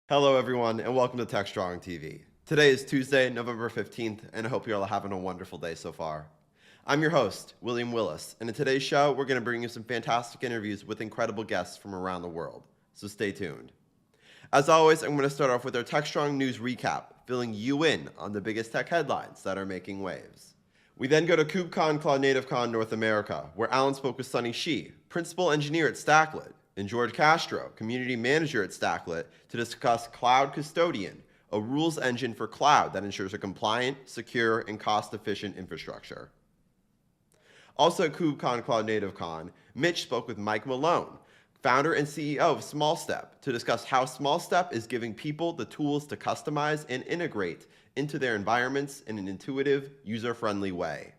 Hello everyone and welcome to Techstrong TV. Today is Tuesday, November 15th, and I hope you're all having a wonderful day so far. I'm your host, William Willis, and in today's show, we're going to bring you some fantastic interviews with incredible guests from around the world, so stay tuned. As always, I'm going to start off with our Techstrong News Recap, filling you in on the biggest tech headlines that are making waves. We then go to KubeCon Cloud Native Con North America, where Alan spoke with Sunny Shi, Principal Engineer at Stacklet, and George Castro, Community Manager at Stacklet, to discuss Cloud Custodian, a rules engine for cloud that ensures a compliant, secure, and cost-efficient infrastructure. Also at KubeCon Cloud Native Con, Mitch spoke with Mike Malone, founder and CEO of SmallStep, to discuss how SmallStep is giving people the tools to customize and integrate into their environments in an intuitive, user-friendly way.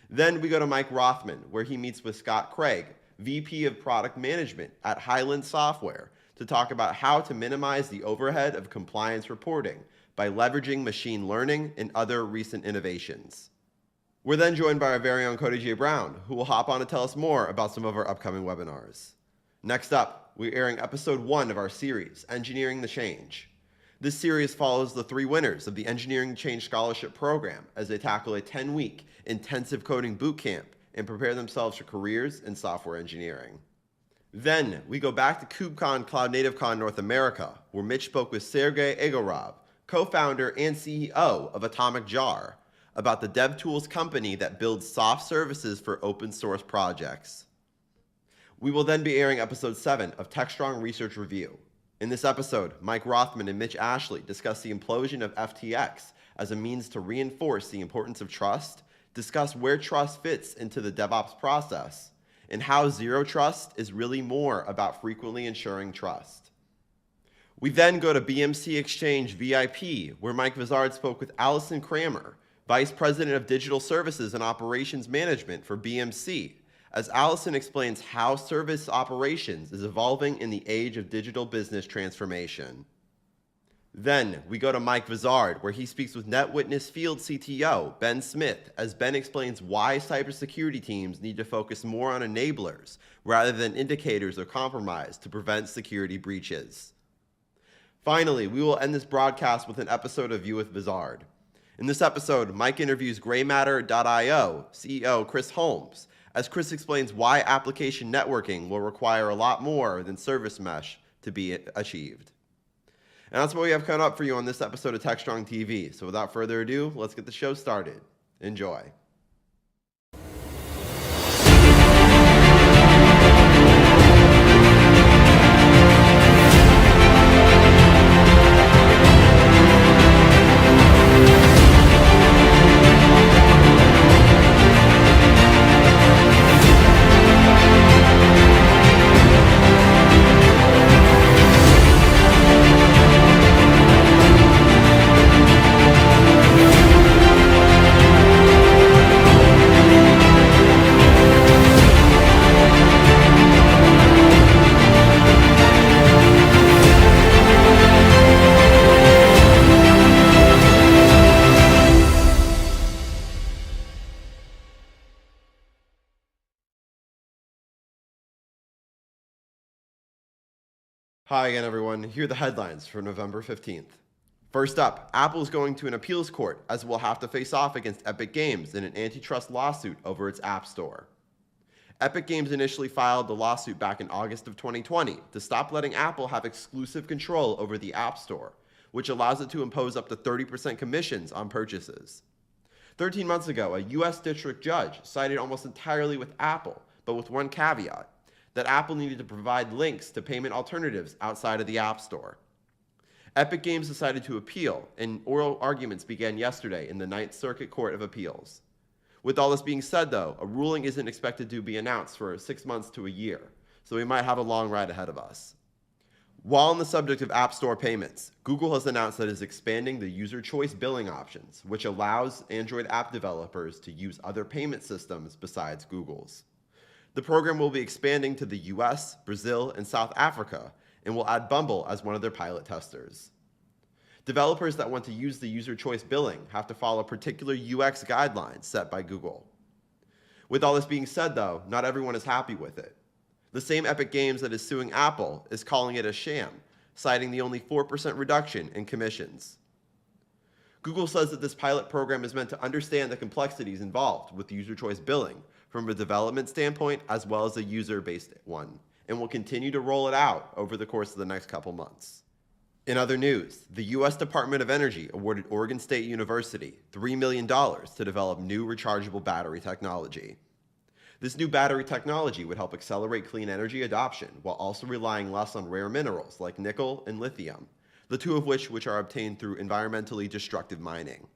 Then we go to Mike Rothman, where he meets with Scott Craig, VP of Product Management at Highland Software, to talk about how to minimize the overhead of compliance reporting by leveraging machine learning and other recent innovations. We're then joined by our very own Cody J. Brown, who will hop on to tell us more about some of our upcoming webinars. Next up, we're airing episode 1 of our series, Engineering the Change. This series follows the 3 winners of the Engineering Change Scholarship Program as they tackle a 10-week intensive coding bootcamp and prepare themselves for careers in software engineering. Then we go back to KubeCon Cloud Native Con North America, where Mitch spoke with Sergey Egorov, co-founder and CEO of Atomic Jar, about the DevTools company that builds soft services for open source projects. We will then be airing episode 7 of Techstrong Research Review. In this episode, Mike Rothman and Mitch Ashley discuss the implosion of FTX as a means to reinforce the importance of trust, discuss where trust fits into the DevOps process, and how zero trust is really more about frequently ensuring trust. We then go to BMC Exchange VIP, where Mike Vizard spoke with Allison Kramer, Vice President of Digital Services and Operations Management for BMC, as Allison explains how service operations is evolving in the age of digital business transformation. Then we go to Mike Vizard, where he speaks with NetWitness Field CTO Ben Smith, as Ben explains why cybersecurity teams need to focus more on enablers rather than indicators of compromise to prevent security breaches. Finally, we will end this broadcast with an episode of View with Vizard. In this episode, Mike interviews Graymatter.io CEO Chris Holmes, as Chris explains why application networking will require a lot more than service mesh to be achieved. And that's what we have coming up for you on this episode of Techstrong TV. So without further ado, let's get the show started. Enjoy. Hi again, everyone. Here are the headlines for November 15th. First up, Apple is going to an appeals court as it will have to face off against Epic Games in an antitrust lawsuit over its App Store. Epic Games initially filed the lawsuit back in August of 2020 to stop letting Apple have exclusive control over the App Store, which allows it to impose up to 30% commissions on purchases. 13 months ago, a U.S. district judge sided almost entirely with Apple, but with one caveat: that Apple needed to provide links to payment alternatives outside of the App Store. Epic Games decided to appeal, and oral arguments began yesterday in the Ninth Circuit Court of Appeals. With all this being said, though, a ruling isn't expected to be announced for 6 months to a year, so we might have a long ride ahead of us. While on the subject of App Store payments, Google has announced that it is expanding the user choice billing options, which allows Android app developers to use other payment systems besides Google's. The program will be expanding to the US, Brazil, and South Africa, and will add Bumble as one of their pilot testers. Developers that want to use the user choice billing have to follow particular UX guidelines set by Google. With all this being said, though, not everyone is happy with it. The same Epic Games that is suing Apple is calling it a sham, citing the only 4% reduction in commissions. Google says that this pilot program is meant to understand the complexities involved with user choice billing from a development standpoint as well as a user-based one, and will continue to roll it out over the course of the next couple months. In other news, the U.S. Department of Energy awarded Oregon State University $3 million to develop new rechargeable battery technology. This new battery technology would help accelerate clean energy adoption while also relying less on rare minerals like nickel and lithium, the two of which are obtained through environmentally destructive mining.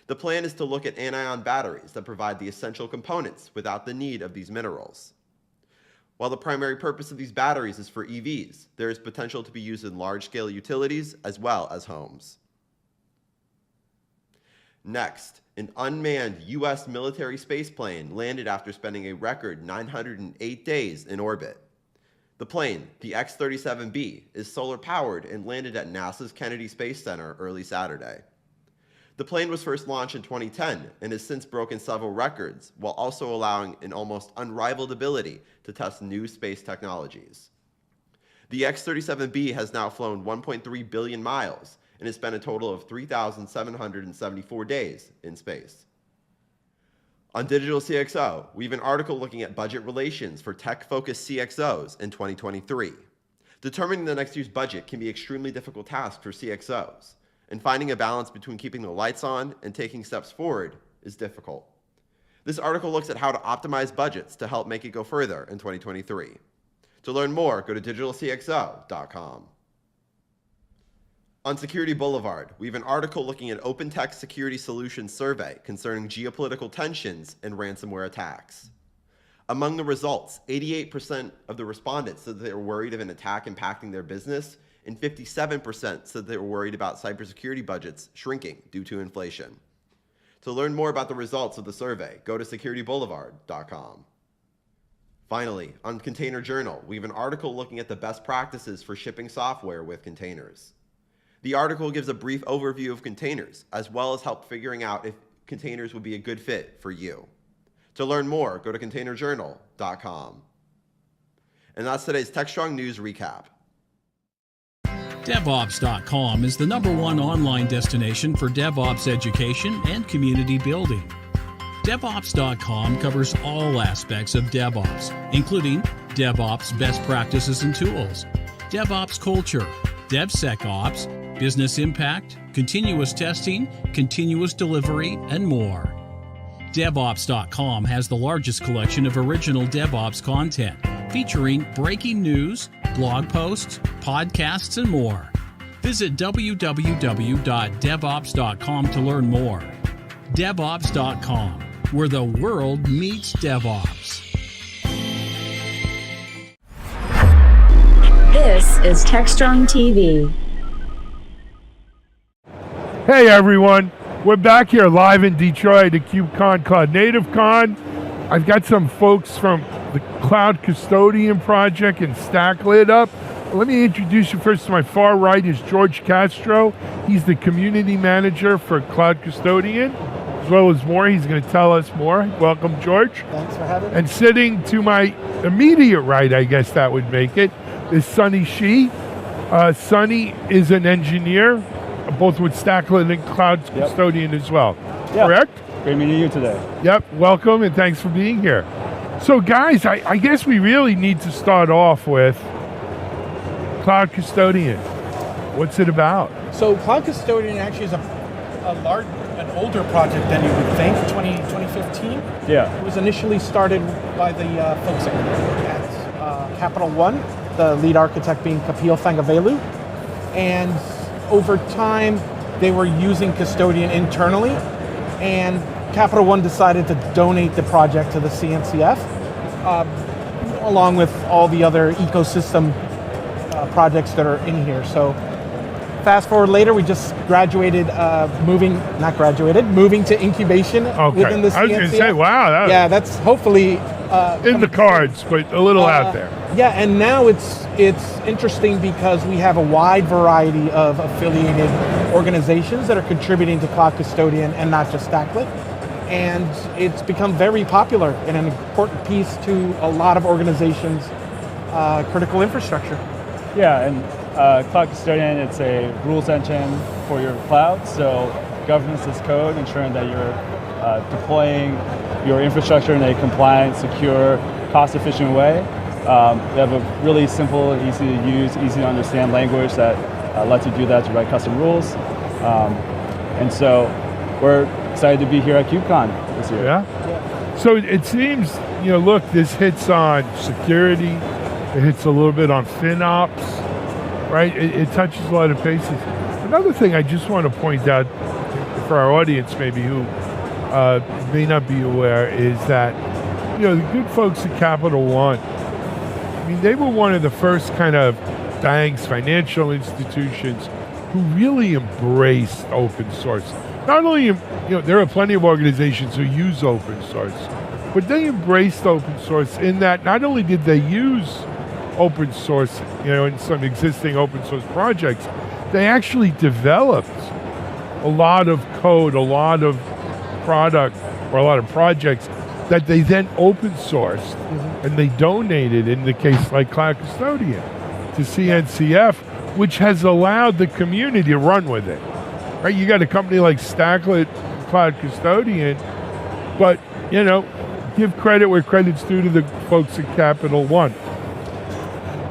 The plan is to look at anion batteries that provide the essential components without the need of these minerals. While the primary purpose of these batteries is for EVs, there is potential to be used in large-scale utilities as well as homes. Next, an unmanned U.S. military spaceplane landed after spending a record 908 days in orbit. The plane, the X-37B, is solar-powered and landed at NASA's Kennedy Space Center early Saturday. The plane was first launched in 2010 and has since broken several records, while also allowing an almost unrivaled ability to test new space technologies. The X-37B has now flown 1.3 billion miles and has spent a total of 3,774 days in space. On Digital CXO, we have an article looking at budget relations for tech-focused CXOs in 2023. Determining the next year's budget can be an extremely difficult task for CXOs, and finding a balance between keeping the lights on and taking steps forward is difficult. This article looks at how to optimize budgets to help make it go further in 2023. To learn more, go to digitalcxo.com. On Security Boulevard, we have an article looking at Open Tech Security Solutions survey concerning geopolitical tensions and ransomware attacks. Among the results, 88% of the respondents said that they were worried of an attack impacting their business, and 57% said they were worried about cybersecurity budgets shrinking due to inflation. To learn more about the results of the survey, go to securityboulevard.com. Finally, on Container Journal, we have an article looking at the best practices for shipping software with containers. The article gives a brief overview of containers, as well as help figuring out if containers would be a good fit for you. To learn more, go to containerjournal.com. And that's today's Techstrong News Recap. DevOps.com is the #1 online destination for DevOps education and community building. DevOps.com covers all aspects of DevOps, including DevOps best practices and tools, DevOps culture, DevSecOps, business impact, continuous testing, continuous delivery, and more. DevOps.com has the largest collection of original DevOps content, featuring breaking news, blog posts, podcasts, and more. Visit www.devops.com to learn more. DevOps.com, where the world meets DevOps. This is Techstrong TV. Hey everyone, we're back here live in Detroit at KubeCon Cloud Native Con. I've got some folks from the Cloud Custodian Project and StackLit up. Let me introduce you first. To my far right is George Castro. He's the community manager for Cloud Custodian, as well as more. He's going to tell us more. Welcome, George. Thanks for having me. And sitting to my immediate right, I guess that would make it, is Sunny Shi. Sunny is an engineer, both with StackLit and Cloud Custodian as well. Yep. Correct? Great meeting you today. Yep, welcome and thanks for being here. So guys, I guess we really need to start off with Cloud Custodian. What's it about? So Cloud Custodian actually is an older project than you would think, 2015. Yeah. It was initially started by the folks at Capital One, the lead architect being Kapil Thangavelu. And over time, they were using Custodian internally, and Capital One decided to donate the project to the CNCF, along with all the other ecosystem projects that are in here. So fast forward later, we just graduated, moving to incubation within the CNCF. I was going to say, wow. That's hopefully in the cards, but a little out there. Yeah, and now it's interesting because we have a wide variety of affiliated organizations that are contributing to Cloud Custodian and not just StackLit. And it's become very popular and an important piece to a lot of organizations' critical infrastructure. Yeah, and Cloud Custodian, it's a rules engine for your cloud. So governance as code, ensuring that you're deploying your infrastructure in a compliant, secure, cost-efficient way. We have a really simple, easy to use, easy to understand language that lets you do that to write custom rules. And so we're excited to be here at KubeCon this year. Yeah. So it seems, look, this hits on security. It hits a little bit on FinOps, right? It touches a lot of bases. Another thing I just want to point out for our audience maybe who may not be aware is that, the good folks at Capital One, I mean, they were one of the first kind of banks, financial institutions who really embraced open source. Not only, there are plenty of organizations who use open source, but they embraced open source in that not only did they use open source, in some existing open source projects, they actually developed a lot of code, a lot of product, or a lot of projects that they then open sourced and they donated, in the case like Cloud Custodian, to CNCF, which has allowed the community to run with it. Right? You got a company like Stacklet, Cloud Custodian, but give credit where credit's due to the folks at Capital One.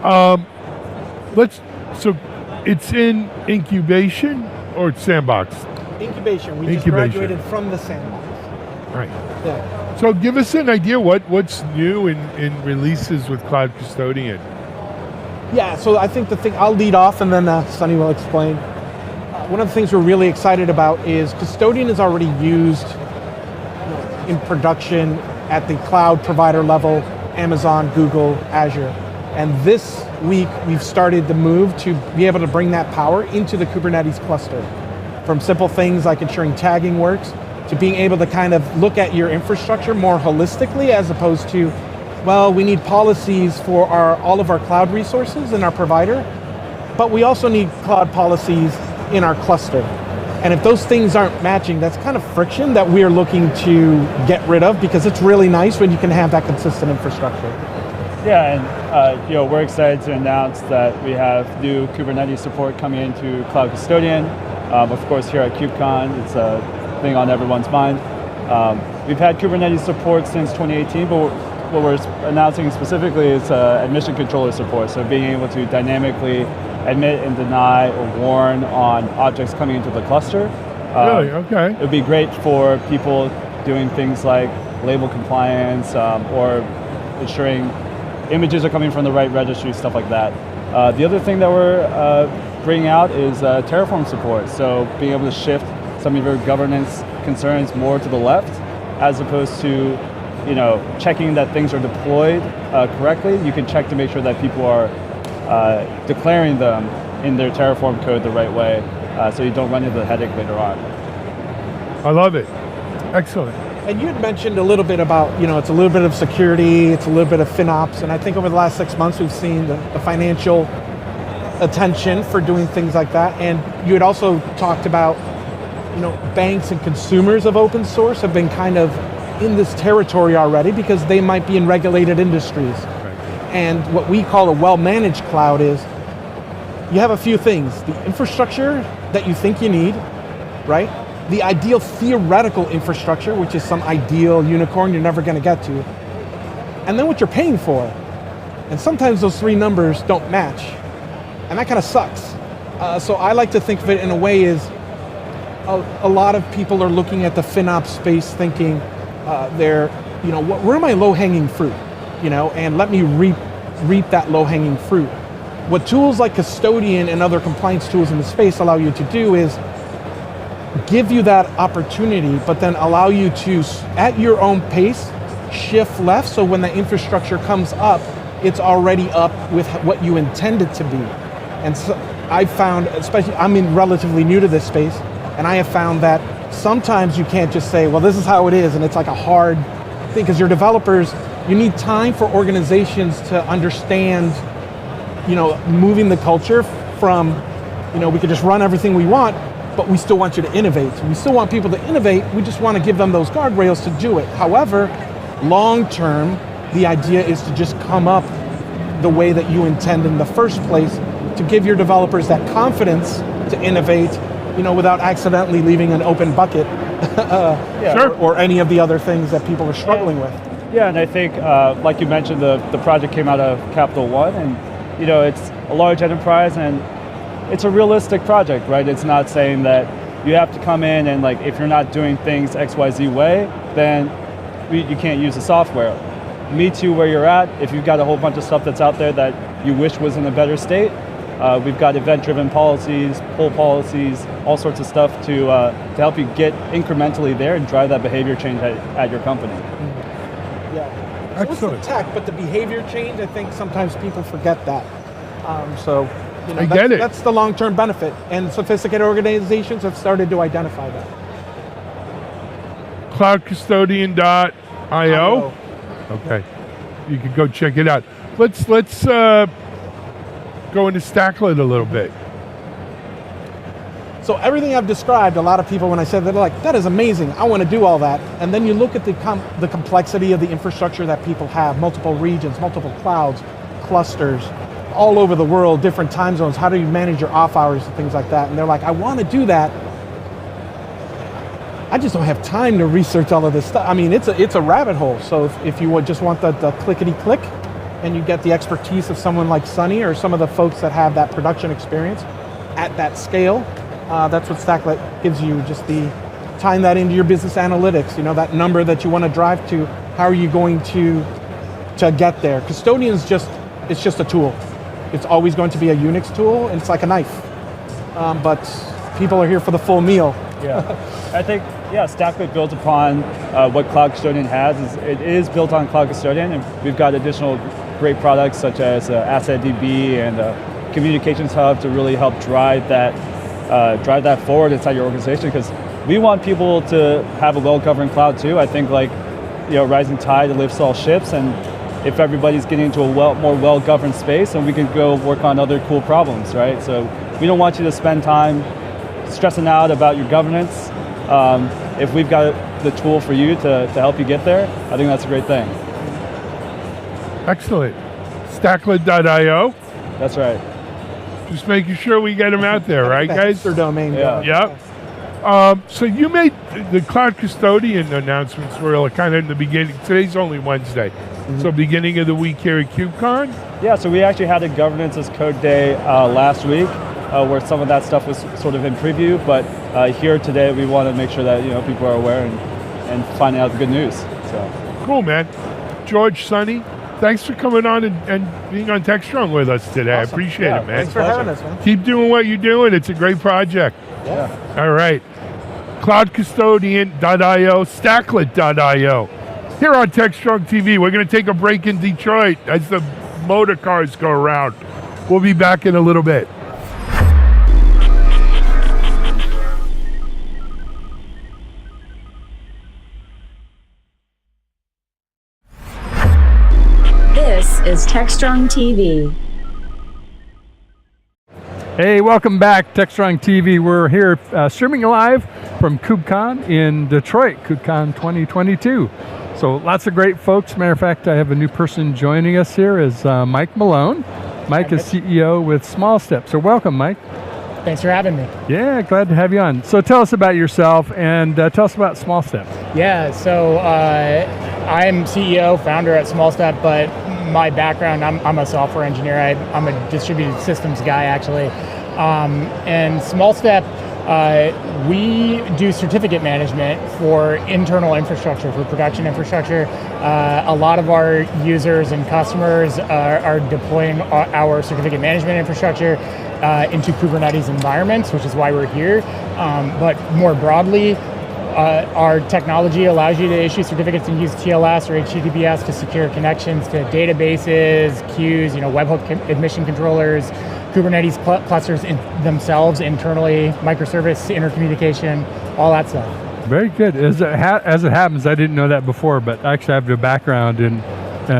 So it's in incubation or it's sandbox? Incubation. We just graduated from the sandbox. Right. Yeah. So give us an idea what's new in releases with Cloud Custodian. Yeah, so I think I'll lead off and then Sunny will explain. One of the things we're really excited about is Custodian is already used in production at the cloud provider level, Amazon, Google, Azure. And this week we've started the move to be able to bring that power into the Kubernetes cluster. From simple things like ensuring tagging works, to being able to kind of look at your infrastructure more holistically as opposed to, well, we need policies for all of our cloud resources in our provider, but we also need cloud policies in our cluster. And if those things aren't matching, that's kind of friction that we are looking to get rid of, because it's really nice when you can have that consistent infrastructure. Yeah, and we're excited to announce that we have new Kubernetes support coming into Cloud Custodian. Of course, here at KubeCon, it's a thing on everyone's mind. We've had Kubernetes support since 2018, but what we're announcing specifically is admission controller support. So being able to dynamically admit and deny or warn on objects coming into the cluster. Really? Okay. It would be great for people doing things like label compliance or ensuring images are coming from the right registry, stuff like that. The other thing that we're bringing out is Terraform support. So being able to shift some of your governance concerns more to the left, as opposed to checking that things are deployed correctly. You can check to make sure that people are declaring them in their Terraform code the right way, so you don't run into the headache later on. I love it. Excellent. And you had mentioned a little bit about, it's a little bit of security, it's a little bit of FinOps, and I think over the last 6 months we've seen the financial attention for doing things like that. And you had also talked about, banks and consumers of open source have been kind of in this territory already because they might be in regulated industries. Right. And what we call a well-managed cloud is you have a few things. The infrastructure that you think you need, right? The ideal theoretical infrastructure, which is some ideal unicorn you're never going to get to. And then what you're paying for. And sometimes those three numbers don't match. And that kind of sucks. So I like to think of it in a way is a lot of people are looking at the FinOps space thinking where are my low-hanging fruit? And let me reap that low-hanging fruit. What tools like Custodian and other compliance tools in the space allow you to do is give you that opportunity, but then allow you to, at your own pace, shift left, so when the infrastructure comes up, it's already up with what you intended to be. And so I found, especially, I'm relatively new to this space, and I have found that sometimes you can't just say, well, this is how it is, and it's like a hard thing, because your developers, you need time for organizations to understand, moving the culture from, we could just run everything we want, but we still want you to innovate. We still want people to innovate, we just want to give them those guardrails to do it. However, long term, the idea is to just come up the way that you intend in the first place, to give your developers that confidence to innovate, without accidentally leaving an open bucket Sure. or any of the other things that people are struggling with. Yeah, and I think, like you mentioned, the project came out of Capital One, and it's a large enterprise, and it's a realistic project, right? It's not saying that you have to come in and if you're not doing things XYZ way, then you can't use the software. Meet you where you're at. If you've got a whole bunch of stuff that's out there that you wish was in a better state, we've got event-driven policies, pull policies, all sorts of stuff to help you get incrementally there and drive that behavior change at your company. Yeah. So it's the tech, but the behavior change, I think sometimes people forget that. I get it. That's the long-term benefit, and sophisticated organizations have started to identify that. Cloudcustodian.io. Okay, you can go check it out. Let's go into Stacklet a little bit. So everything I've described, a lot of people, when I said, they're like, that is amazing, I want to do all that. And then you look at the complexity of the infrastructure that people have, multiple regions, multiple clouds, clusters, all over the world, different time zones. How do you manage your off hours and things like that? And they're like, I want to do that. I just don't have time to research all of this stuff. I mean, it's a rabbit hole. So if you would just want the clickety-click, and you get the expertise of someone like Sunny or some of the folks that have that production experience at that scale, that's what Stacklet gives you, just tying that into your business analytics, that number that you want to drive to, how are you going to get there? Custodian's it's just a tool. It's always going to be a Unix tool, and it's like a knife. But people are here for the full meal. Yeah, I think, Stacklet builds upon what Cloud Custodian has. It is built on Cloud Custodian, and we've got additional great products such as AssetDB and Communications Hub to really help drive that forward inside your organization, because we want people to have a well-governed cloud too. I think rising tide lifts all ships, and if everybody's getting into a more well-governed space, then we can go work on other cool problems, right? So we don't want you to spend time stressing out about your governance. If we've got the tool for you to help you get there, I think that's a great thing. Excellent. Stacklet.io. That's right. Just making sure we get them out there, right, guys? Their domain. Yeah. Yep. So you made the Cloud Custodian announcements were kind of in the beginning. Today's only Wednesday. So beginning of the week here at KubeCon? Yeah, so we actually had a governance as code day last week where some of that stuff was sort of in preview, but here today we want to make sure that people are aware and finding out the good news. So Cool, man. George, Sonny, thanks for coming on and being on Techstrong with us today. Awesome. I appreciate it, man. Thanks for having us, man. Keep doing what you're doing. It's a great project. yeah. All right. Cloudcustodian.io, Stacklet.io. Here on Techstrong TV, we're going to take a break in Detroit as the motor cars go around. We'll be back in a little bit. This is Techstrong TV. Hey, welcome back, Techstrong TV. We're here streaming live from KubeCon in Detroit, KubeCon 2022. So lots of great folks. Matter of fact, I have a new person joining us here is Mike Malone. Mike is CEO with Small Step. So welcome, Mike. Thanks for having me. Yeah, glad to have you on. So tell us about yourself and tell us about Small Step. Yeah, so I'm CEO, founder at Small Step, but my background, I'm a software engineer. I'm a distributed systems guy, actually. And Small Step, we do certificate management for internal infrastructure, for production infrastructure. A lot of our users and customers are deploying our certificate management infrastructure into Kubernetes environments, which is why we're here. But more broadly, our technology allows you to issue certificates and use TLS or HTTPS to secure connections to databases, queues, webhook admission controllers, Kubernetes clusters themselves internally, microservice intercommunication, all that stuff. Very good. As it happens, I didn't know that before, but I actually have a background in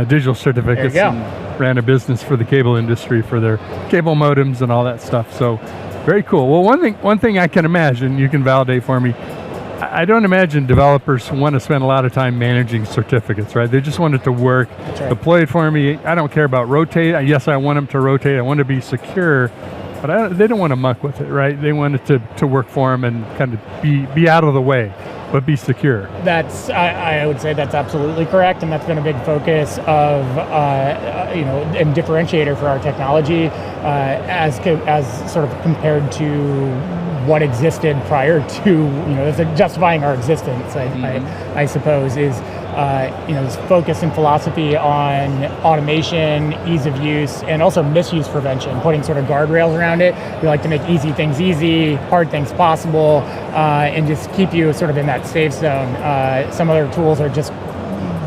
digital certificates and ran a business for the cable industry for their cable modems and all that stuff. So very cool. Well, one thing I can imagine, you can validate for me, I don't imagine developers want to spend a lot of time managing certificates, right? They just want it to work, right. deploy it for me. I don't care about rotate. Yes, I want them to rotate. I want to be secure, but they don't want to muck with it, right? They want it to work for them and kind of be out of the way, but be secure. I would say that's absolutely correct, and that's been a big focus of and differentiator for our technology as sort of compared to what existed prior to justifying our existence. I suppose is this focus and philosophy on automation, ease of use, and also misuse prevention, putting sort of guardrails around it. We like to make easy things easy, hard things possible, and just keep you sort of in that safe zone. Some other tools are just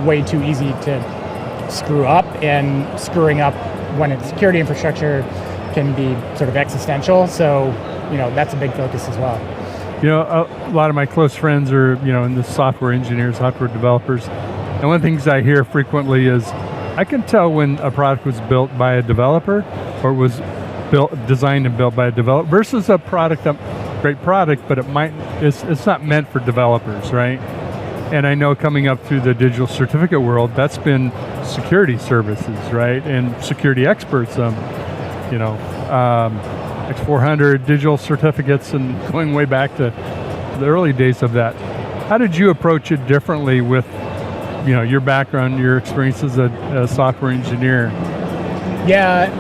way too easy to screw up, and screwing up when it's security infrastructure can be sort of existential. So, that's a big focus as well. A lot of my close friends are, in the software engineers, software developers. And one of the things I hear frequently is, I can tell when a product was built by a developer or was designed and built by a developer versus a great product, but it's not meant for developers, right? And I know coming up through the digital certificate world, that's been security services, right? And security experts, X400 digital certificates, and going way back to the early days of that. How did you approach it differently with, your background, your experience as a software engineer? Yeah,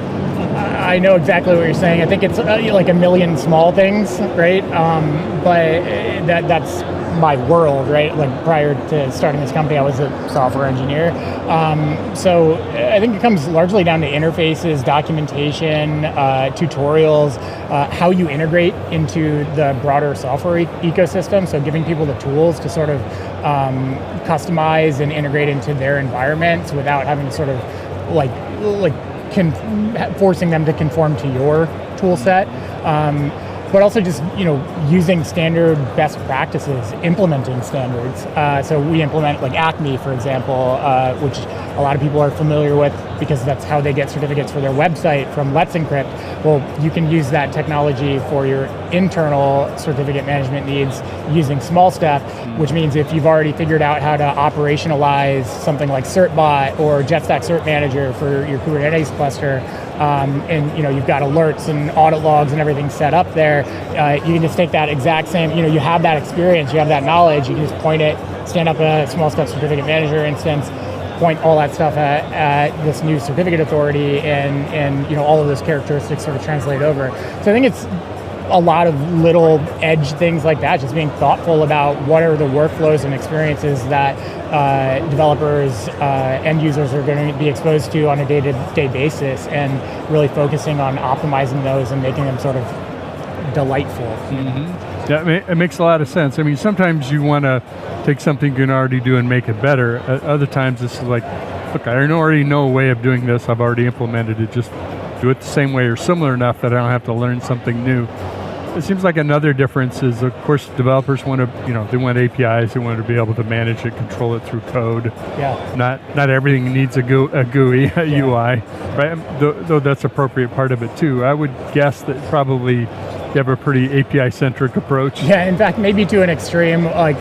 I know exactly what you're saying. I think it's like a million small things, right? But that's my world, right? Like prior to starting this company, I was a software engineer. So I think it comes largely down to interfaces, documentation, tutorials, how you integrate into the broader software ecosystem. So giving people the tools to sort of customize and integrate into their environments without having to sort of forcing them to conform to your tool set. But also just, using standard best practices, implementing standards. So we implement like Acme, for example, which a lot of people are familiar with because that's how they get certificates for their website from Let's Encrypt. Well, you can use that technology for your internal certificate management needs using SmallStep, which means if you've already figured out how to operationalize something like CertBot or JetStack Cert Manager for your Kubernetes cluster, and you've got alerts and audit logs and everything set up there, you can just take that exact same, you have that experience, you have that knowledge, you can just point it, stand up a SmallStep certificate manager instance, point all that stuff at this new certificate authority, and all of those characteristics sort of translate over. So I think it's a lot of little edge things like that, just being thoughtful about what are the workflows and experiences that developers, end users are going to be exposed to on a day-to-day basis, and really focusing on optimizing those and making them sort of delightful. Mm-hmm. Yeah, it makes a lot of sense. I mean, sometimes you want to take something you can already do and make it better. Other times it's like, look, I already know a way of doing this. I've already implemented it. Just do it the same way or similar enough that I don't have to learn something new. It seems like another difference is, of course, developers want to, they want APIs. They want to be able to manage it, control it through code. Yeah. Not everything needs a GUI, a UI, right? Though that's appropriate part of it too. I would guess that probably you have a pretty API-centric approach. Yeah, in fact, maybe to an extreme. Like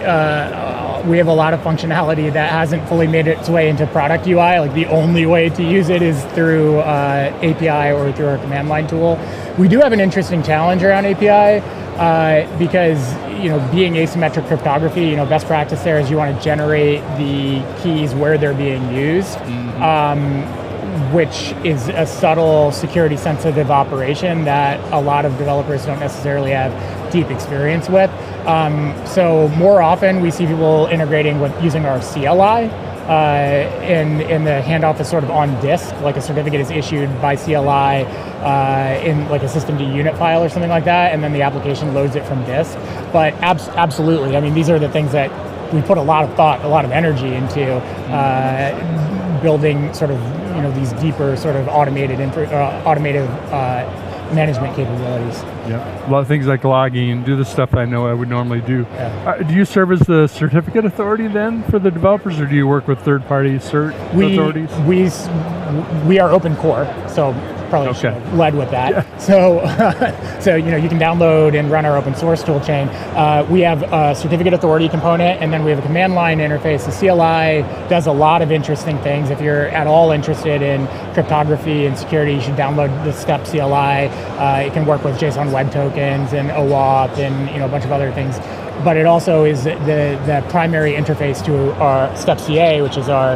we have a lot of functionality that hasn't fully made its way into product UI. Like the only way to use it is through API or through our command line tool. We do have an interesting challenge around API because being asymmetric cryptography, best practice there is you want to generate the keys where they're being used, which is a subtle security sensitive operation that a lot of developers don't necessarily have deep experience with. So more often we see people integrating with using our CLI, and the handoff is sort of on disk, like a certificate is issued by CLI in like a system to unit file or something like that, and then the application loads it from disk. But absolutely, I mean, these are the things that we put a lot of thought, a lot of energy into building sort of these deeper sort of automated management capabilities. Yeah, a lot of things like logging and do the stuff I know I would normally do. Yeah. Do you serve as the certificate authority then for the developers, or do you work with third-party cert authorities? We are open core, so Probably Okay. should have led with that. So, so you can download and run our open source tool chain. We have a certificate authority component, and then we have a command line interface. The CLI does a lot of interesting things. If you're at all interested in cryptography and security, you should download the STEP CLI. It can work with JSON Web Tokens and OAuth and a bunch of other things. But it also is the primary interface to our STEP CA, which is our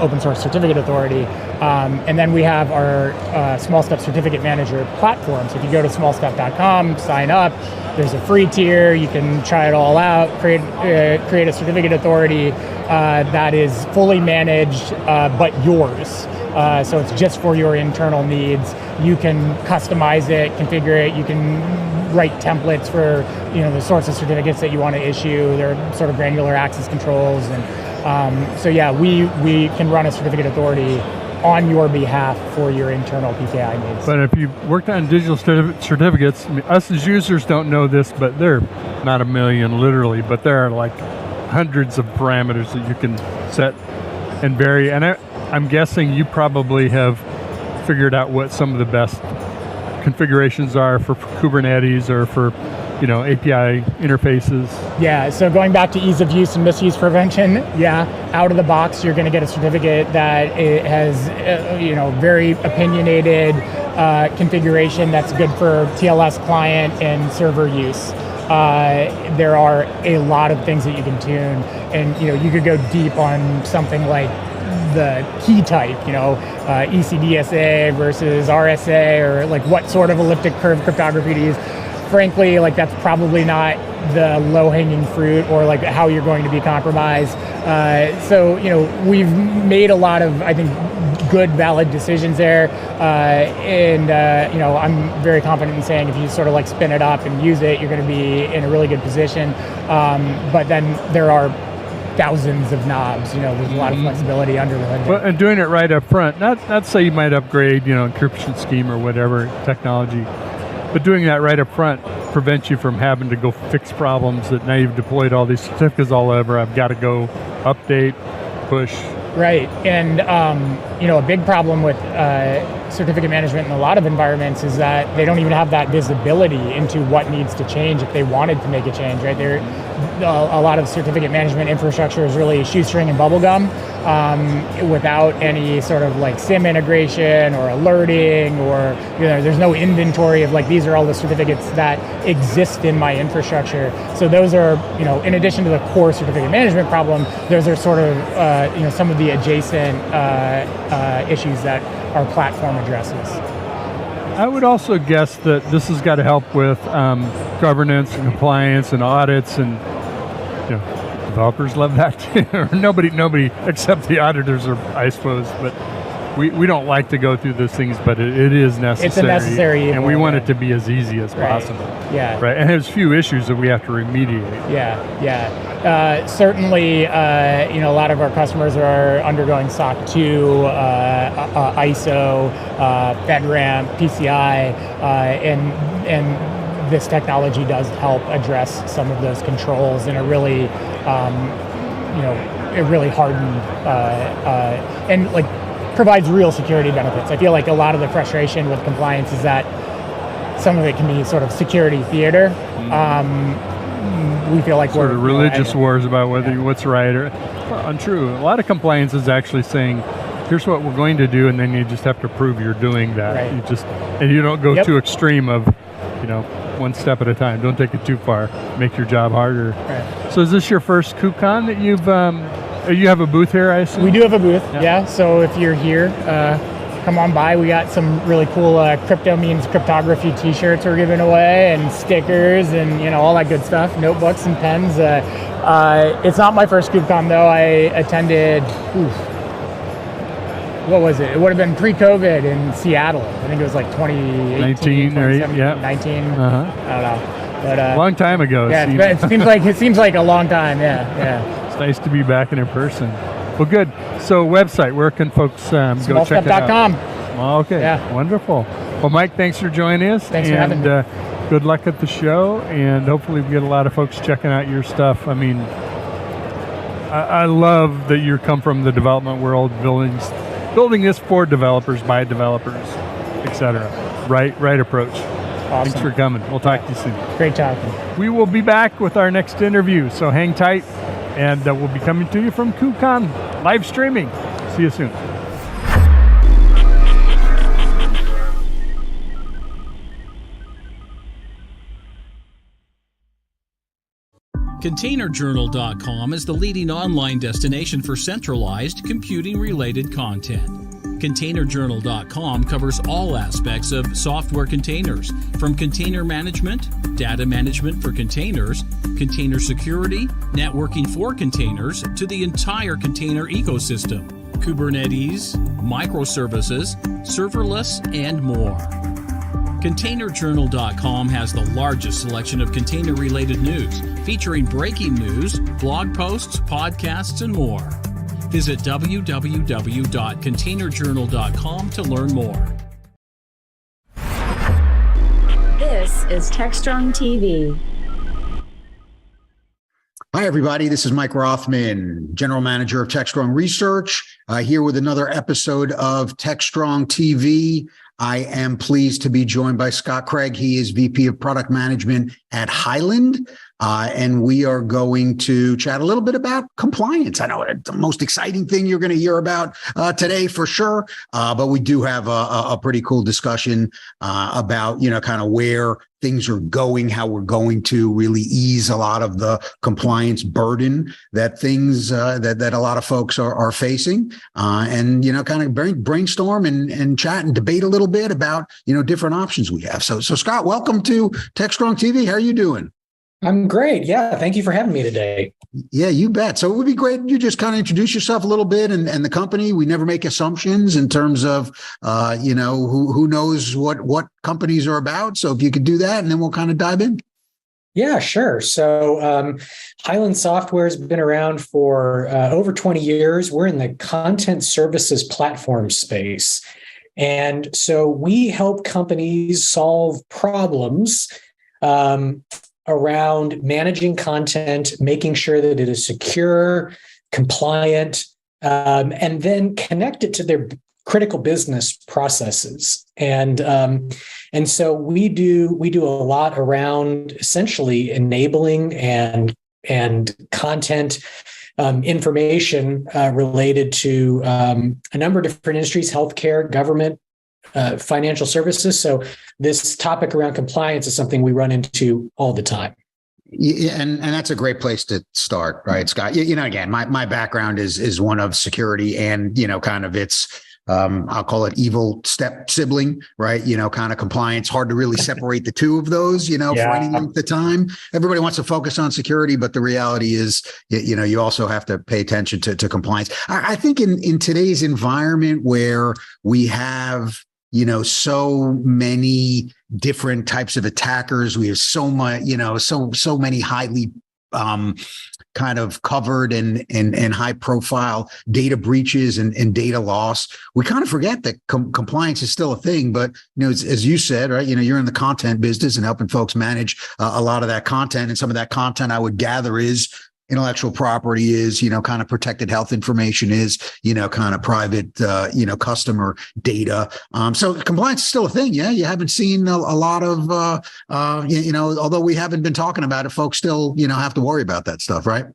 open source certificate authority. And then we have our Small Step Certificate Manager platform. So if you go to smallstep.com, sign up, there's a free tier, you can try it all out, create a certificate authority that is fully managed, but yours. So it's just for your internal needs. You can customize it, configure it, you can write templates for the sorts of certificates that you want to issue. There are sort of granular access controls, and so yeah, we can run a certificate authority on your behalf for your internal PKI needs. But if you've worked on digital certificates, I mean, us as users don't know this, but they're not a million literally, but there are like hundreds of parameters that you can set and vary. And I'm guessing you probably have figured out what some of the best configurations are for Kubernetes or for API interfaces. Yeah, so going back to ease of use and misuse prevention, out of the box, you're going to get a certificate that it has, very opinionated configuration that's good for TLS client and server use. There are a lot of things that you can tune, and you could go deep on something like the key type, ECDSA versus RSA, or like what sort of elliptic curve cryptography to use. Frankly, like that's probably not the low-hanging fruit or like how you're going to be compromised. So we've made a lot of, I think, good, valid decisions there, and I'm very confident in saying if you sort of like spin it up and use it, you're going to be in a really good position. But then there are thousands of knobs. There's a lot of flexibility under the hood. Well, and doing it right up front. Not say you might upgrade, encryption scheme or whatever technology. But doing that right up front prevents you from having to go fix problems that now you've deployed all these certificates all over. I've got to go update, push. Right, and a big problem with certificate management in a lot of environments is that they don't even have that visibility into what needs to change if they wanted to make a change. Right, a lot of certificate management infrastructure is really shoestring and bubblegum without any sort of like SIM integration or alerting, or there's no inventory of like these are all the certificates that exist in my infrastructure. So those are in addition to the core certificate management problem, those are sort of some of the adjacent issues that our platform addresses. I would also guess that this has got to help with governance and compliance and audits, and developers love that too. nobody except the auditors, I suppose. But we don't like to go through those things, but it is necessary. It's a necessary evil, and we want it to be as easy as possible. Yeah. Right. And there's few issues that we have to remediate. Yeah. Certainly, a lot of our customers are undergoing SOC 2, ISO, FedRAMP, PCI, and this technology does help address some of those controls in a really, a really hardened and like provides real security benefits. I feel like a lot of the frustration with compliance is that some of it can be sort of security theater. We feel like sort of religious wars about what's right or untrue. A lot of compliance is actually saying, here's what we're going to do, and then you just have to prove you're doing that. Right. You don't go too extreme of, one step at a time. Don't take it too far. Make your job harder. Right. So is this your first KubeCon that you've? You have a booth here, I assume? We do have a booth. Yeah. So if you're here, come on by. We got some really cool crypto means cryptography T-shirts we're giving away, and stickers, and all that good stuff. Notebooks and pens. It's not my first KubeCon though. I attended. What was it? It would have been pre-COVID in Seattle. I think it was like 2018, 19. Uh-huh. I don't know. But long time ago. Yeah, it seems like a long time. Yeah. It's nice to be back in person. Well, good. So, website, where can folks go check it out? Smallstep.com. Okay. Yeah. Wonderful. Well, Mike, thanks for joining us. Thanks for having me. Good luck at the show, and hopefully we get a lot of folks checking out your stuff. I mean, I love that you come from the development world, building this for developers by developers. etc. Right approach. Awesome. Thanks for coming. We'll talk to you soon. Great talking. We will be back with our next interview, so hang tight, and we'll be coming to you from KubeCon live streaming. See you soon. ContainerJournal.com is the leading online destination for centralized computing-related content. ContainerJournal.com covers all aspects of software containers, from container management, data management for containers, container security, networking for containers, to the entire container ecosystem, Kubernetes, microservices, serverless, and more. ContainerJournal.com has the largest selection of container-related news, featuring breaking news, blog posts, podcasts, and more. Visit www.containerjournal.com to learn more. This is Techstrong TV. Hi, everybody. This is Mike Rothman, General Manager of Techstrong Research, here with another episode of Techstrong TV. I am pleased to be joined by Scott Craig. He is VP of Product Management at Highland. And we are going to chat a little bit about compliance. I know it's the most exciting thing you're going to hear about today for sure. But we do have a pretty cool discussion about, kind of where things are going, how we're going to really ease a lot of the compliance burden that things that a lot of folks are facing, and kind of brainstorm and chat and debate a little bit about different options we have. So Scott, welcome to Techstrong TV. How are you doing? I'm great. Yeah. Thank you for having me today. Yeah, you bet. So it would be great if you just kind of introduce yourself a little bit and the company. We never make assumptions in terms of, who knows what companies are about. So if you could do that, and then we'll kind of dive in. Yeah, sure. So Highland Software has been around for over 20 years. We're in the content services platform space. And so we help companies solve problems around managing content, making sure that it is secure, compliant, and then connect it to their critical business processes. And so we do a lot around essentially enabling and content information related to a number of different industries: healthcare, government, financial services. So this topic around compliance is something we run into all the time. Yeah, and that's a great place to start, right, Scott? Again, my background is one of security, and kind of its I'll call it evil step sibling, right? Kind of compliance. Hard to really separate the two of those, for any length of time. Everybody wants to focus on security, but the reality is, you also have to pay attention to compliance. I think in today's environment where we have so many different types of attackers, we have so much, so many highly kind of covered and high profile data breaches and data loss. We kind of forget that compliance is still a thing, but as you said, right, you're in the content business and helping folks manage a lot of that content, and some of that content I would gather is intellectual property, is, kind of protected health information, is, kind of private, customer data. So compliance is still a thing. Yeah. You haven't seen a lot of, although we haven't been talking about it, folks still, have to worry about that stuff, right?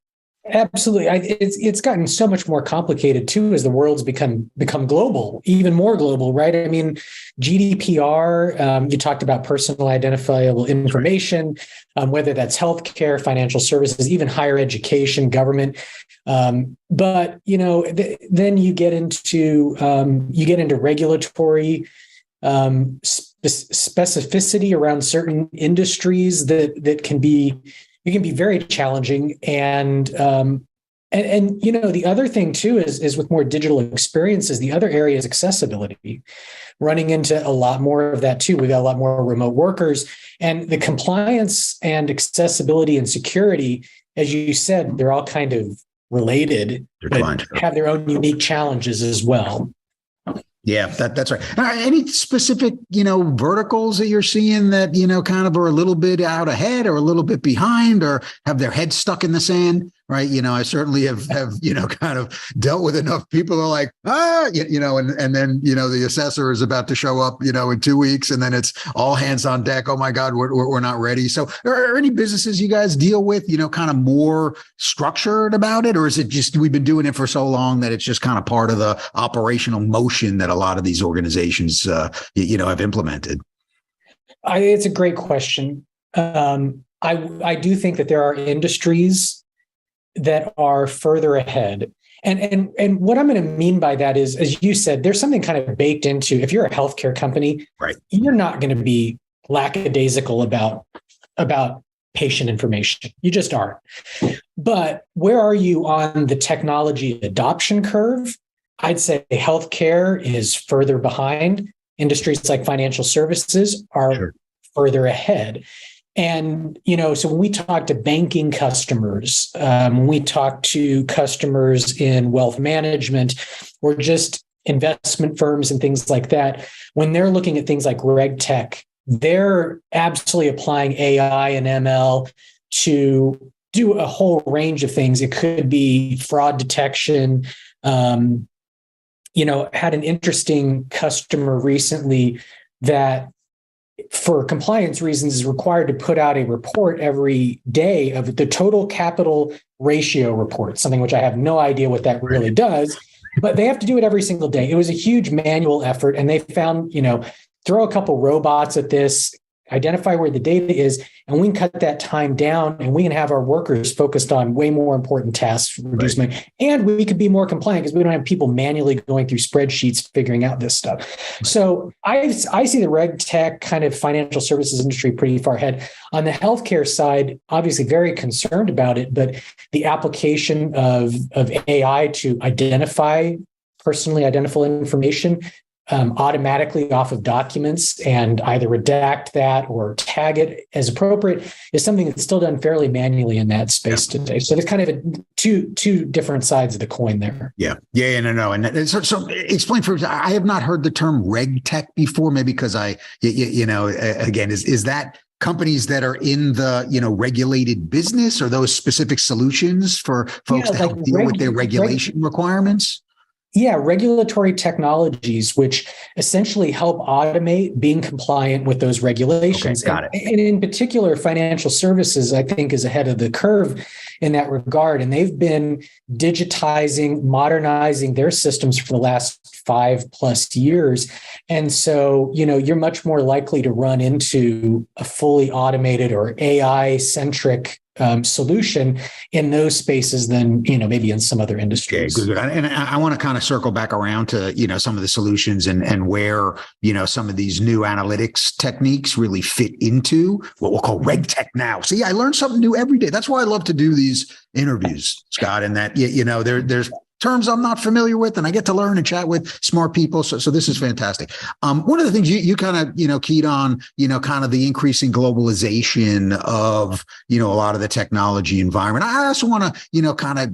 Absolutely. It's gotten so much more complicated too as the world's become global, even more global, right? I mean, GDPR, you talked about personal identifiable information, whether that's healthcare, financial services, even higher education, government. But then you get into regulatory specificity around certain industries that can be very challenging. And the other thing too is with more digital experiences, the other area is accessibility, running into a lot more of that too. We've got a lot more remote workers, and the compliance and accessibility and security, as you said, they're all kind of related, but have their own unique challenges as well. Yeah, that's right. Any specific, verticals that you're seeing that, kind of are a little bit out ahead or a little bit behind or have their heads stuck in the sand right? I certainly have kind of dealt with enough people who are like, and then, the assessor is about to show up, in 2 weeks, and then it's all hands on deck. Oh my God, we're not ready. So are any businesses you guys deal with, kind of more structured about it? Or is it just, we've been doing it for so long that it's just kind of part of the operational motion that a lot of these organizations, have implemented? It's a great question. I do think that there are industries that are further ahead. And what I'm going to mean by that is, as you said, there's something kind of baked into, if you're a healthcare company, right, you're not going to be lackadaisical about patient information. You just aren't. But where are you on the technology adoption curve? I'd say healthcare is further behind. Industries like financial services are further ahead. And, so when we talk to banking customers, when we talk to customers in wealth management or just investment firms and things like that, when they're looking at things like reg tech, they're absolutely applying AI and ML to do a whole range of things. It could be fraud detection. Had an interesting customer recently that, for compliance reasons, is required to put out a report every day of the total capital ratio report, something which I have no idea what that really does, but they have to do it every single day. It was a huge manual effort, and they found, throw a couple robots at this, identify where the data is, and we can cut that time down, and we can have our workers focused on way more important tasks, reduce money, and we could be more compliant because we don't have people manually going through spreadsheets figuring out this stuff. So I see the reg tech kind of financial services industry pretty far ahead. On the healthcare side, obviously very concerned about it, but the application of AI to identify personally identifiable information automatically off of documents and either redact that or tag it as appropriate is something that's still done fairly manually in that space today. So there's kind of two different sides of the coin there. No. And so explain for me, I have not heard the term reg tech before, maybe because again, is that companies that are in the, regulated business, or those specific solutions for folks to help deal with their regulation requirements? Yeah, regulatory technologies, which essentially help automate being compliant with those regulations. Okay, got it. And in particular, financial services, I think, is ahead of the curve in that regard. And they've been digitizing, modernizing their systems for the last 5+ years. And so, you're much more likely to run into a fully automated or AI-centric solution in those spaces than, maybe in some other industries. Okay, good. And I want to kind of circle back around to, some of the solutions and where, some of these new analytics techniques really fit into what we'll call reg tech now. See, I learn something new every day. That's why I love to do these interviews, Scott, and that, there's terms I'm not familiar with, and I get to learn and chat with smart people. So this is fantastic. One of the things you kind of, keyed on, kind of the increasing globalization of, a lot of the technology environment. I also want to, kind of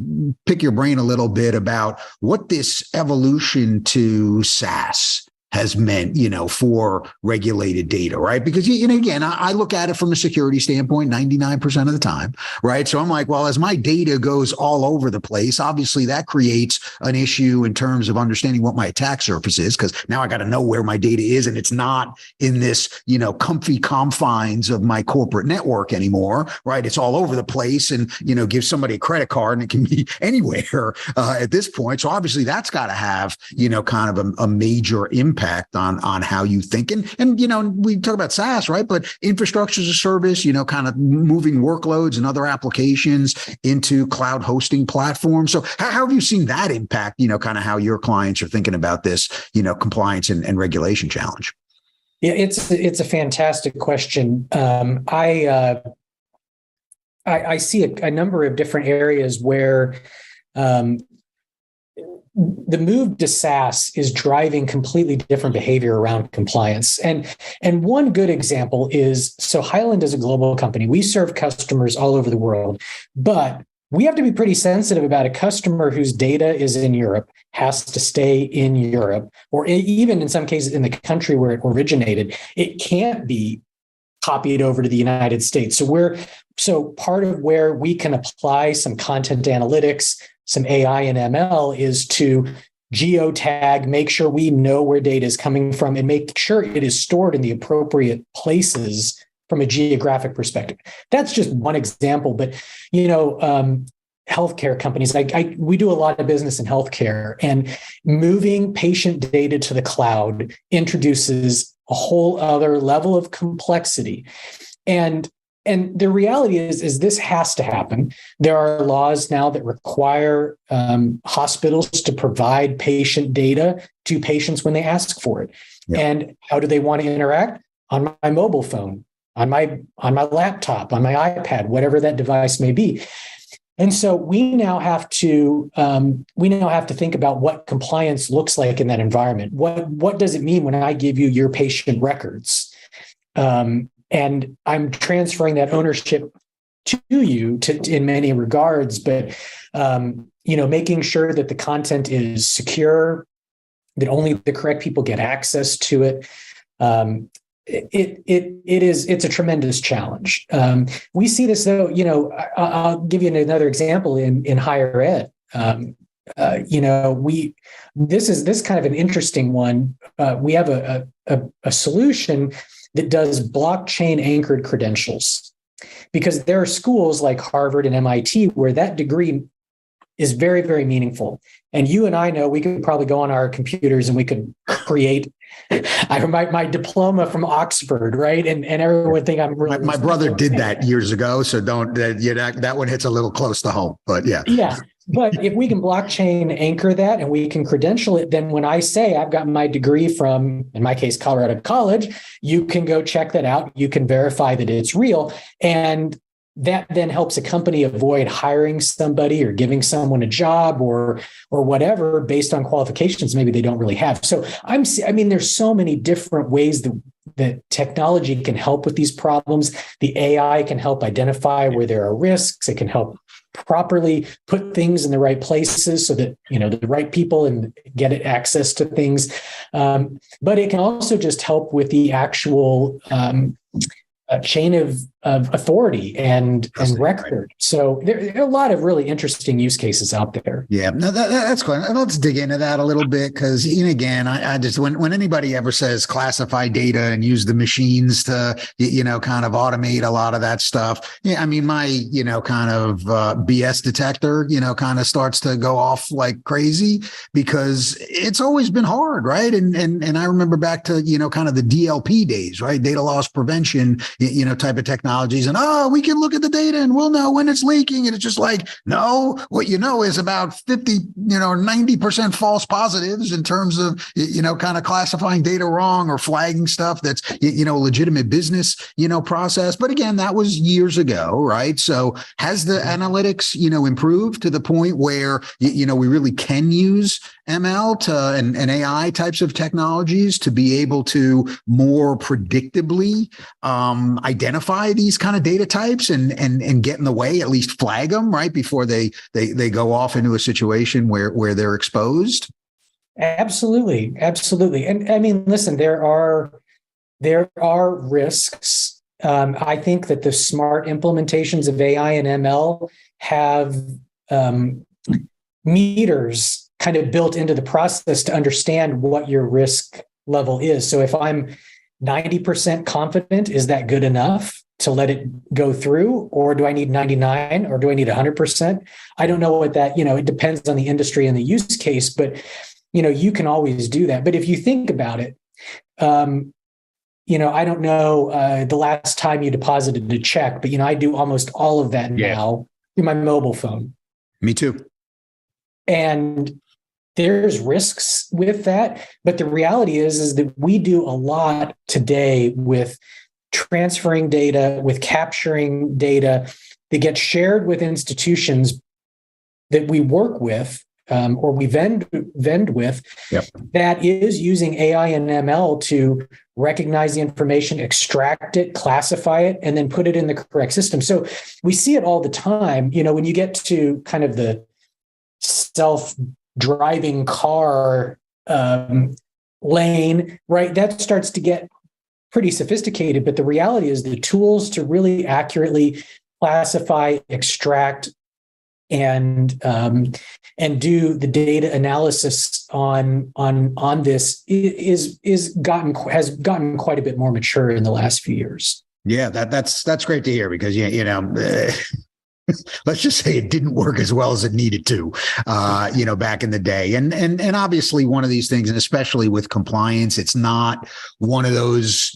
pick your brain a little bit about what this evolution to SaaS has meant, for regulated data, right? Because, again, I look at it from a security standpoint 99% of the time, right? So I'm like, well, as my data goes all over the place, obviously that creates an issue in terms of understanding what my attack surface is, because now I got to know where my data is, and it's not in this, comfy confines of my corporate network anymore, right? It's all over the place, and, give somebody a credit card and it can be anywhere at this point. So obviously that's got to have, kind of a major impact on how you think. And we talk about SaaS, right? But infrastructure as a service, kind of moving workloads and other applications into cloud hosting platforms. So how have you seen that impact, kind of how your clients are thinking about this, compliance and regulation challenge? Yeah, it's a fantastic question. I see a number of different areas where the move to SaaS is driving completely different behavior around compliance. And one good example is, so Highland is a global company. We serve customers all over the world, but we have to be pretty sensitive about a customer whose data is in Europe, has to stay in Europe, or even in some cases in the country where it originated. It can't be copied over to the United States. So part of where we can apply some content analytics, some AI and ML is to geotag, make sure we know where data is coming from, and make sure it is stored in the appropriate places from a geographic perspective. That's just one example, but healthcare companies, we do a lot of business in healthcare, and moving patient data to the cloud introduces a whole other level of complexity. And the reality is this has to happen. There are laws now that require hospitals to provide patient data to patients when they ask for it. Yeah. And how do they want to interact? On my mobile phone, on my laptop, on my iPad, whatever that device may be. And so we now have to think about what compliance looks like in that environment. What does it mean when I give you your patient records, and I'm transferring that ownership to you in many regards, but making sure that the content is secure, that only the correct people get access to it. It's a tremendous challenge. We see this though, I'll give you another example in higher ed. This is kind of an interesting one. We have a solution that does blockchain anchored credentials, because there are schools like Harvard and MIT where that degree is very, very meaningful. And you and I know we could probably go on our computers and we could create my diploma from Oxford, right? And everyone would think I'm really. My brother did that years ago, so don't. That one hits a little close to home, but yeah. Yeah, but if we can blockchain anchor that and we can credential it, then when I say I've got my degree from, in my case, Colorado College, you can go check that out. You can verify that it's real, and that then helps a company avoid hiring somebody or giving someone a job or whatever based on qualifications maybe they don't really have. So there's so many different ways that technology can help with these problems. The AI can help identify where there are risks. It can help properly put things in the right places so that the right people and get access to things. But it can also just help with the actual chain of authority and record. So there are a lot of really interesting use cases out there. Yeah, no, that's cool. Let's dig into that a little bit, because again, I just when anybody ever says classify data and use the machines to kind of automate a lot of that stuff. Yeah, I mean my kind of BS detector kind of starts to go off like crazy, because it's always been hard, right? And I remember back to kind of the DLP days, right? Data loss prevention, type of technologies, and we can look at the data and we'll know when it's leaking. And it's just like, no, what is about 50, 90% false positives in terms of, kind of classifying data wrong or flagging stuff that's, legitimate business, process. But again, that was years ago, right? So has the analytics, improved to the point where, we really can use ML and AI types of technologies to be able to more predictably identify these kind of data types and get in the way, at least flag them right before they go off into a situation where they're exposed? Absolutely. And I mean, listen, there are risks. I think that the smart implementations of AI and ML have meters kind of built into the process to understand what your risk level is. So if I'm 90% confident, is that good enough to let it go through? Or do I need 99 or do I need 100%? I don't know what that, it depends on the industry and the use case, but, you can always do that. But if you think about it, I don't know the last time you deposited a check, but, I do almost all of that now through my mobile phone. Me too. And there's risks with that, but the reality is that we do a lot today with transferring data, with capturing data that gets shared with institutions that we work with or we vend with. Yep. That is using AI and ML to recognize the information, extract it, classify it, and then put it in the correct system. So we see it all the time. When you get to kind of the self-driving car lane, right? That starts to get pretty sophisticated, but the reality is the tools to really accurately classify, extract, and do the data analysis on this has gotten quite a bit more mature in the last few years. Yeah, that's great to hear, because let's just say it didn't work as well as it needed to, back in the day. And obviously one of these things, and especially with compliance, it's not one of those,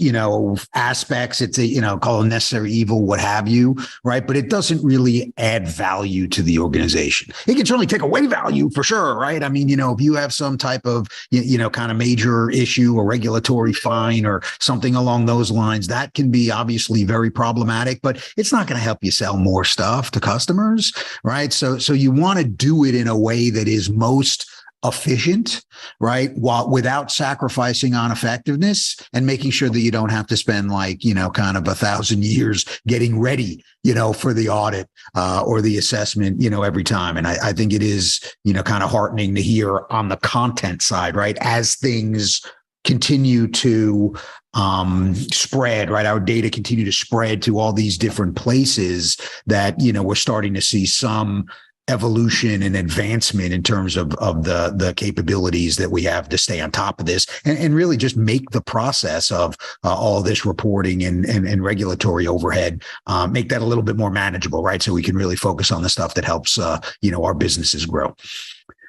aspects. It's call it necessary evil, what have you, right? But it doesn't really add value to the organization. It can certainly take away value for sure, right? I mean, if you have some type of, kind of major issue or regulatory fine or something along those lines, that can be obviously very problematic, but it's not going to help you sell more stuff to customers, right? So you want to do it in a way that is most efficient, right? While without sacrificing on effectiveness, and making sure that you don't have to spend kind of 1,000 years getting ready, for the audit or the assessment, every time. And I think it is, kind of heartening to hear on the content side, right? As things continue to spread, right? Our data continue to spread to all these different places, that, we're starting to see some evolution and advancement in terms of the capabilities that we have to stay on top of this, and really just make the process of all this reporting and regulatory overhead, make that a little bit more manageable, right? So we can really focus on the stuff that helps, our businesses grow.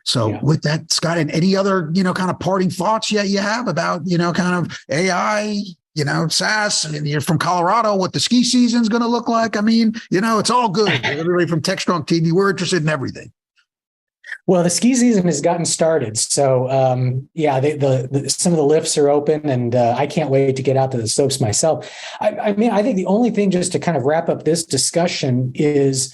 So with that, Scott, and any other, kind of parting thoughts you have about, kind of AI, SaaS, and you're from Colorado, what the ski season's going to look like? I mean, it's all good. Everybody from Techstrong TV, we're interested in everything. Well, the ski season has gotten started. So, some of the lifts are open, and I can't wait to get out to the slopes myself. I think the only thing, just to kind of wrap up this discussion, is,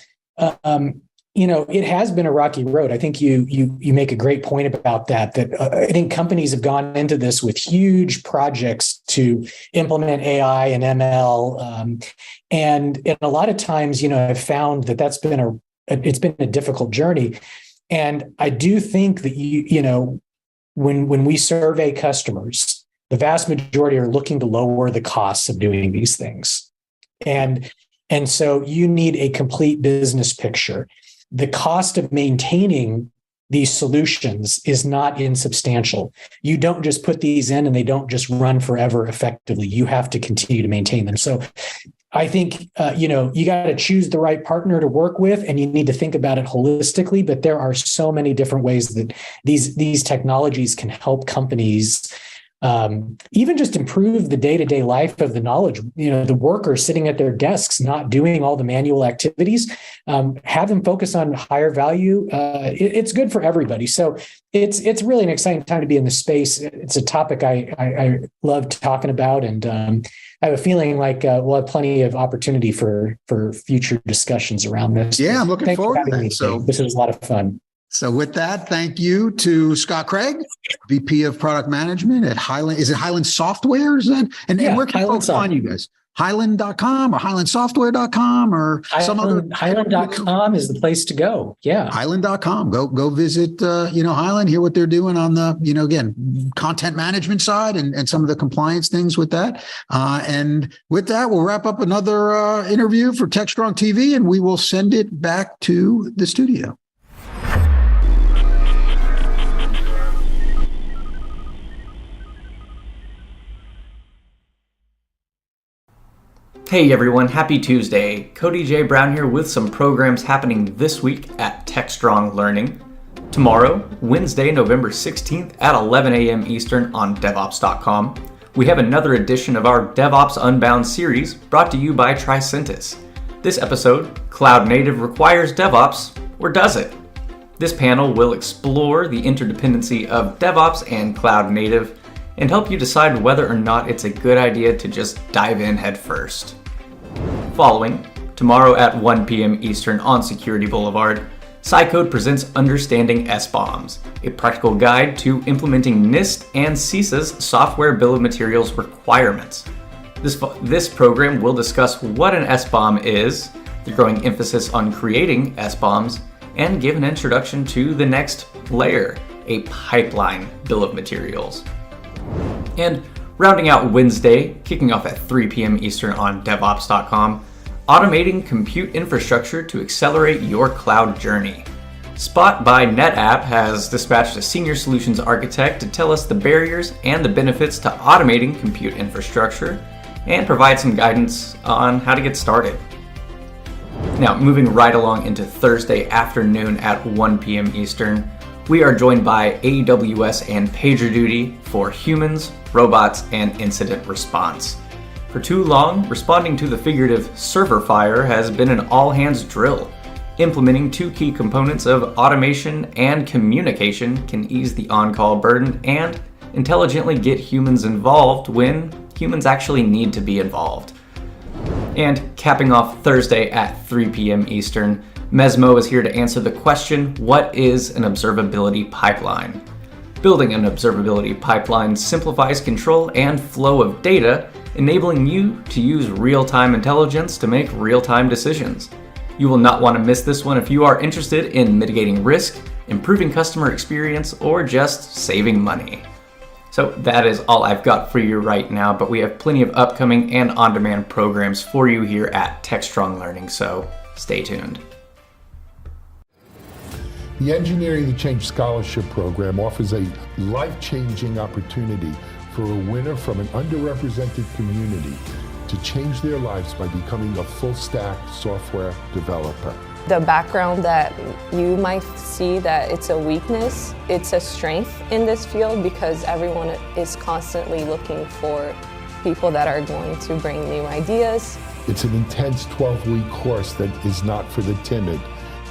it has been a rocky road. I think you make a great point about that I think companies have gone into this with huge projects to implement AI and ML. And a lot of times, I've found that it's been a difficult journey. And I do think that when we survey customers, the vast majority are looking to lower the costs of doing these things. And so you need a complete business picture. The cost of maintaining these solutions is not insubstantial. You don't just put these in and they don't just run forever effectively. You have to continue to maintain them. So I think, you got to choose the right partner to work with, and you need to think about it holistically. But there are so many different ways that these technologies can help companies even just improve the day-to-day life of the knowledge, the workers sitting at their desks, not doing all the manual activities, have them focus on higher value. It's good for everybody. So it's really an exciting time to be in the space. It's a topic I love talking about, and I have a feeling like we'll have plenty of opportunity for future discussions around this. Yeah, I'm looking forward to that. So this was a lot of fun. So with that, thank you to Scott Craig, VP of Product Management at Highland. Is it Highland Software? Is that? And where can folks find you guys? Highland.com or highlandsoftware.com or some other? Highland.com is the place to go. Yeah. Highland.com. Go visit, Highland, hear what they're doing on the, again, content management side and some of the compliance things with that. And with that, we'll wrap up another interview for Techstrong TV, and we will send it back to the studio. Hey everyone, happy Tuesday. Cody J. Brown here with some programs happening this week at Techstrong Learning. Tomorrow, Wednesday, November 16th at 11 a.m. Eastern on DevOps.com, we have another edition of our DevOps Unbound series brought to you by Tricentis. This episode, Cloud Native requires DevOps, or does it? This panel will explore the interdependency of DevOps and Cloud Native and help you decide whether or not it's a good idea to just dive in head first. Following, tomorrow at 1 p.m. Eastern on Security Boulevard, SciCode presents Understanding SBOMs, a practical guide to implementing NIST and CISA's software bill of materials requirements. This program will discuss what an SBOM is, the growing emphasis on creating SBOMs, and give an introduction to the next layer, a pipeline bill of materials. And Rounding out Wednesday, kicking off at 3 p.m. Eastern on DevOps.com, automating compute infrastructure to accelerate your cloud journey. Spot by NetApp has dispatched a senior solutions architect to tell us the barriers and the benefits to automating compute infrastructure and provide some guidance on how to get started. Now, moving right along into Thursday afternoon at 1 p.m. Eastern, we are joined by AWS and PagerDuty for humans, robots, and incident response. For too long, responding to the figurative server fire has been an all-hands drill. Implementing two key components of automation and communication can ease the on-call burden and intelligently get humans involved when humans actually need to be involved. And capping off Thursday at 3 p.m. Eastern, Mesmo is here to answer the question, what is an observability pipeline? Building an observability pipeline simplifies control and flow of data, enabling you to use real-time intelligence to make real-time decisions. You will not want to miss this one if you are interested in mitigating risk, improving customer experience, or just saving money. So that is all I've got for you right now, but we have plenty of upcoming and on-demand programs for you here at Techstrong Learning, so stay tuned. The Engineering the Change Scholarship Program offers a life-changing opportunity for a winner from an underrepresented community to change their lives by becoming a full-stack software developer. The background that you might see that it's a weakness, it's a strength in this field because everyone is constantly looking for people that are going to bring new ideas. It's an intense 12-week course that is not for the timid.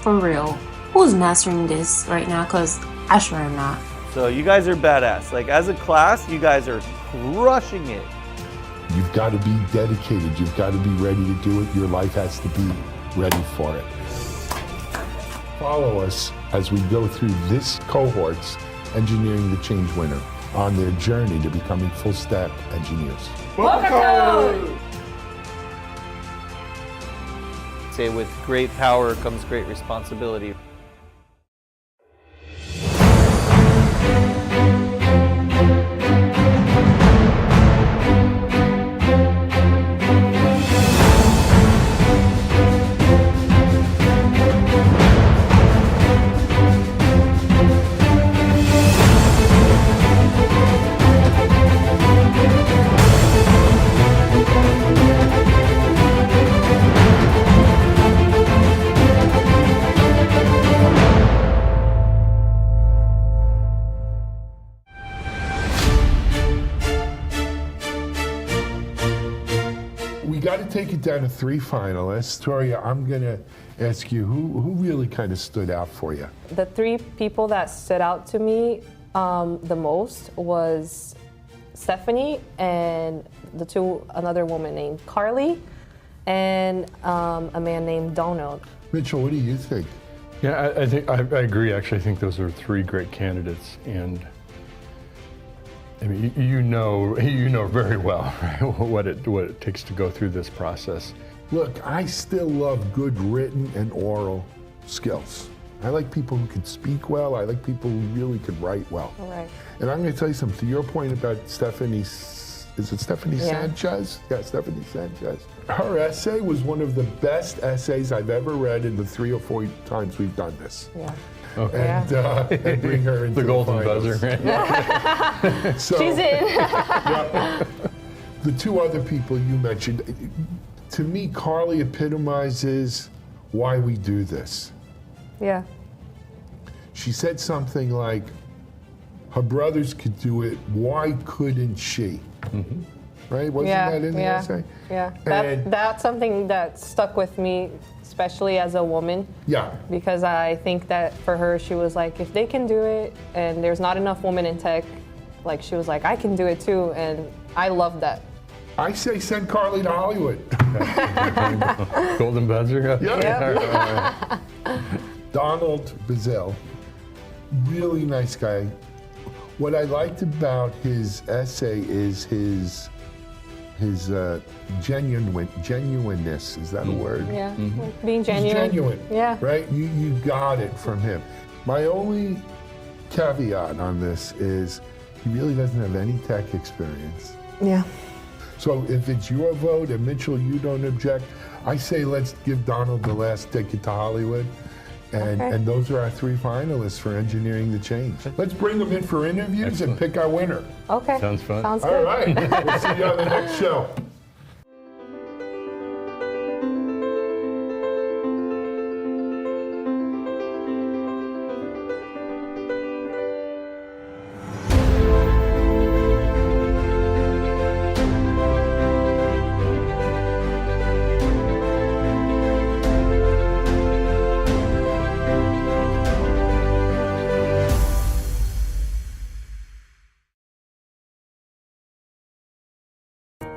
For real, who's mastering this right now? Because I sure am not. So you guys are badass. Like as a class, you guys are crushing it. You've got to be dedicated. You've got to be ready to do it. Your life has to be ready for it. Follow us as we go through this cohort's Engineering the Change winner on their journey to becoming full-stack engineers. Say with great power comes great responsibility. Take it down to three finalists. Toria, I'm going to ask you, who really kind of stood out for you? The three people that stood out to me the most was Stephanie and another woman named Carly and a man named Donald. Mitchell, what do you think? Yeah, I think I agree. Actually, I think those are three great candidates, and I mean, you know very well, right, what it takes to go through this process. Look, I still love good written and oral skills. I like people who can speak well. I like people who really can write well. All right. And I'm going to tell you something. To your point about Stephanie, is it Stephanie Sanchez? Yeah, Stephanie Sanchez. Her essay was one of the best essays I've ever read in the 3 or 4 times we've done this. Yeah. Okay. And bring her into the golden finals. buzzer, right? So, she's in. The two other people you mentioned, to me, Carly epitomizes why we do this. Yeah. She said something like, her brothers could do it, why couldn't she? Mm-hmm. Right? Wasn't that in the essay? Yeah, that's something that stuck with me, especially as a woman. Yeah. Because I think that for her, she was like, if they can do it, and there's not enough women in tech, like she was like, I can do it too, and I love that. I say send Carly to Hollywood. Golden buzzer? Yeah. Donald Bazell, really nice guy. What I liked about his essay is his genuineness. Is that a word? Yeah, being genuine. He's genuine. Yeah. Right? You got it from him. My only caveat on this is he really doesn't have any tech experience. Yeah. So if it's your vote and Mitchell, you don't object, I say let's give Donald the last ticket to Hollywood. And those are our 3 finalists for Engineering the Change. Let's bring them in for interviews and pick our winner. Okay. Sounds fun. Sounds All good. right. We'll see you on the next show.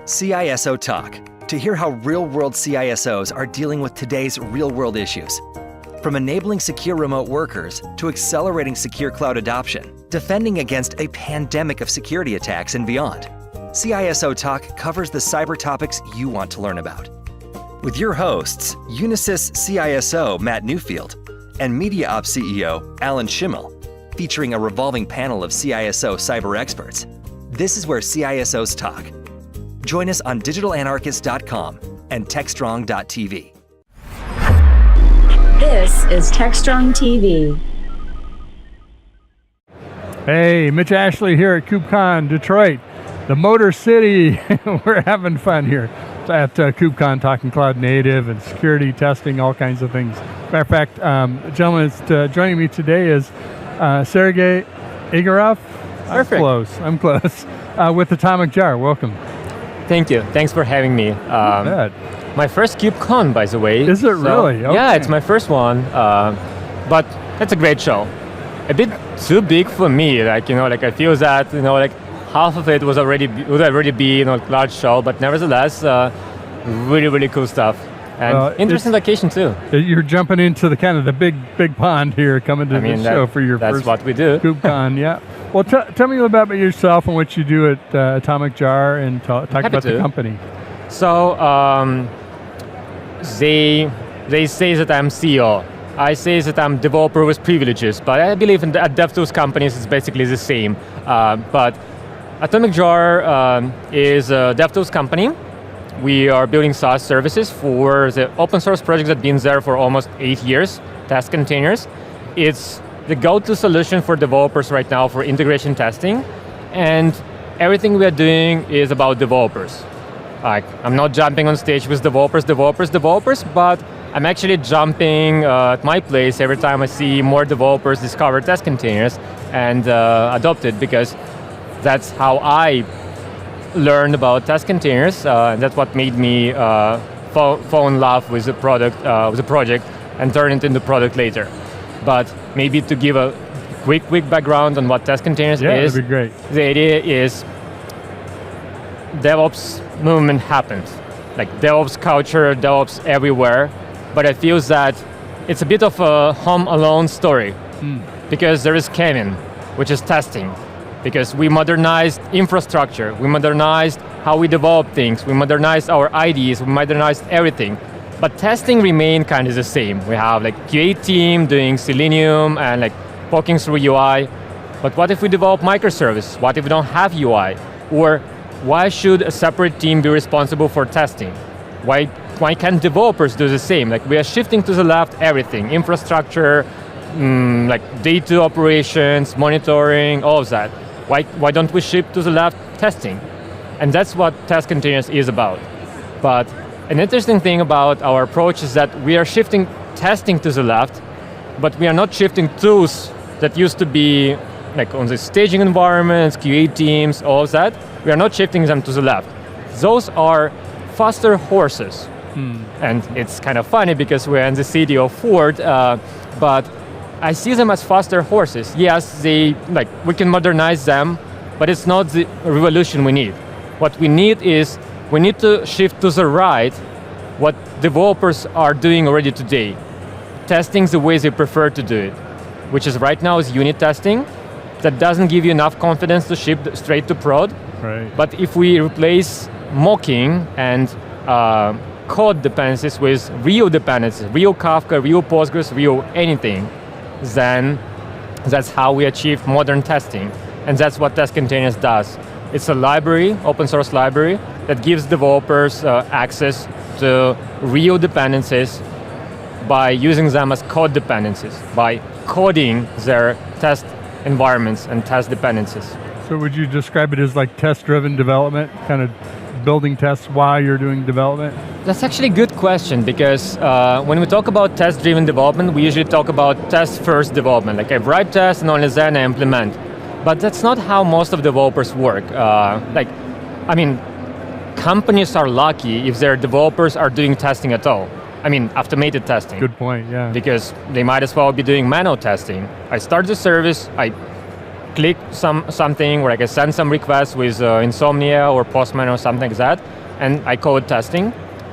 CISO Talk, to hear how real-world CISOs are dealing with today's real-world issues. From enabling secure remote workers to accelerating secure cloud adoption, defending against a pandemic of security attacks and beyond. CISO Talk covers the cyber topics you want to learn about. With your hosts, Unisys CISO Matt Newfield and Media Ops CEO Alan Schimmel, featuring a revolving panel of CISO cyber experts. This is where CISOs talk. Join us on digitalanarchist.com and Techstrong.tv. This is Techstrong TV. Hey, Mitch Ashley here at KubeCon Detroit, the Motor City. We're having fun here at KubeCon, talking cloud native and security testing, all kinds of things. Matter of fact, the gentleman that's joining me today is Sergey Igorov. Perfect. I'm close. With Atomic Jar. Welcome. Thank you. Thanks for having me. My first KubeCon, by the way. Is it really? Okay. Yeah, it's my first one. But it's a great show. A bit too big for me. I feel that half of it would already be large show. But nevertheless, really really cool stuff. And interesting location too. You're jumping into the kind of the big pond here, coming to the show for your first. That's what we do. KubeCon, yeah. Well, tell me a little bit about yourself and what you do at Atomic Jar, and talk about the company. So they say that I'm CEO. I say that I'm developer with privileges, but I believe at DevTools companies it's basically the same. But Atomic Jar is a DevTools company. We are building SaaS services for the open source project that's been there for almost 8 years, Task Containers. It's the go-to solution for developers right now for integration testing, and everything we are doing is about developers. I'm not jumping on stage with developers, but I'm actually jumping at my place every time I see more developers discover Task Containers and adopt it, because that's how I learned about Task Containers, and that's what made me fall in love with the project, and turn it into product later. But maybe to give a quick background on what Task Containers is. Yeah, that'd be great. The idea is DevOps movement happened. Like DevOps culture, DevOps everywhere. But I feel that it's a bit of a Home Alone story. Because there is Kevin, which is testing. Because we modernized infrastructure, we modernized how we develop things, we modernized our IDs, we modernized everything. But testing remained kind of the same. We have QA team doing Selenium and poking through UI. But what if we develop microservices? What if we don't have UI? Or why should a separate team be responsible for testing? Why can't developers do the same? We are shifting to the left everything, infrastructure, data operations, monitoring, all of that. Why don't we shift to the left testing? And that's what Task Containers is about. But an interesting thing about our approach is that we are shifting testing to the left, but we are not shifting tools that used to be on the staging environments, QA teams, all of that. We are not shifting them to the left. Those are faster horses. And it's kind of funny because we're in the city of Ford, but I see them as faster horses. Yes, we can modernize them, but it's not the revolution we need. What we need is, we need to shift to the right what developers are doing already today. Testing the way they prefer to do it, which is right now is unit testing. That doesn't give you enough confidence to ship straight to prod. Right. But if we replace mocking and code dependencies with real dependencies, real Kafka, real Postgres, real anything, then that's how we achieve modern testing. And that's what Task Containers does. It's a library, open source library, that gives developers access to real dependencies by using them as code dependencies, by coding their test environments and test dependencies. So would you describe it as like test-driven development, kind of building tests while you're doing development? That's actually a good question, because when we talk about test-driven development, we usually talk about test-first development. Like I write tests and only then I implement. But that's not how most of developers work. Companies are lucky if their developers are doing testing at all. I mean, automated testing. Good point, yeah. Because they might as well be doing manual testing. I start the service, I click something where I can send some requests with Insomnia or Postman or something like that, and I code testing.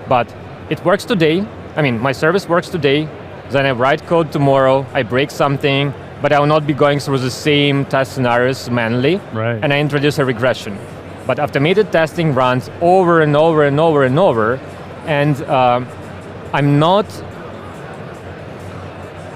But it works today. I mean, my service works today. Then I write code tomorrow, I break something, but I will not be going through the same test scenarios manually. Right. And I introduce a regression. But automated testing runs over and over and over and over, and I'm not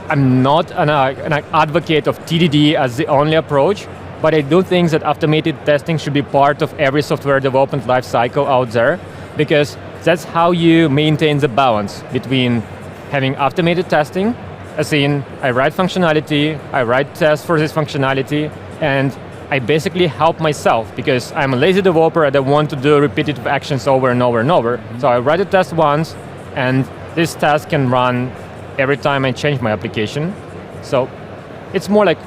an advocate of TDD as the only approach, but I do think that automated testing should be part of every software development lifecycle out there, because that's how you maintain the balance between having automated testing, as in I write functionality, I write tests for this functionality, and I basically help myself because I'm a lazy developer and I want to do repetitive actions over and over and over. So I write a test once, and this test can run every time I change my application. So it's more like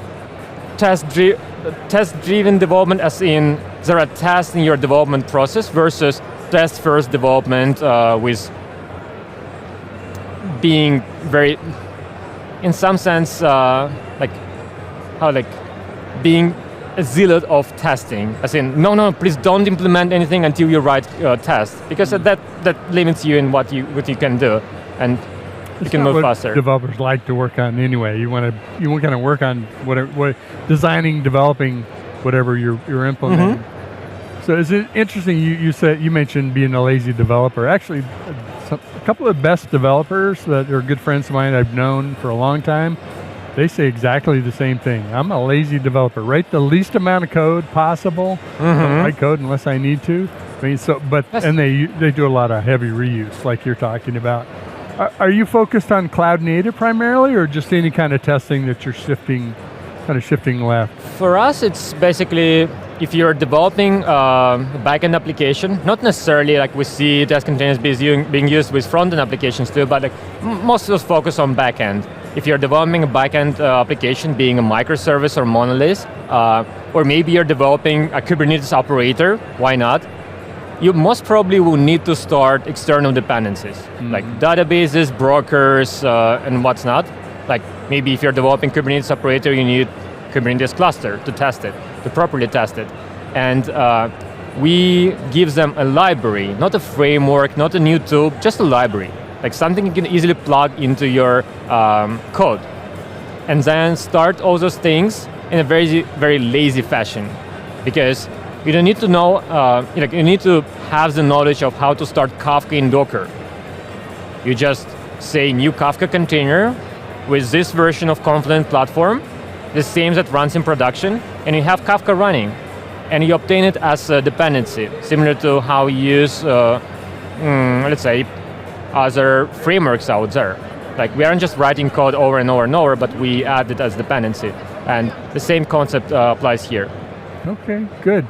test-driven development, as in there are tests in your development process, versus test-first development with being very, in some sense, being a zealot of testing, as in, no, please don't implement anything until you write tests, because that limits you in what you can do, and you can move faster. Developers like to work on anyway. You want to kind of work on what designing, developing whatever you're implementing. Mm-hmm. So is it interesting? You mentioned being a lazy developer. Actually, a couple of the best developers that are good friends of mine I've known for a long time, they say exactly the same thing. I'm a lazy developer. Write the least amount of code possible. Mm-hmm. Don't write code unless I need to. I mean, and they do a lot of heavy reuse, like you're talking about. Are you focused on cloud native primarily, or just any kind of testing that you're shifting left? For us, it's basically if you're developing a backend application, not necessarily like we see test containers being used with front-end applications too, but most of us focus on backend. If you're developing a backend application, being a microservice or monolith, or maybe you're developing a Kubernetes operator, why not? You most probably will need to start external dependencies, like databases, brokers, and what's not. Like maybe if you're developing Kubernetes operator, you need Kubernetes cluster to test it, to properly test it. And we give them a library, not a framework, not a new tool, just a library. Like something you can easily plug into your code. And then start all those things in a very, very lazy fashion. Because you don't need to know, you need to have the knowledge of how to start Kafka in Docker. You just say new Kafka container with this version of Confident platform, the same that runs in production, and you have Kafka running. And you obtain it as a dependency, similar to how you use, let's say, other frameworks out there. Like we aren't just writing code over and over and over, but we add it as dependency. And the same concept applies here. Okay, good.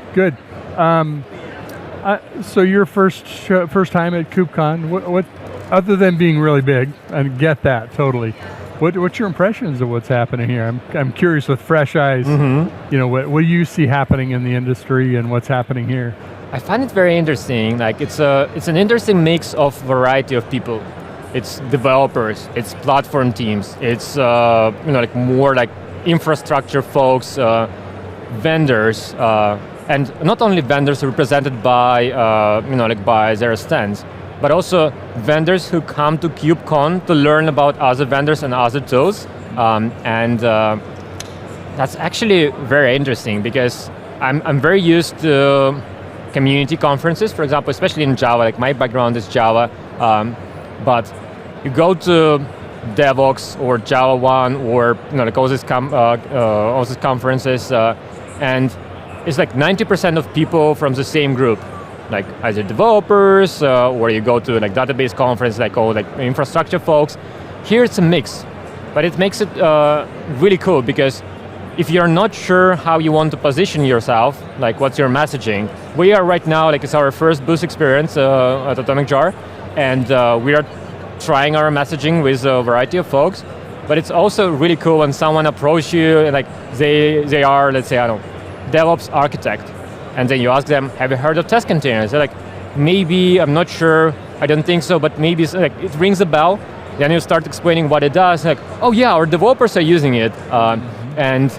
So your first time at KubeCon, what other than being really big, and get that totally, what's your impressions of what's happening here? I'm curious with fresh eyes. Mm-hmm. You know, what do you see happening in the industry and what's happening here? I find it very interesting. Like it's an interesting mix of variety of people. It's developers, it's platform teams, it's more like infrastructure folks, vendors, and not only vendors represented by by their stands, but also vendors who come to KubeCon to learn about other vendors and other tools, and that's actually very interesting because I'm very used to community conferences, for example, especially in Java. Like my background is Java, but you go to DevOps or Java One or all these conferences, and it's like 90% of people from the same group, like either developers or you go to like database conference, like all like infrastructure folks. Here it's a mix, but it makes it really cool because if you're not sure how you want to position yourself, like what's your messaging, we are right now, like it's our first booth experience at Atomic Jar, and we are trying our messaging with a variety of folks, but it's also really cool when someone approaches you and like they are, let's say, I don't know, DevOps architect, and then you ask them, have you heard of test containers? They're like, maybe, I'm not sure, I don't think so, but maybe it's like, it rings a bell. Then you start explaining what it does, like, oh yeah, our developers are using it, and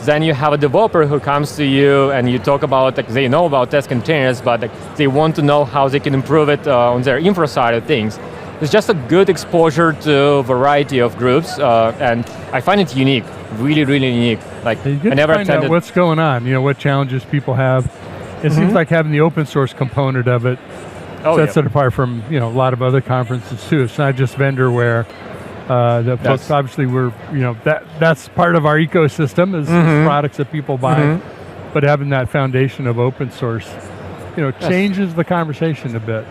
then you have a developer who comes to you and you talk about, like, they know about test containers, but like, they want to know how they can improve it on their infra side of things. It's just a good exposure to a variety of groups, and I find it unique, really, really unique. Like, I never find out what's going on, what challenges people have. It seems like having the open source component of it sets it apart from a lot of other conferences too. It's not just vendorware. The folks obviously that's part of our ecosystem is products that people buy, but having that foundation of open source, changes the conversation a bit.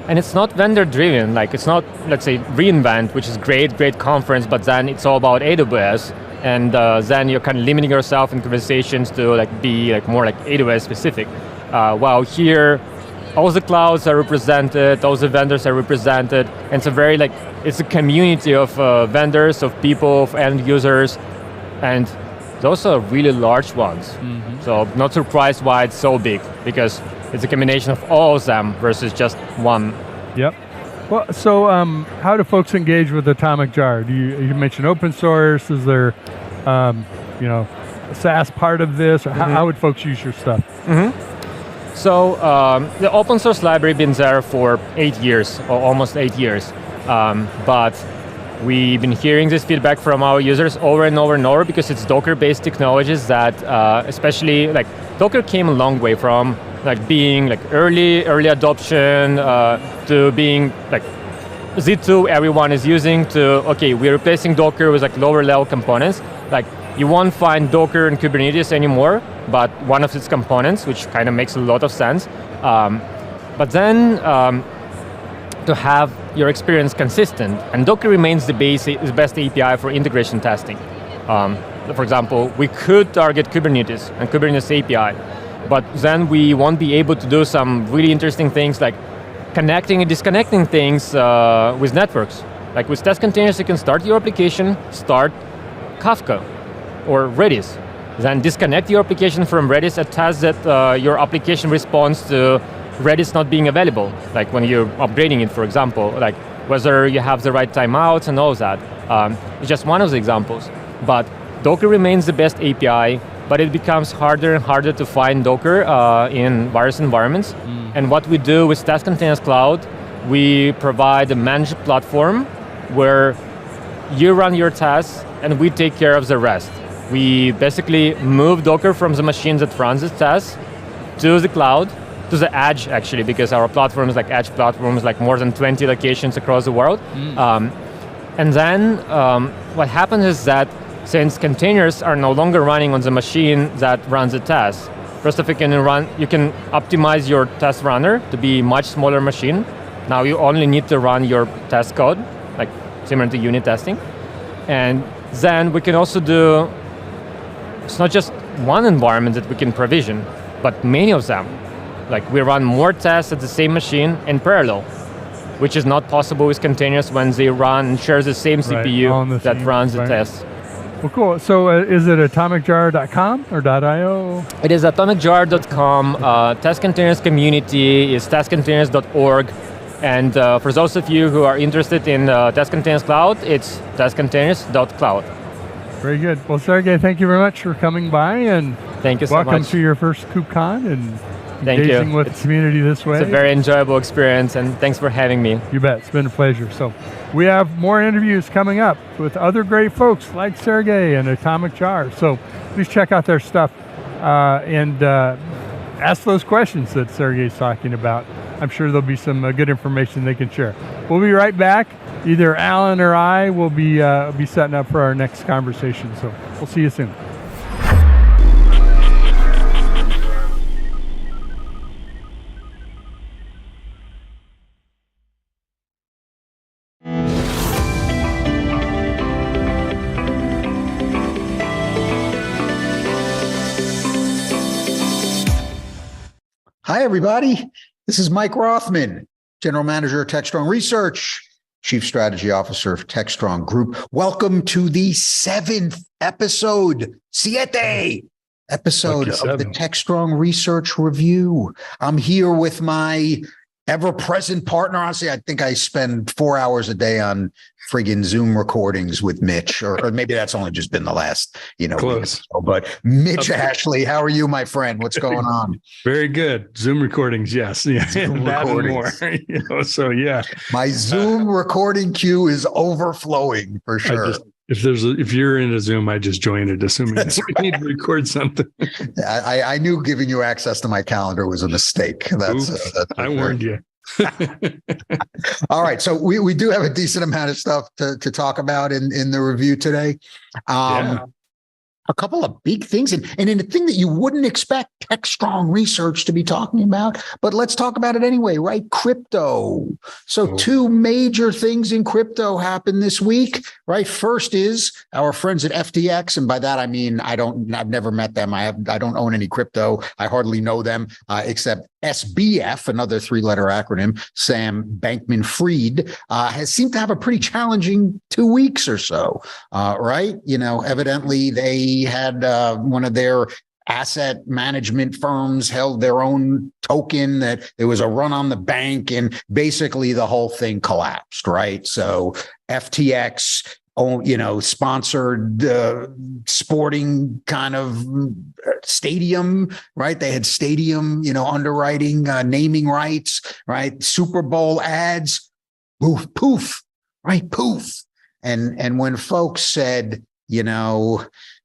And it's not vendor driven, like it's not, let's say, reInvent, which is great conference, but then it's all about AWS, and then you're kind of limiting yourself in conversations to like be like more like AWS specific. While here, all the clouds are represented, all the vendors are represented, and it's a very like, it's a community of vendors, of people, of end users, and those are really large ones. So not surprised why it's so big, because it's a combination of all of them versus just one. Yep. Well, so how do folks engage with Atomic Jar? You mentioned open source. Is there, a SaaS part of this? Or how would folks use your stuff? So the open source library been there for 8 years, or almost 8 years. But we've been hearing this feedback from our users over and over and over because it's Docker-based technologies that, especially like Docker came a long way from like being like early adoption to being like Z2 everyone is using to, okay, we're replacing Docker with like lower level components. Like you won't find Docker and Kubernetes anymore, but one of its components, which kind of makes a lot of sense. But then to have your experience consistent, and Docker remains the best API for integration testing. For example, we could target Kubernetes and Kubernetes API, but then we won't be able to do some really interesting things like connecting and disconnecting things with networks. Like with test containers, you can start your application, start Kafka or Redis, then disconnect your application from Redis and test that your application responds to Redis not being available, like when you're upgrading it, for example, like whether you have the right timeouts and all of that. It's just one of the examples. But Docker remains the best API, but it becomes harder and harder to find Docker in various environments. And what we do with Test Containers Cloud, we provide a managed platform where you run your tests and we take care of the rest. We basically move Docker from the machine that runs the tests to the cloud, to the edge actually, because our platform is like edge platforms, like more than 20 locations across the world. And then what happens is that since containers are no longer running on the machine that runs the test, first of all, you can optimize your test runner to be a much smaller machine. Now you only need to run your test code, like similar to unit testing. And then we can also do, it's not just one environment that we can provision, but many of them. Like we run more tests at the same machine in parallel, which is not possible with containers when they run and share the same CPU that runs the tests. Well, cool. So is it atomicjar.com or .io? It is atomicjar.com. Test Containers community is testcontainers.org. And for those of you who are interested in Test Containers Cloud, it's testcontainers.cloud. Very good. Well, Sergey, thank you very much for coming by, and thank you so much. Welcome to your first KubeCon and engaging with the community this way. It's a very enjoyable experience, and thanks for having me. You bet. It's been a pleasure. So we have more interviews coming up with other great folks like Sergey and Atomic Jar. So please check out their stuff and ask those questions that Sergey's talking about. I'm sure there'll be some good information they can share. We'll be right back. Either Alan or I will be setting up for our next conversation. So we'll see you soon. Hi, everybody. This is Mike Rothman, General Manager of Techstrong Research, Chief Strategy Officer of Techstrong Group. Welcome to the 7th episode, siete episode of the Techstrong Research Review. I'm here with my ever-present partner. Honestly, I think I spend 4 hours a day on friggin' Zoom recordings with Mitch, or maybe that's only just been the last, Close. week or so. But Mitch Ashley, how are you, my friend? What's going on? Very good. Zoom recordings, yes. Yeah. Zoom That and recordings. more. So yeah. My Zoom recording queue is overflowing for sure. If you're in a Zoom, I just join it, assuming That's we need to record something. I knew giving you access to my calendar was a mistake. That's I warned you. All right. So we do have a decent amount of stuff to talk about in the review today. A couple of big things and in a thing that you wouldn't expect Techstrong Research to be talking about, but let's talk about it anyway, right? Crypto. So two major things in crypto happened this week, right? First is our friends at FTX. And by that, I mean, I've never met them. I don't own any crypto. I hardly know them, except SBF, another 3-letter acronym, Sam Bankman-Fried, has seemed to have a pretty challenging 2 weeks or so, right? Evidently they had one of their asset management firms held their own token, that there was a run on the bank, and basically the whole thing collapsed, right? So FTX, sponsored sporting kind of stadium, right? They had stadium, underwriting, naming rights, right? Super Bowl ads, poof, right? Poof. And when folks said,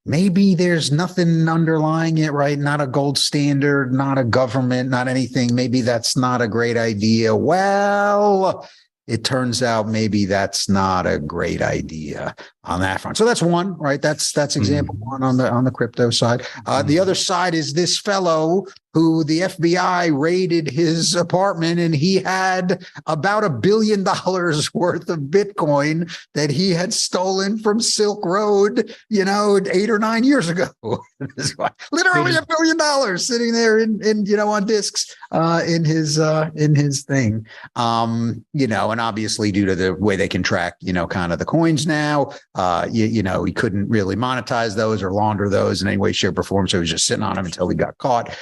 maybe there's nothing underlying it, right? Not a gold standard, not a government, not anything. Maybe that's not a great idea. Well, it turns out maybe that's not a great idea on that front. So that's one, right? That's example one on the crypto side. The other side is this fellow who the FBI raided his apartment, and he had about $1 billion worth of Bitcoin that he had stolen from Silk Road, 8 or 9 years ago. Literally $1 billion sitting there in on discs in his thing. And obviously due to the way they can track, kind of the coins now, he couldn't really monetize those or launder those in any way, shape, or form. So he was just sitting on them until he got caught.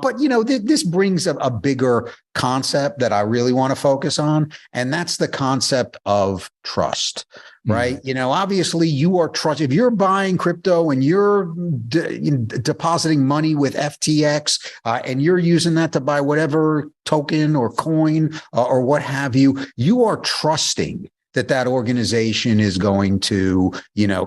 But this brings a bigger concept that I really want to focus on, and that's the concept of trust, right? Obviously you are trusted. If you're buying crypto and you're depositing money with FTX and you're using that to buy whatever token or coin or what have you, you are trusting that organization is going to,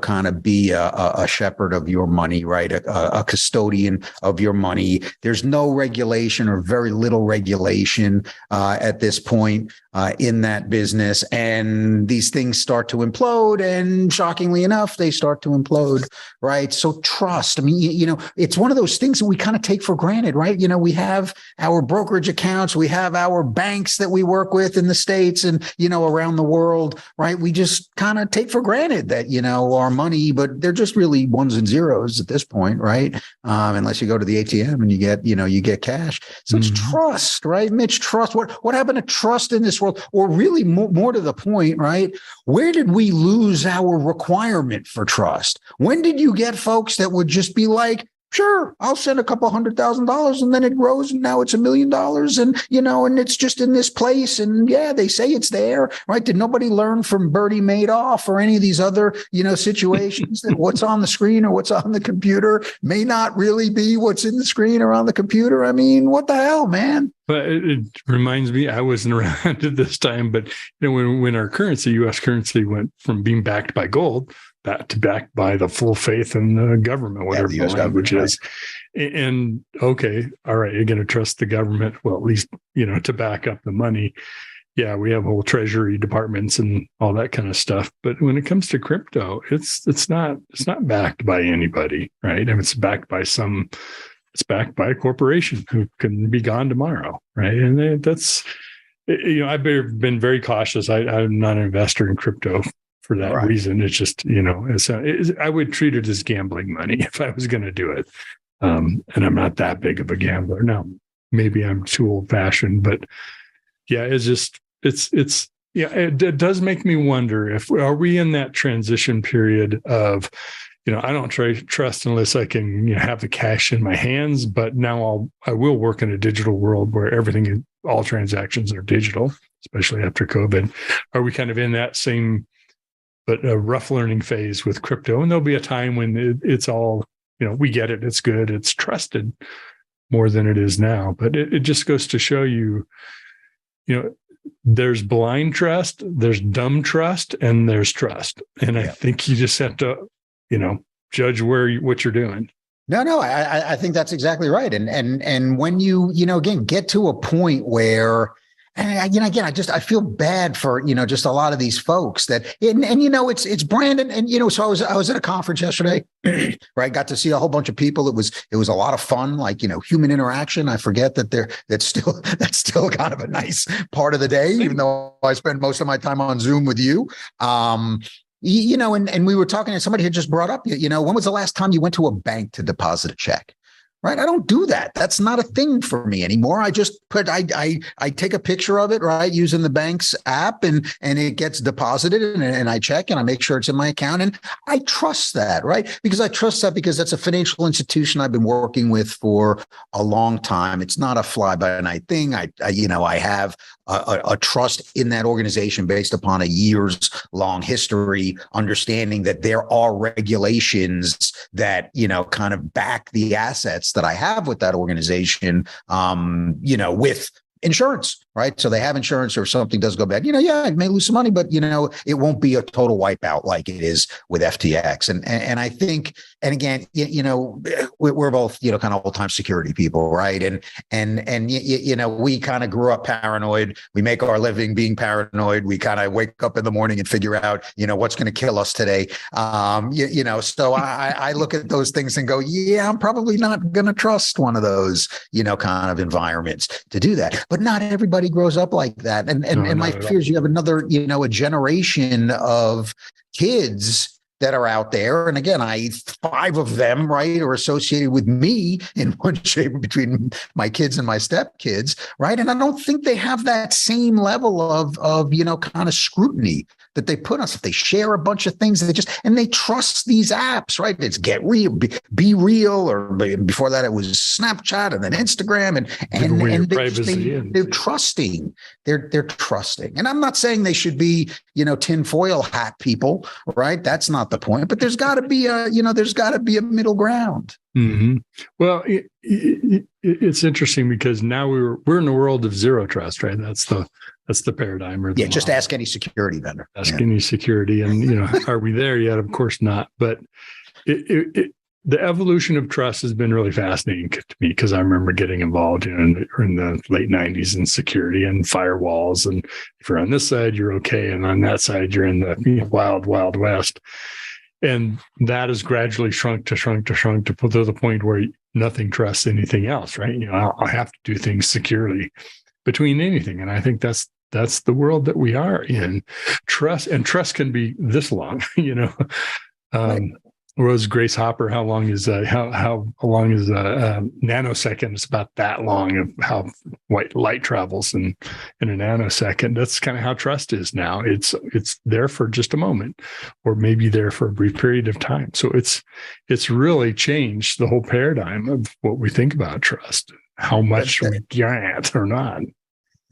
kind of be a shepherd of your money, right? A custodian of your money. There's no regulation or very little regulation at this point in that business. And these things start to implode. And shockingly enough, they start to implode, right? So trust, it's one of those things that we kind of take for granted, right? We have our brokerage accounts, we have our banks that we work with in the States and, around the world, right? We just kind of take for granted that, our money, but they're just really ones and zeros at this point, right? Unless you go to the ATM and you get cash. So it's trust, right? Mitch, trust. What happened to trust in this world? Or really more to the point, right? Where did we lose our requirement for trust? When did you get folks that would just be like, sure, I'll send a couple $100,000 and then it grows and now it's $1 million and, and it's just in this place. And yeah, they say it's there, right? Did nobody learn from Bertie Madoff or any of these other, situations that what's on the screen or what's on the computer may not really be what's in the screen or on the computer? I mean, what the hell, man? But it reminds me, I wasn't around at this time, but when our currency, U.S. currency, went from being backed by gold to backed by the full faith in the government, whatever the language is. And okay, all right, you're going to trust the government, well, at least, to back up the money. Yeah, we have whole treasury departments and all that kind of stuff. But when it comes to crypto, it's not backed by anybody, right? It's backed by it's backed by a corporation who can be gone tomorrow, right? And that's, I've been very cautious. I'm not an investor in crypto for that reason. It's just, I would treat it as gambling money if I was going to do it. And I'm not that big of a gambler. Now, maybe I'm too old fashioned, but yeah, it does make me wonder are we in that transition period of, I don't trust unless I can have the cash in my hands, but now I will work in a digital world where all transactions are digital, especially after COVID. Are we kind of in that same, but a rough learning phase with crypto? And there'll be a time when it's all, we get it, it's good, it's trusted more than it is now. But it just goes to show you, there's blind trust, there's dumb trust, and there's trust. And I think you just have to, judge what you're doing. No, I think that's exactly right. And when you, again, get to a point where, and again, I feel bad for, just a lot of these folks that, and it's Brandon. And, so I was at a conference yesterday, right? Got to see a whole bunch of people. It was a lot of fun, like, human interaction. I forget that that's still kind of a nice part of the day, even though I spend most of my time on Zoom with you. And we were talking, and somebody had just brought up, when was the last time you went to a bank to deposit a check? Right. I don't do that. That's not a thing for me anymore. I just I take a picture of it, right, using the bank's app, and it gets deposited, and I check and I make sure it's in my account. And I trust that, right? Because that's a financial institution I've been working with for a long time. It's not a fly by night thing. I have a trust in that organization based upon a years long history, understanding that there are regulations that, kind of back the assets that I have with that organization, with insurance, right? So they have insurance, or if something does go bad, I may lose some money, but, it won't be a total wipeout like it is with FTX. And I think, and again, we're both, kind of old time security people, right? And we kind of grew up paranoid. We make our living being paranoid. We kind of wake up in the morning and figure out, what's going to kill us today. So I look at those things and go, yeah, I'm probably not going to trust one of those, kind of environments to do that. But not everybody grows up like that. And my fear is you have another, a generation of kids that are out there. And again, 5 of them, right, are associated with me in one shape between my kids and my stepkids, right? And I don't think they have that same level of kind of scrutiny that they put on us. If they share a bunch of things, they trust these apps, right? It's Get Real, Be Real, or before that it was Snapchat, and then Instagram, and they're trusting. They're trusting. And I'm not saying they should be, tinfoil hat people, right? That's not the point. But there's got to be a middle ground. Mm-hmm. Well, it's interesting because now we're in a world of zero trust, right? That's the paradigm. Or the just ask any security vendor. Any security, and are we there yet? Of course not. But the evolution of trust has been really fascinating to me, because I remember getting involved in the late 90s in security and firewalls. And if you're on this side, you're okay, and on that side, you're in the wild, wild west. And that has gradually shrunk to the point where nothing trusts anything else, right? I have to do things securely between anything. And I think that's the world that we are in. Trust can be this long, Right. Rose Grace Hopper, how long is a nanosecond? It's about that long of how white light travels in a nanosecond. That's kind of how trust is now. It's there for just a moment, or maybe there for a brief period of time. So it's really changed the whole paradigm of what we think about trust, how much we get or not.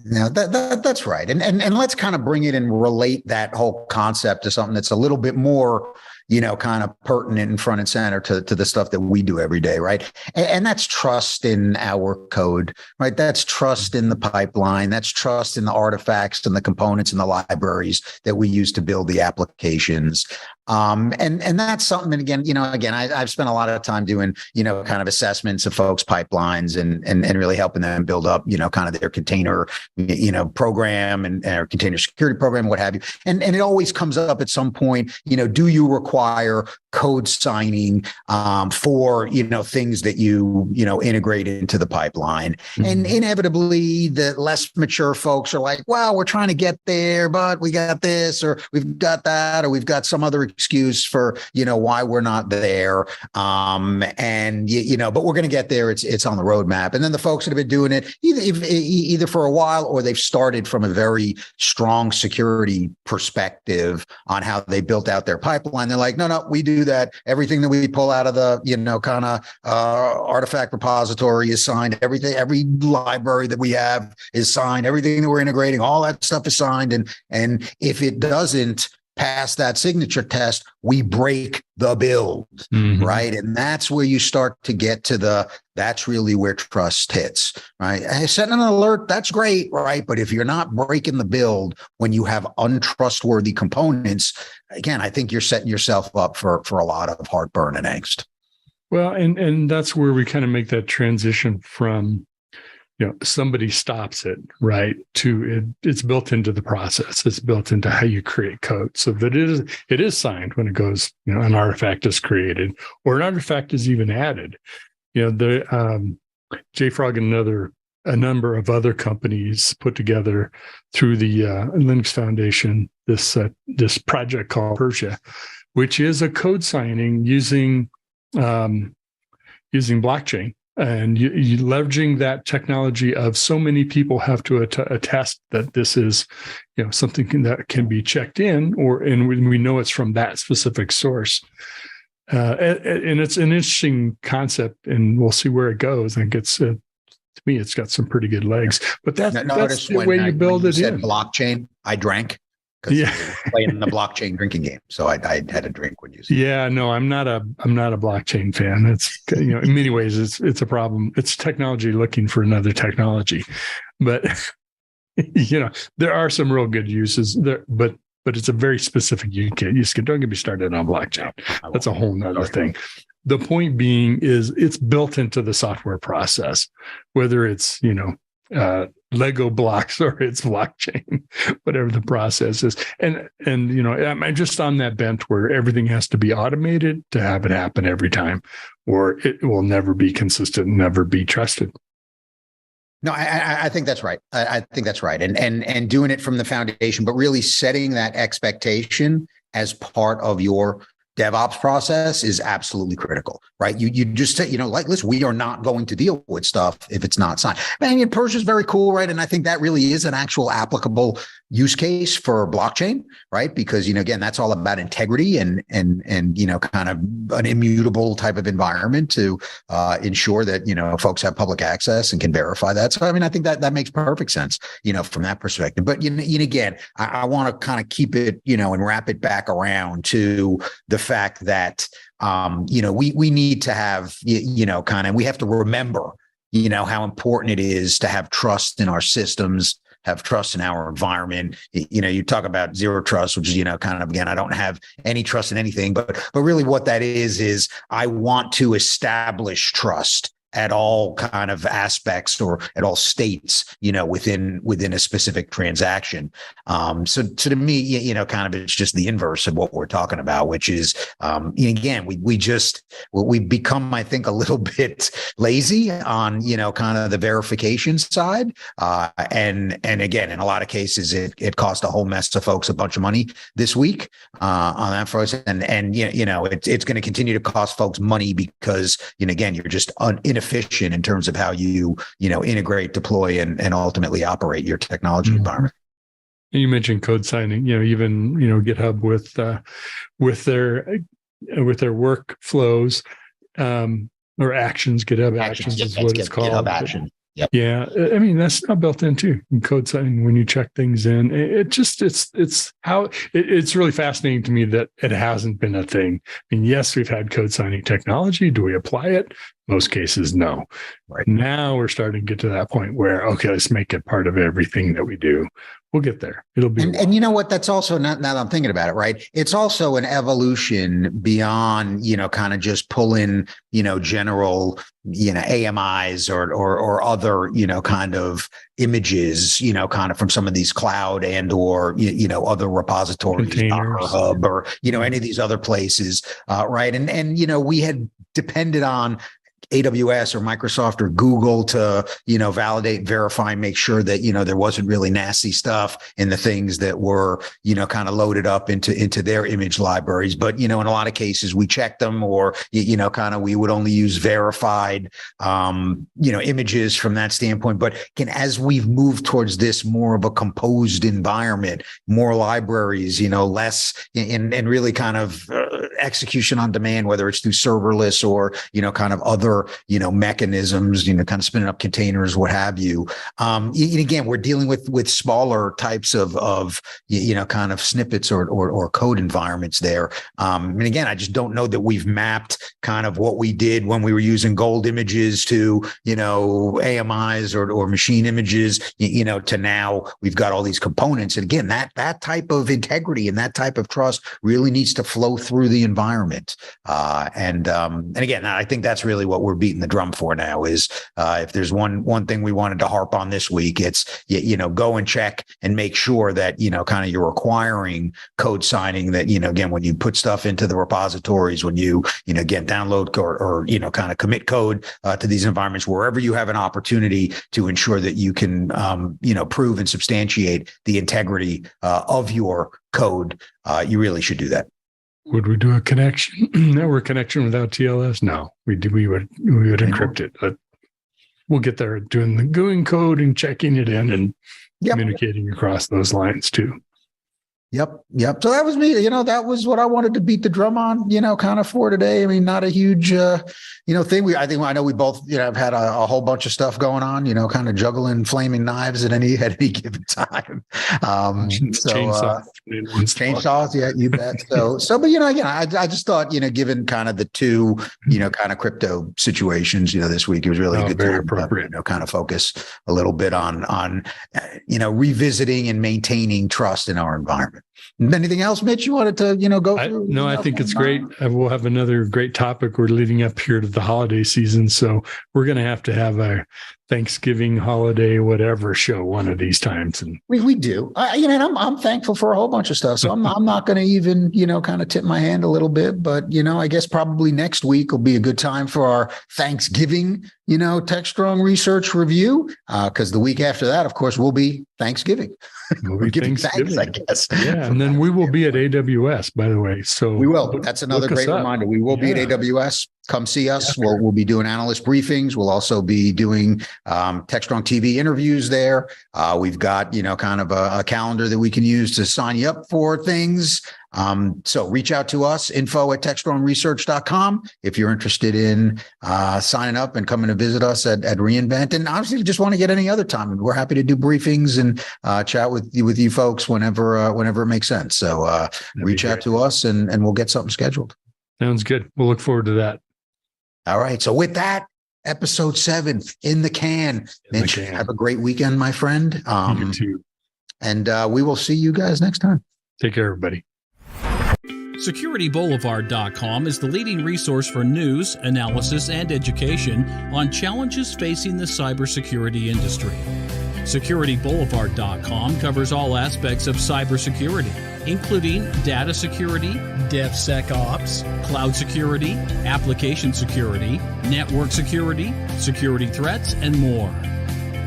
No, that's right. And let's kind of bring it and relate that whole concept to something that's a little bit more, kind of pertinent and front and center to the stuff that we do every day, right? And that's trust in our code, right? That's trust in the pipeline. That's trust in the artifacts and the components and the libraries that we use to build the applications. And that's something that, again, I've spent a lot of time doing, kind of assessments of folks' pipelines and really helping them build up, kind of their container, program and our container security program, what have you. And it always comes up at some point, do you require code signing for, things that you integrate into the pipeline. And inevitably, the less mature folks are like, well, we're trying to get there, but we got this, or we've got that, or we've got some other excuse for, why we're not there. But we're going to get there. It's on the roadmap. And then the folks that have been doing it either for a while, or they've started from a very strong security perspective on how they built out their pipeline. They're like, no, we do that. Everything that we pull out of the, artifact repository is signed. Everything, every library that we have is signed. Everything that we're integrating, all that stuff is signed. And if it doesn't pass that signature test, we break the build, right? And that's where you start to get to that's really where trust hits, right? Setting an alert, that's great, right? But if you're not breaking the build when you have untrustworthy components, again, I think you're setting yourself up for a lot of heartburn and angst. Well, and that's where we kind of make that transition from, somebody stops it, right, to it's built into the process. It's built into how you create code, so that it is signed when it goes, an artifact is created or an artifact is even added. The JFrog and a number of other companies put together through the Linux Foundation this project called Persia, which is a code signing using blockchain. And you leveraging that technology of so many people have to attest that this is, something that can be checked in, and we know it's from that specific source. And it's an interesting concept, and we'll see where it goes. I think to me, it's got some pretty good legs. But that's the way you build it in. Blockchain, I drank. Yeah, playing the blockchain drinking game, so I had a drink when you said. Yeah, no, I'm not a blockchain fan. It's in many ways it's a problem. It's technology looking for another technology, but there are some real good uses there. But it's a very specific use case. Don't get me started on blockchain. That's a whole nother thing. The point being is it's built into the software process, whether it's Lego blocks or it's blockchain, whatever the process is. And I'm just on that bent where everything has to be automated to have it happen every time, or it will never be consistent, never be trusted. No, I think that's right. I think that's right. And doing it from the foundation, but really setting that expectation as part of your DevOps process is absolutely critical, right? You just say, listen, we are not going to deal with stuff if it's not signed. Man, Persia is very cool, right? And I think that really is an actual applicable use case for blockchain, right? Because, again, that's all about integrity and kind of an immutable type of environment to ensure that, folks have public access and can verify that. So, I think that makes perfect sense, from that perspective. But, again, I want to kind of keep it, and wrap it back around to the fact that, we need to have, we have to remember, how important it is to have trust in our systems, have trust in our environment. You talk about zero trust, which is, again, I don't have any trust in anything, but really what that is I want to establish trust at all kind of aspects or at all states, within a specific transaction. So to me, kind of it's just the inverse of what we're talking about, which is, again, we've become, I think, a little bit lazy on, kind of the verification side. And again, in a lot of cases, it cost a whole mess of folks a bunch of money this week on that process. And it's going to continue to cost folks money because, again, you're just inefficient in terms of how you integrate, deploy, and ultimately operate your technology environment. You mentioned code signing, even GitHub with their workflows or actions. GitHub Actions is what it's called. GitHub Actions. Yep. Yeah, that's not built in too. In code signing, when you check things in, it's really fascinating to me that it hasn't been a thing. Yes, we've had code signing technology. Do we apply it? Most cases, no. Right. Now we're starting to get to that point where, okay, let's make it part of everything that we do. We'll get there. It'll be. And you know what? That's also now that I'm thinking about it, right? It's also an evolution beyond, kind of just pulling, general, AMIs or other, kind of images, kind of from some of these cloud and or, other repositories, Docker Hub, or, any of these other places, right? And we had depended on AWS or Microsoft or Google to, validate, verify, make sure that, there wasn't really nasty stuff in the things that were, kind of loaded up into their image libraries. But, in a lot of cases, we checked them or, kind of we would only use verified, images from that standpoint. But again, as we've moved towards this more of a composed environment, more libraries, less and really kind of execution on demand, whether it's through serverless or, kind of other, mechanisms, kind of spinning up containers, what have you. And again, we're dealing with smaller types of, kind of snippets or code environments there. And again, I just don't know that we've mapped kind of what we did when we were using gold images to, AMIs or machine images, to now we've got all these components. And again, that type of integrity and that type of trust really needs to flow through the environment. And again, I think that's really what we're beating the drum for now is if there's one thing we wanted to harp on this week, it's, go and check and make sure that, kind of you're requiring code signing that, again, when you put stuff into the repositories, when you, again, download or kind of commit code to these environments, wherever you have an opportunity to ensure that you can, prove and substantiate the integrity of your code, you really should do that. Would we do a connection, network connection without TLS? No, we would encrypt it. But we'll get there doing the GUI code and checking it in and communicating across those lines too. Yep. So that was me. That was what I wanted to beat the drum on, kind of for today. I mean, not a huge, thing. I know we both, have had a whole bunch of stuff going on, kind of juggling flaming knives at any given time. Chainsaws. Yeah, you bet. But again, I just thought, given kind of the two, kind of crypto situations, this week, it was really good very to appropriate. Kind of focus a little bit on revisiting and maintaining trust in our environment. Anything else, Mitch, you wanted to, go through? No, I think it's great. We'll have another great topic. We're leading up here to the holiday season. So we're going to have a Thanksgiving holiday, whatever show one of these times. And we do. I'm thankful for a whole bunch of stuff. So I'm not going to even, kind of tip my hand a little bit. But, I guess probably next week will be a good time for our Thanksgiving, Techstrong research review. Because the week after that, of course, will be Thanksgiving. We'll be giving thanks, I guess. Yeah. And then we will be at AWS, by the way. So we will. That's another great reminder. We will be at AWS. Come see us. We'll be doing analyst briefings. We'll also be doing Techstrong TV interviews there. We've got, kind of a calendar that we can use to sign you up for things. So reach out to us, info@techstrongresearch.com if you're interested in signing up and coming to visit us at reInvent. And obviously, if you just want to get any other time, we're happy to do briefings and chat with you folks whenever it makes sense. So reach out to us and we'll get something scheduled. Sounds good. We'll look forward to that. All right. So with that, episode 7 in the can. Mitch, have a great weekend, my friend. You too. And we will see you guys next time. Take care, everybody. SecurityBoulevard.com is the leading resource for news, analysis, and education on challenges facing the cybersecurity industry. SecurityBoulevard.com covers all aspects of cybersecurity, including data security, DevSecOps, cloud security, application security, network security, security threats, and more.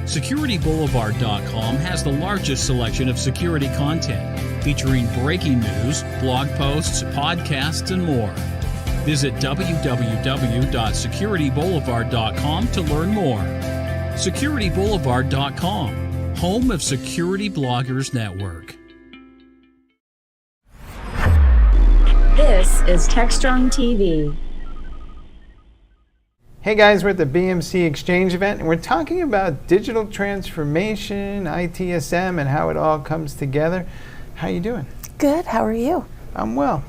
SecurityBoulevard.com has the largest selection of security content, featuring breaking news, blog posts, podcasts, and more. Visit www.securityboulevard.com to learn more. SecurityBoulevard.com, home of Security Bloggers Network. This is Techstrong TV. Hey guys, we're at the BMC Exchange event and we're talking about digital transformation, ITSM, and how it all comes together. How you doing? Good, how are you? I'm well.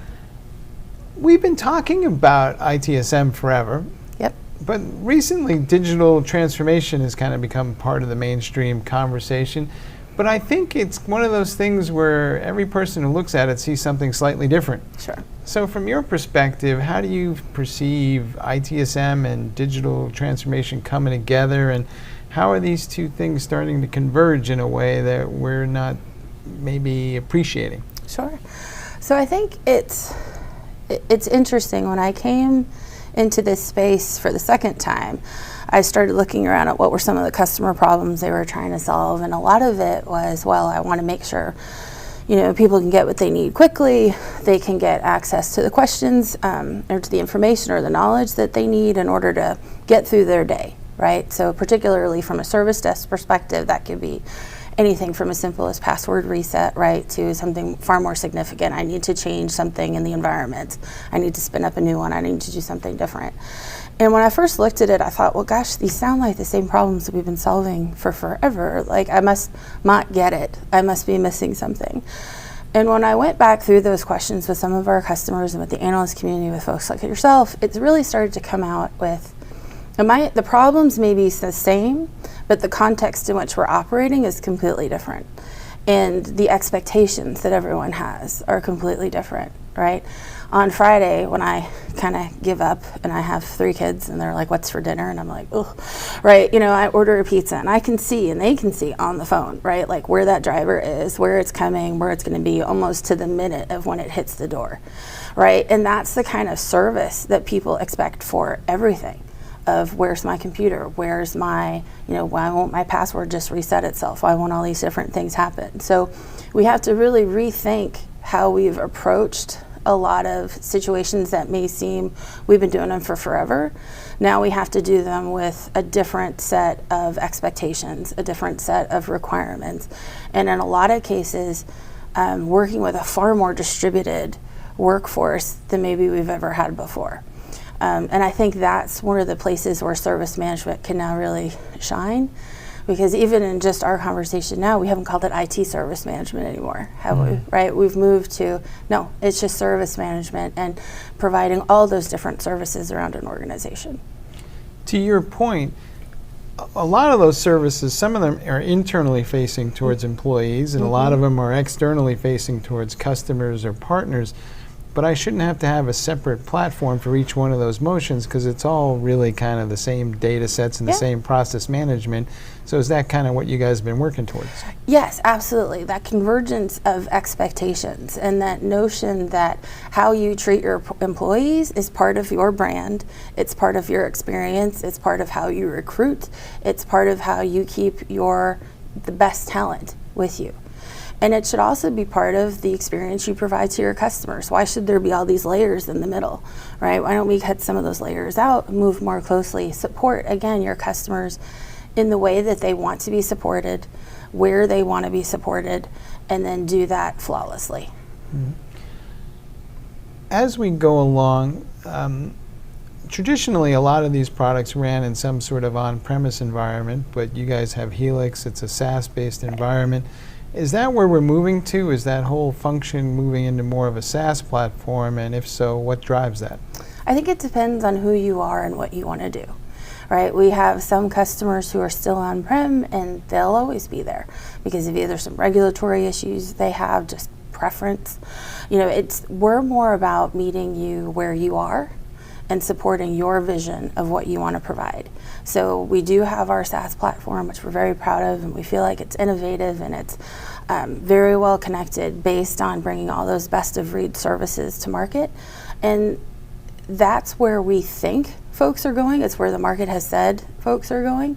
We've been talking about ITSM forever. Yep. But recently, digital transformation has kind of become part of the mainstream conversation. But I think it's one of those things where every person who looks at it sees something slightly different. Sure. So from your perspective, how do you perceive ITSM and digital transformation coming together, and how are these two things starting to converge in a way that we're not maybe appreciating? Sure. So I think it's interesting. When I came into this space for the second time, I started looking around at what were some of the customer problems they were trying to solve, and a lot of it was, well, I want to make sure, people can get what they need quickly, they can get access to the questions or to the information or the knowledge that they need in order to get through their day, right? So particularly from a service desk perspective, that could be anything from as simple as password reset, right, to something far more significant. I need to change something in the environment. I need to spin up a new one. I need to do something different. And when I first looked at it, I thought, well, gosh, these sound like the same problems that we've been solving for forever. Like, I must not get it. I must be missing something. And when I went back through those questions with some of our customers and with the analyst community, with folks like yourself, it's really started to come out with, the problems may be the same, but the context in which we're operating is completely different. And the expectations that everyone has are completely different, right? On Friday, when I kind of give up and I have 3 kids and they're like, what's for dinner? And I'm like, oh, right, I order a pizza and I can see and they can see on the phone, right, like where that driver is, where it's coming, where it's going to be almost to the minute of when it hits the door, right? And that's the kind of service that people expect for everything. Of where's my computer, where's my, why won't my password just reset itself? Why won't all these different things happen? So we have to really rethink how we've approached a lot of situations that may seem we've been doing them for forever. Now we have to do them with a different set of expectations, a different set of requirements. And in a lot of cases, working with a far more distributed workforce than maybe we've ever had before. And I think that's one of the places where service management can now really shine, because even in just our conversation now, we haven't called it IT service management anymore, have we? Right? We've moved to, no, it's just service management and providing all those different services around an organization. To your point, a lot of those services, some of them are internally facing towards employees, and a lot of them are externally facing towards customers or partners. But I shouldn't have to have a separate platform for each one of those motions, because it's all really kind of the same data sets and the same process management. So is that kind of what you guys have been working towards? Yes, absolutely. That convergence of expectations and that notion that how you treat your employees is part of your brand. It's part of your experience. It's part of how you recruit. It's part of how you keep the best talent with you. And it should also be part of the experience you provide to your customers. Why should there be all these layers in the middle, right? Why don't we cut some of those layers out, move more closely, support, again, your customers in the way that they want to be supported, where they want to be supported, and then do that flawlessly. As we go along, traditionally a lot of these products ran in some sort of on-premise environment, but you guys have Helix, it's a SaaS-based environment. Is that where we're moving to? Is that whole function moving into more of a SaaS platform? And if so, what drives that? I think it depends on who you are and what you want to do, right? We have some customers who are still on-prem, and they'll always be there because of either some regulatory issues they have, just preference. We're more about meeting you where you are and supporting your vision of what you want to provide. So we do have our SaaS platform, which we're very proud of, and we feel like it's innovative and it's very well connected based on bringing all those best of breed services to market. And that's where we think folks are going. It's where the market has said folks are going.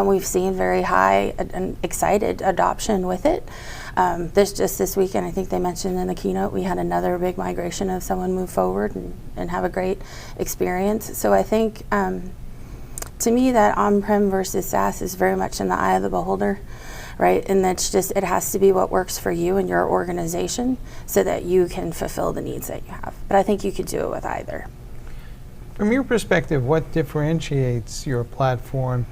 We've seen very high and excited adoption with it. This weekend, I think they mentioned in the keynote, we had another big migration of someone move forward and have a great experience. So I think, to me, that on-prem versus SaaS is very much in the eye of the beholder, right? And that's just, it has to be what works for you and your organization so that you can fulfill the needs that you have. But I think you could do it with either. From your perspective, what differentiates your platform?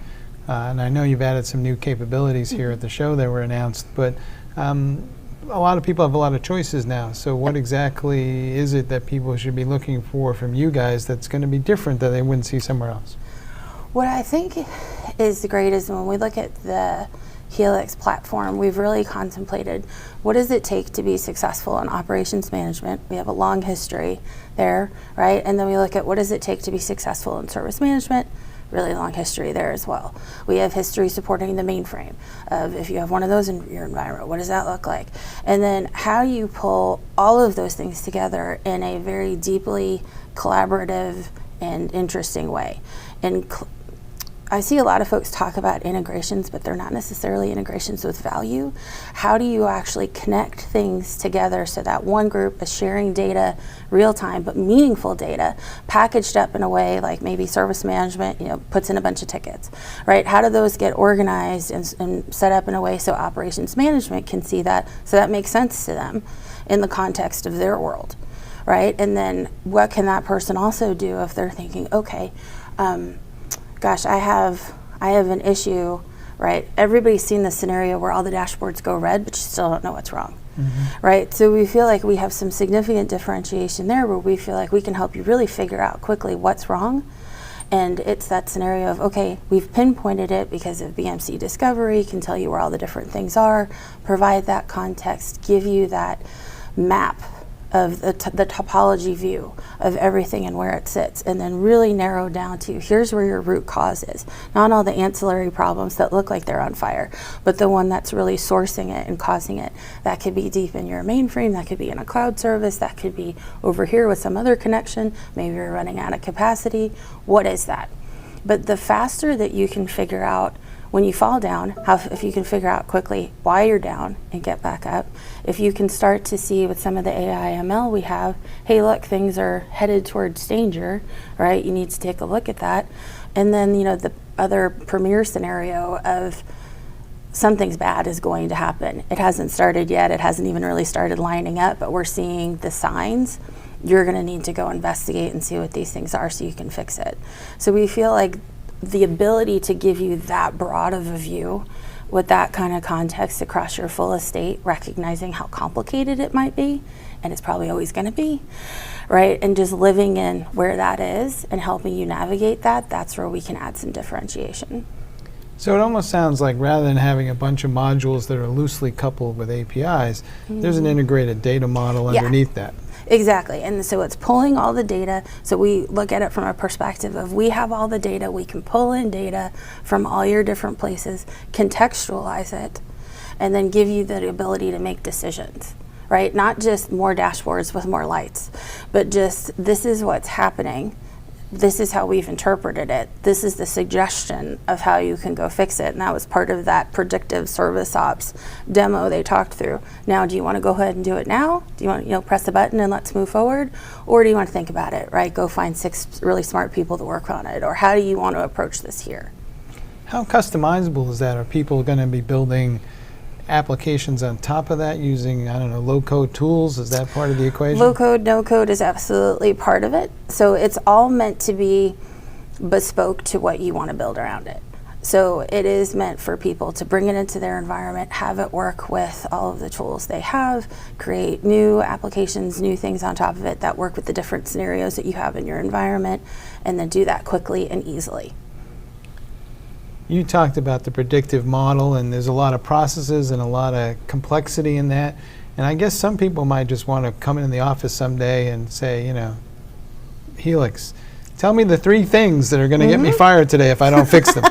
And I know you've added some new capabilities here at the show that were announced, but a lot of people have a lot of choices now. So what exactly is it that people should be looking for from you guys that's going to be different that they wouldn't see somewhere else? What I think is great is when we look at the Helix platform, we've really contemplated what does it take to be successful in operations management. We have a long history there, right? And then we look at what does it take to be successful in service management, really long history there as well. We have history supporting the mainframe of if you have one of those in your environment, what does that look like? And then how do you pull all of those things together in a very deeply collaborative and interesting way. And I see a lot of folks talk about integrations, but they're not necessarily integrations with value. How do you actually connect things together so that one group is sharing data real time, but meaningful data, packaged up in a way like maybe service management, puts in a bunch of tickets, right? How do those get organized and set up in a way so operations management can see that, so that makes sense to them in the context of their world, right? And then what can that person also do if they're thinking, okay, gosh, I have an issue, right? Everybody's seen the scenario where all the dashboards go red, but you still don't know what's wrong, right? So we feel like we have some significant differentiation there where we feel like we can help you really figure out quickly what's wrong. And it's that scenario of, okay, we've pinpointed it because of BMC Discovery, can tell you where all the different things are, provide that context, give you that map of the topology view of everything and where it sits, and then really narrow down to here's where your root cause is. Not all the ancillary problems that look like they're on fire, but the one that's really sourcing it and causing it. That could be deep in your mainframe, that could be in a cloud service, that could be over here with some other connection, maybe you're running out of capacity. What is that? But the faster that you can figure out when you fall down, if you can figure out quickly why you're down and get back up, if you can start to see with some of the AI ML we have, hey look, things are headed towards danger, right? You need to take a look at that. And then, the other premier scenario of something's bad is going to happen. It hasn't started yet, it hasn't even really started lining up, but we're seeing the signs. You're gonna need to go investigate and see what these things are so you can fix it. So we feel like the ability to give you that broad of a view with that kind of context across your full estate, recognizing how complicated it might be, and it's probably always going to be, right? And just living in where that is and helping you navigate that, that's where we can add some differentiation. So it almost sounds like rather than having a bunch of modules that are loosely coupled with APIs, there's an integrated data model underneath that. Exactly, and so it's pulling all the data. So we look at it from a perspective of we have all the data, we can pull in data from all your different places, contextualize it, and then give you the ability to make decisions, right? Not just more dashboards with more lights, but just this is what's happening. This is how we've interpreted it. This is the suggestion of how you can go fix it. And that was part of that predictive service ops demo they talked through. Now, do you want to go ahead and do it now? Do you want to press the button and let's move forward? Or do you want to think about it, right? Go find 6 really smart people to work on it. Or how do you want to approach this here? How customizable is that? Are people going to be building applications on top of that using, low-code tools? Is that part of the equation? Low-code, no-code is absolutely part of it. So it's all meant to be bespoke to what you want to build around it. So it is meant for people to bring it into their environment, have it work with all of the tools they have, create new applications, new things on top of it that work with the different scenarios that you have in your environment, and then do that quickly and easily. You talked about the predictive model, and there's a lot of processes and a lot of complexity in that. And I guess some people might just want to come in the office someday and say, Helix, tell me the 3 things that are going to get me fired today if I don't fix them.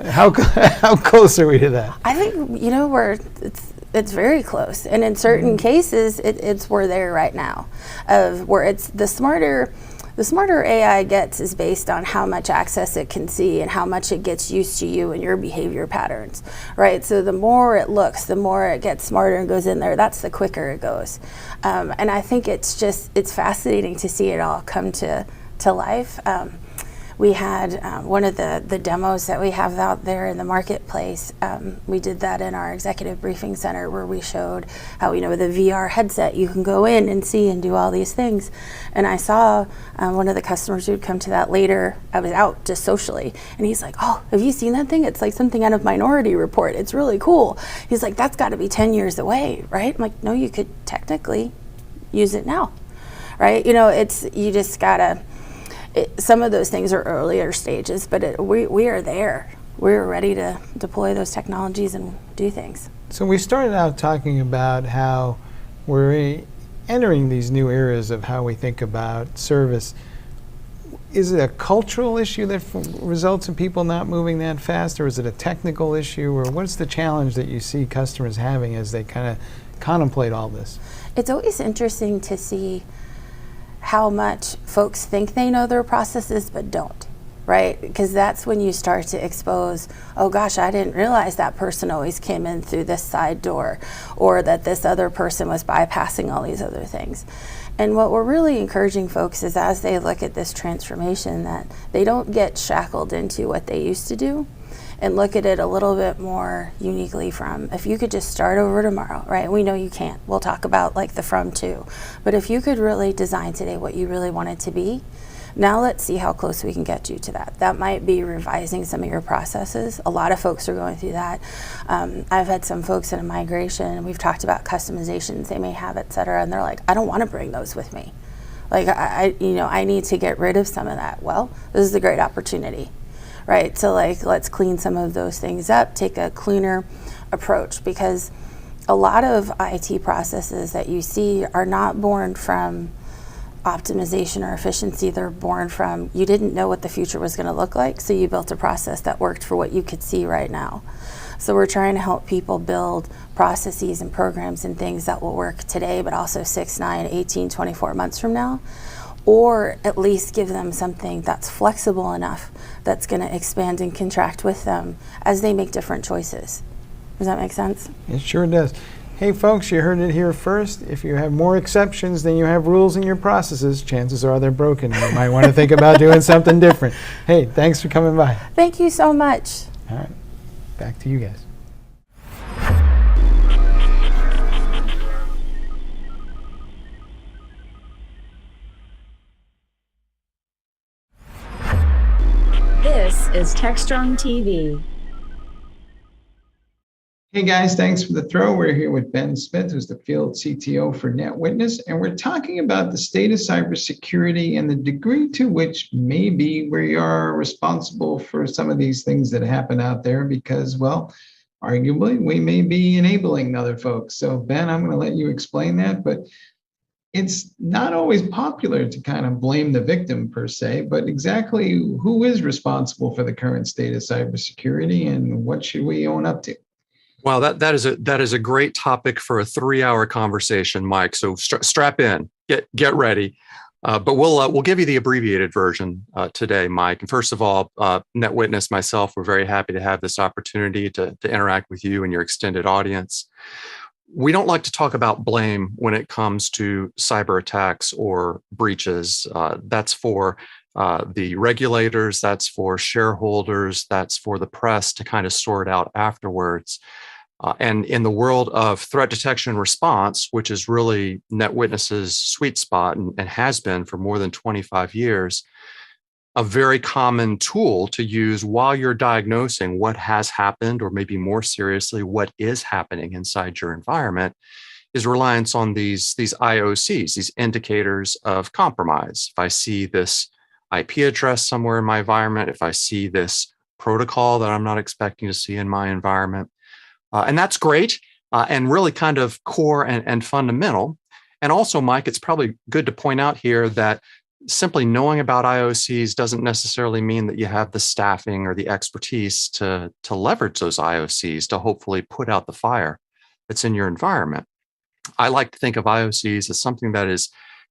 How close are we to that? I think, it's very close. And in certain cases, we're there right now, of where it's the smarter AI gets is based on how much access it can see and how much it gets used to you and your behavior patterns, right? So the more it looks, the more it gets smarter and goes in there, that's the quicker it goes. And I think it's fascinating to see it all come to life. We had one of the demos that we have out there in the marketplace. We did that in our executive briefing center where we showed how, with a VR headset, you can go in and see and do all these things. And I saw one of the customers who'd come to that later. I was out just socially, and he's like, oh, have you seen that thing? It's like something out of Minority Report. It's really cool. He's like, that's got to be 10 years away, right? I'm like, no, you could technically use it now, right? You just gotta. some of those things are earlier stages, but we are there. We're ready to deploy those technologies and do things. So we started out talking about how we're entering these new eras of how we think about service. Is it a cultural issue that results in people not moving that fast, or is it a technical issue, or what's the challenge that you see customers having as they kind of contemplate all this? It's always interesting to see how much folks think they know their processes but don't, right? Because that's when you start to expose, oh gosh, I didn't realize that person always came in through this side door, or that this other person was bypassing all these other things. And what we're really encouraging folks is, as they look at this transformation, that they don't get shackled into what they used to do, and look at it a little bit more uniquely from, if you could just start over tomorrow, right? We know you can't. We'll talk about like the from to. But if you could really design today what you really want it to be, now let's see how close we can get you to that. That might be revising some of your processes. A lot of folks are going through that. I've had some folks in a migration, and we've talked about customizations they may have, et cetera, and they're like, I don't want to bring those with me. Like, I need to get rid of some of that. Well, this is a great opportunity, right? So like, let's clean some of those things up, take a cleaner approach, because a lot of IT processes that you see are not born from optimization or efficiency. They're born from, you didn't know what the future was going to look like, so you built a process that worked for what you could see right now. So we're trying to help people build processes and programs and things that will work today, but also 6, 9, 18, 24 months from now, or at least give them something that's flexible enough that's going to expand and contract with them as they make different choices. Does that make sense? It sure does. Hey folks, you heard it here first. If you have more exceptions than you have rules in your processes, chances are they're broken. You might want to think about doing something different. Hey, thanks for coming by. Thank you so much. All right, back to you guys. This is Techstrong TV. Hey guys, thanks for the throw. We're here with Ben Smith, who's the field CTO for NetWitness, and we're talking about the state of cybersecurity and the degree to which maybe we are responsible for some of these things that happen out there, because, well, arguably we may be enabling other folks. So Ben, I'm going to let you explain that, but it's not always popular to kind of blame the victim per se, but exactly who is responsible for the current state of cybersecurity, and what should we own up to? Wow, that is a great topic for a 3-hour conversation, Mike. So strap in, get ready. But we'll give you the abbreviated version today, Mike. And first of all, NetWitness, myself, we're very happy to have this opportunity to interact with you and your extended audience. We don't like to talk about blame when it comes to cyber attacks or breaches. That's for the regulators, that's for shareholders, that's for the press to kind of sort out afterwards. And in the world of threat detection and response, which is really NetWitness's sweet spot and has been for more than 25 years, a very common tool to use while you're diagnosing what has happened, or maybe more seriously, what is happening inside your environment, is reliance on these IOCs, these indicators of compromise. If I see this IP address somewhere in my environment, if I see this protocol that I'm not expecting to see in my environment, and that's great and really kind of core and fundamental. And also, Mike, it's probably good to point out here that simply knowing about IOCs doesn't necessarily mean that you have the staffing or the expertise to leverage those IOCs to hopefully put out the fire that's in your environment. I like to think of IOCs as something that is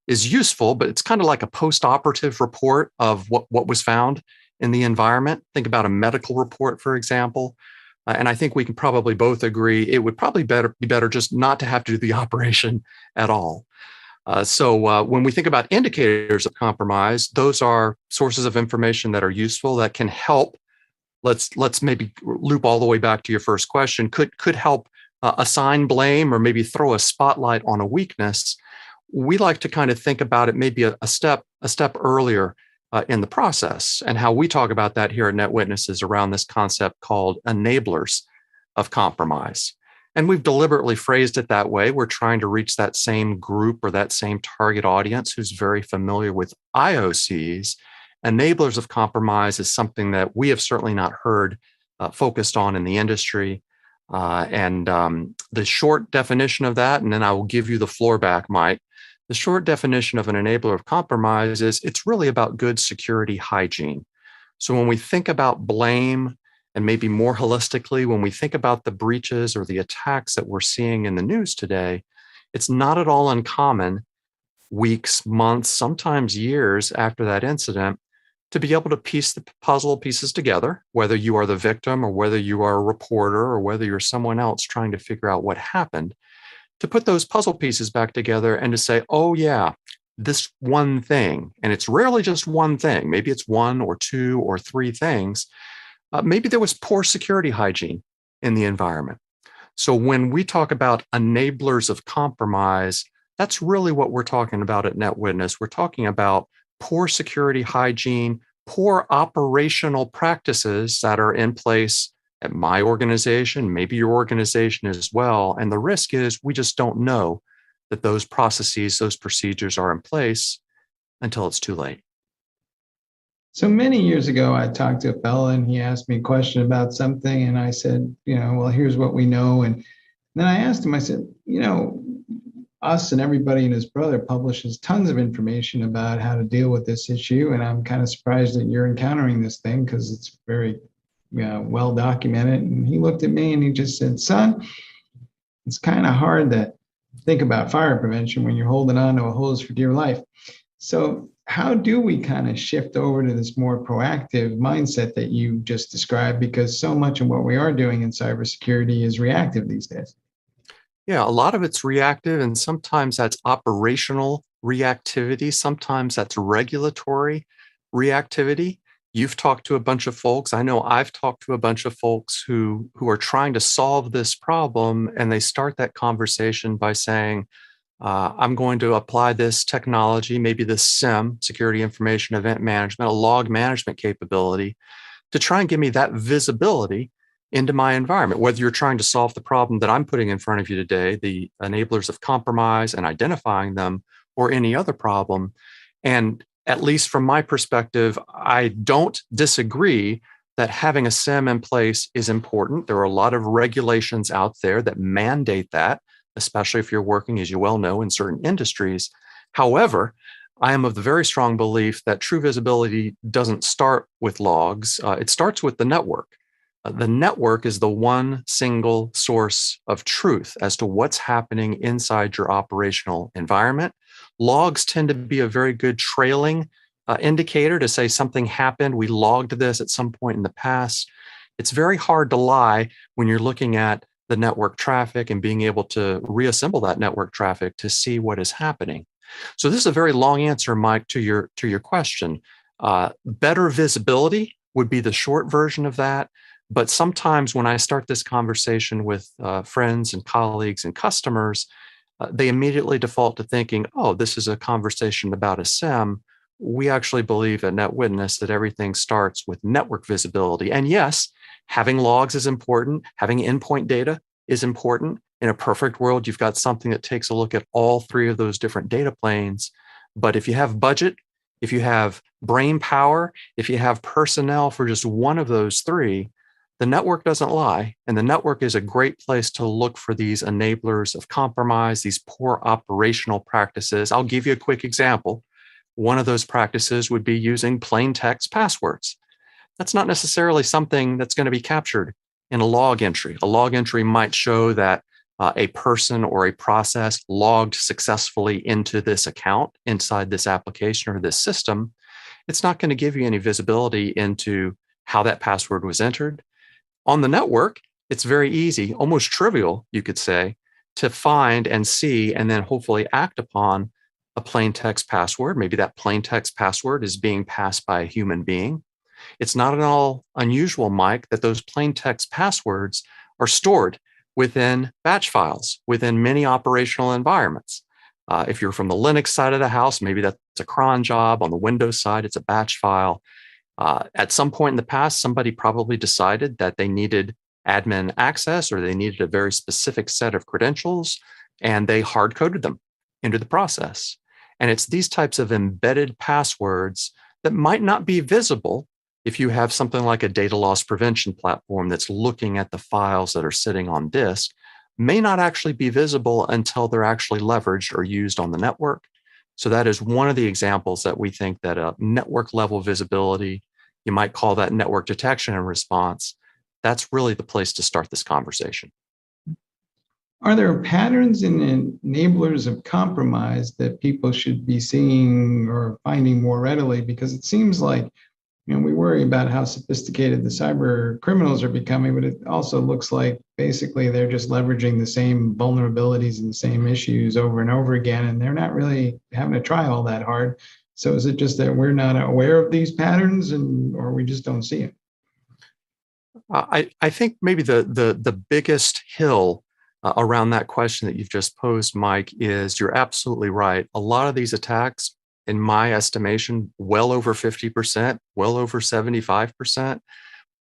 useful, but it's kind of like a post-operative report of what was found in the environment. Think about a medical report, for example. And I think we can probably both agree it would probably be better just not to have to do the operation at all. So when we think about indicators of compromise, those are sources of information that are useful, that can help. Let's maybe loop all the way back to your first question. Could help assign blame or maybe throw a spotlight on a weakness. We like to kind of think about it maybe a step earlier in the process. And how we talk about that here at NetWitness is around this concept called enablers of compromise. And we've deliberately phrased it that way. We're trying to reach that same group or that same target audience who's very familiar with IOCs enablers of compromise is something that we have certainly not heard focused on in the industry. The short definition of that, and then I will give you the floor back, Mike. The short definition of an enabler of compromise is it's really about good security hygiene. So when we think about blame, and maybe more holistically, when we think about the breaches or the attacks that we're seeing in the news today, it's not at all uncommon, weeks, months, sometimes years after that incident, to be able to piece the puzzle pieces together, whether you are the victim or whether you are a reporter or whether you're someone else trying to figure out what happened, to put those puzzle pieces back together and to say, oh yeah, this one thing, and it's rarely just one thing, maybe it's one or two or three things, maybe there was poor security hygiene in the environment. So when we talk about enablers of compromise, that's really what we're talking about at NetWitness. We're talking about poor security hygiene, poor operational practices that are in place at my organization, maybe your organization as well. And the risk is we just don't know that those processes, those procedures are in place until it's too late. So many years ago, I talked to a fellow and he asked me a question about something. And I said, well, here's what we know. And then I asked him, I said, us and everybody and his brother publishes tons of information about how to deal with this issue. And I'm kind of surprised that you're encountering this thing because it's very well documented. And he looked at me and he just said, son, it's kind of hard to think about fire prevention when you're holding on to a hose for dear life. So how do we kind of shift over to this more proactive mindset that you just described? Because so much of what we are doing in cybersecurity is reactive these days. Yeah, a lot of it's reactive, and sometimes that's operational reactivity. Sometimes that's regulatory reactivity. You've talked to a bunch of folks. I know I've talked to a bunch of folks who are trying to solve this problem, and they start that conversation by saying, I'm going to apply this technology, maybe this SIEM, Security Information Event Management, a log management capability, to try and give me that visibility into my environment, whether you're trying to solve the problem that I'm putting in front of you today, the enablers of compromise and identifying them, or any other problem. And at least from my perspective, I don't disagree that having a SIEM in place is important. There are a lot of regulations out there that mandate that, especially if you're working, as you well know, in certain industries. However, I am of the very strong belief that true visibility doesn't start with logs. It starts with the network. The network is the one single source of truth as to what's happening inside your operational environment. Logs tend to be a very good trailing indicator to say something happened. We logged this at some point in the past. It's very hard to lie when you're looking at the network traffic and being able to reassemble that network traffic to see what is happening. So this is a very long answer, Mike, to your question. Better visibility would be the short version of that. But sometimes when I start this conversation with friends and colleagues and customers, they immediately default to thinking, oh, this is a conversation about a SIEM. We actually believe at NetWitness that everything starts with network visibility. And yes, having logs is important. Having endpoint data is important. In a perfect world, you've got something that takes a look at all three of those different data planes. But if you have budget, if you have brain power, if you have personnel for just one of those three, the network doesn't lie, and the network is a great place to look for these enablers of compromise, these poor operational practices. I'll give you a quick example. One of those practices would be using plain text passwords. That's not necessarily something that's going to be captured in a log entry. A log entry might show that a person or a process logged successfully into this account inside this application or this system. It's not going to give you any visibility into how that password was entered. On the network, it's very easy, almost trivial, you could say, to find and see and then hopefully act upon a plain text password. Maybe that plain text password is being passed by a human being. It's not at all unusual, Mike, that those plain text passwords are stored within batch files, within many operational environments. If you're from the Linux side of the house, maybe that's a cron job. On the Windows side, it's a batch file. At some point in the past, somebody probably decided that they needed admin access or they needed a very specific set of credentials, and they hard-coded them into the process. And it's these types of embedded passwords that might not be visible if you have something like a data loss prevention platform that's looking at the files that are sitting on disk, may not actually be visible until they're actually leveraged or used on the network. So that is one of the examples that we think that a network level visibility, you might call that network detection and response, that's really the place to start this conversation. Are there patterns and enablers of compromise that people should be seeing or finding more readily? Because it seems like, we worry about how sophisticated the cyber criminals are becoming, but it also looks like basically they're just leveraging the same vulnerabilities and the same issues over and over again, and they're not really having to try all that hard. So is it just that we're not aware of these patterns, or we just don't see it? I think maybe the biggest hill around that question that you've just posed, Mike, is you're absolutely right. A lot of these attacks, in my estimation, well over 50%, well over 75%,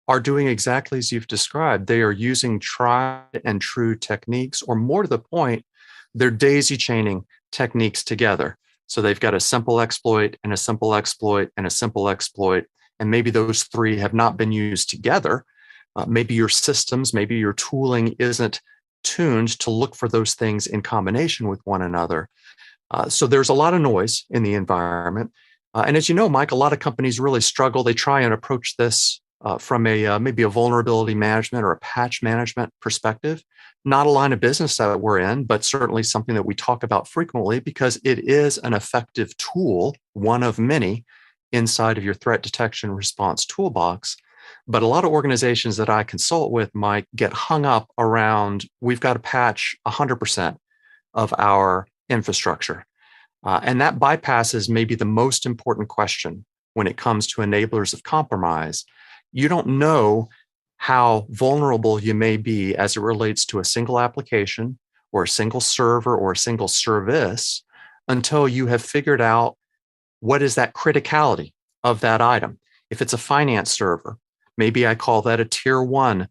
are doing exactly as you've described. They are using tried and true techniques, or more to the point, they're daisy chaining techniques together. So they've got a simple exploit and a simple exploit and a simple exploit, and maybe those three have not been used together. Maybe your systems, maybe your tooling isn't tuned to look for those things in combination with one another. So there's a lot of noise in the environment. And as you know, Mike, a lot of companies really struggle. They try and approach this from maybe a vulnerability management or a patch management perspective. Not a line of business that we're in, but certainly something that we talk about frequently because it is an effective tool, one of many, inside of your threat detection response toolbox. But a lot of organizations that I consult with, Mike, get hung up around, we've got to patch 100% of our infrastructure. And that bypasses maybe the most important question when it comes to enablers of compromise. You don't know how vulnerable you may be as it relates to a single application or a single server or a single service until you have figured out what is that criticality of that item. If it's a finance server, maybe I call that a tier one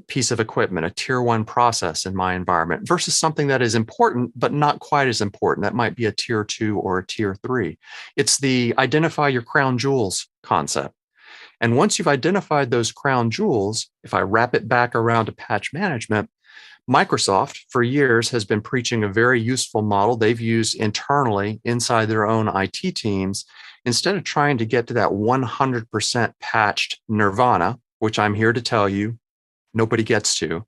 piece of equipment, a tier one process in my environment versus something that is important, but not quite as important. That might be a tier two or a tier three. It's the identify your crown jewels concept. And once you've identified those crown jewels, if I wrap it back around to patch management, Microsoft for years has been preaching a very useful model they've used internally inside their own IT teams. Instead of trying to get to that 100% patched nirvana, which I'm here to tell you, nobody gets to.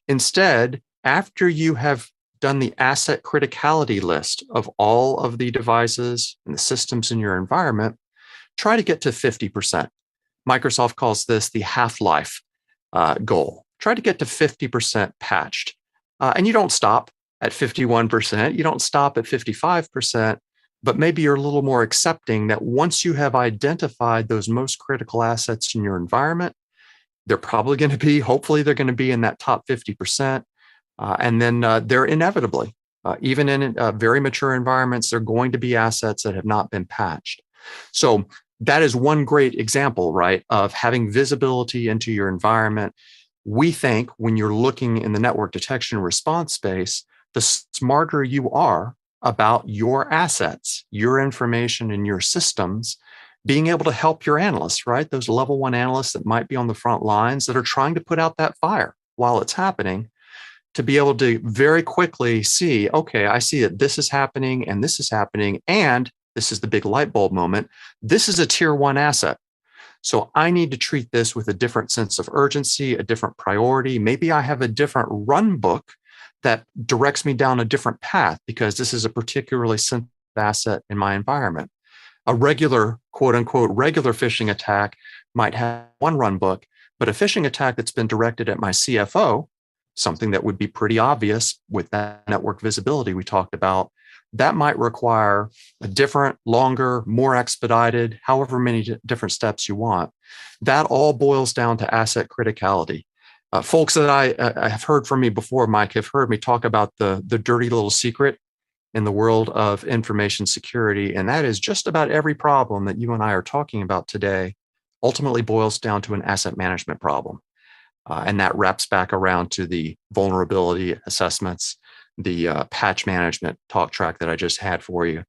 Instead, after you have done the asset criticality list of all of the devices and the systems in your environment, try to get to 50%. Microsoft calls this the half-life goal. Try to get to 50% patched. And you don't stop at 51%. You don't stop at 55%. But maybe you're a little more accepting that once you have identified those most critical assets in your environment, they're probably going to be, hopefully they're going to be in that top 50%. And then they're inevitably, even in very mature environments, they're going to be assets that have not been patched. So that is one great example, right, of having visibility into your environment. We think when you're looking in the network detection and response space, the smarter you are about your assets, your information, and your systems, being able to help your analysts, right? Those level one analysts that might be on the front lines that are trying to put out that fire while it's happening, to be able to very quickly see, okay, I see that this is happening and this is happening, and this is the big light bulb moment. This is a tier one asset. So I need to treat this with a different sense of urgency, a different priority. Maybe I have a different run book that directs me down a different path because this is a particularly sensitive asset in my environment. A regular, quote unquote, regular phishing attack might have one run book, but a phishing attack that's been directed at my CFO, something that would be pretty obvious with that network visibility we talked about, that might require a different, longer, more expedited, however many different steps you want. That all boils down to asset criticality. Folks that I have heard from me before, Mike, have heard me talk about the dirty little secret in the world of information security. And that is just about every problem that you and I are talking about today ultimately boils down to an asset management problem. And that wraps back around to the vulnerability assessments, the patch management talk track that I just had for you.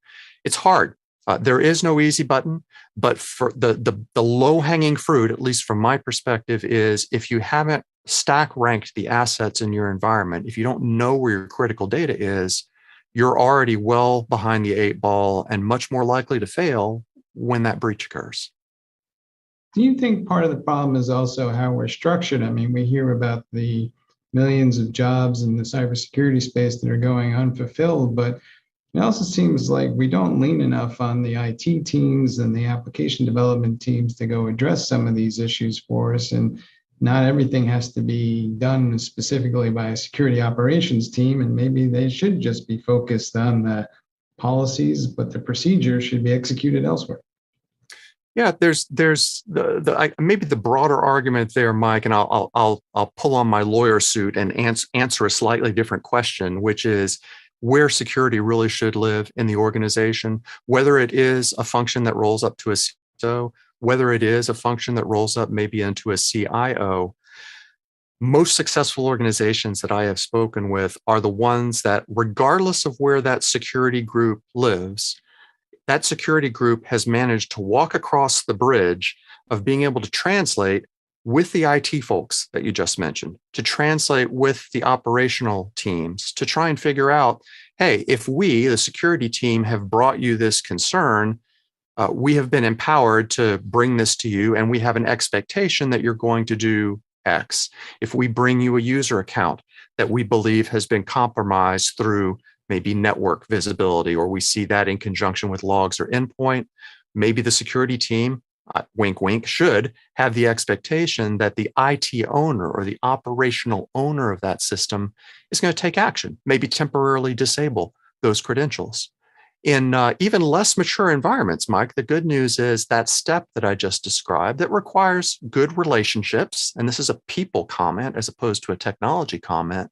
It's hard. There is no easy button, but for the low-hanging fruit, at least from my perspective, is if you haven't stack ranked the assets in your environment, if you don't know where your critical data is, you're already well behind the 8 ball and much more likely to fail when that breach occurs. Do you think part of the problem is also how we're structured? I mean, we hear about the millions of jobs in the cybersecurity space that are going unfulfilled, but it also seems like we don't lean enough on the IT teams and the application development teams to go address some of these issues for us. And not everything has to be done specifically by a security operations team. And maybe they should just be focused on the policies, but the procedures should be executed elsewhere. Yeah, there's maybe the broader argument there, Mike, and I'll pull on my lawyer suit and answer a slightly different question, which is where security really should live in the organization, whether it is a function that rolls up to a CISO, whether it is a function that rolls up maybe into a CIO. Most successful organizations that I have spoken with are the ones that, regardless of where that security group lives, that security group has managed to walk across the bridge of being able to translate with the IT folks that you just mentioned, to translate with the operational teams, to try and figure out, hey, if we, the security team, have brought you this concern, we have been empowered to bring this to you, and we have an expectation that you're going to do X. If we bring you a user account that we believe has been compromised through maybe network visibility, or we see that in conjunction with logs or endpoint, maybe the security team, wink, wink, should have the expectation that the IT owner or the operational owner of that system is going to take action, maybe temporarily disable those credentials. In even less mature environments, Mike, the good news is that step that I just described that requires good relationships, and this is a people comment as opposed to a technology comment,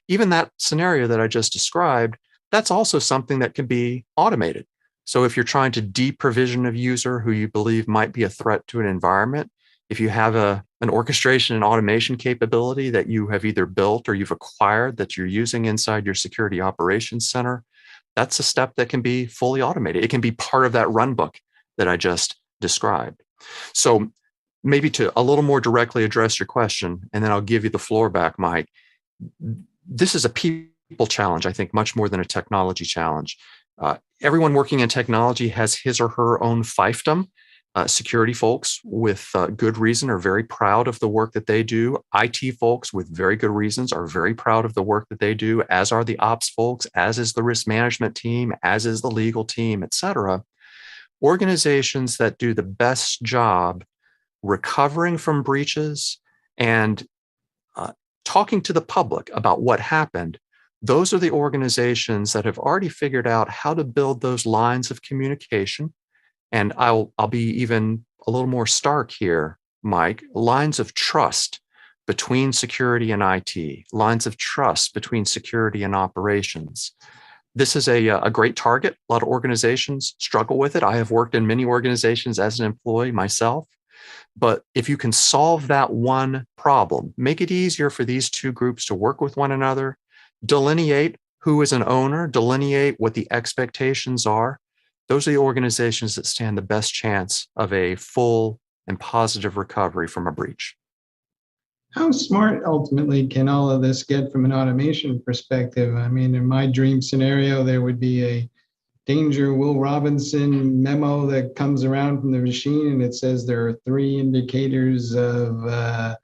even that scenario that I just described, that's also something that can be automated. So if you're trying to deprovision a user who you believe might be a threat to an environment, if you have an orchestration and automation capability that you have either built or you've acquired that you're using inside your security operations center, that's a step that can be fully automated. It can be part of that runbook that I just described. So maybe to a little more directly address your question, and then I'll give you the floor back, Mike. This is a people challenge, I think, much more than a technology challenge. Everyone working in technology has his or her own fiefdom. Security folks with good reason are very proud of the work that they do. IT folks with very good reasons are very proud of the work that they do, as are the ops folks, as is the risk management team, as is the legal team, et cetera. Organizations that do the best job recovering from breaches and talking to the public about what happened, those are the organizations that have already figured out how to build those lines of communication. And I'll be even a little more stark here, Mike, lines of trust between security and IT, lines of trust between security and operations. This is a great target. A lot of organizations struggle with it. I have worked in many organizations as an employee myself. But if you can solve that one problem, make it easier for these two groups to work with one another, delineate who is an owner, delineate what the expectations are, those are the organizations that stand the best chance of a full and positive recovery from a breach. How smart ultimately can all of this get from an automation perspective? I mean, in my dream scenario, there would be a danger Will Robinson memo that comes around from the machine, and it says there are 3 indicators of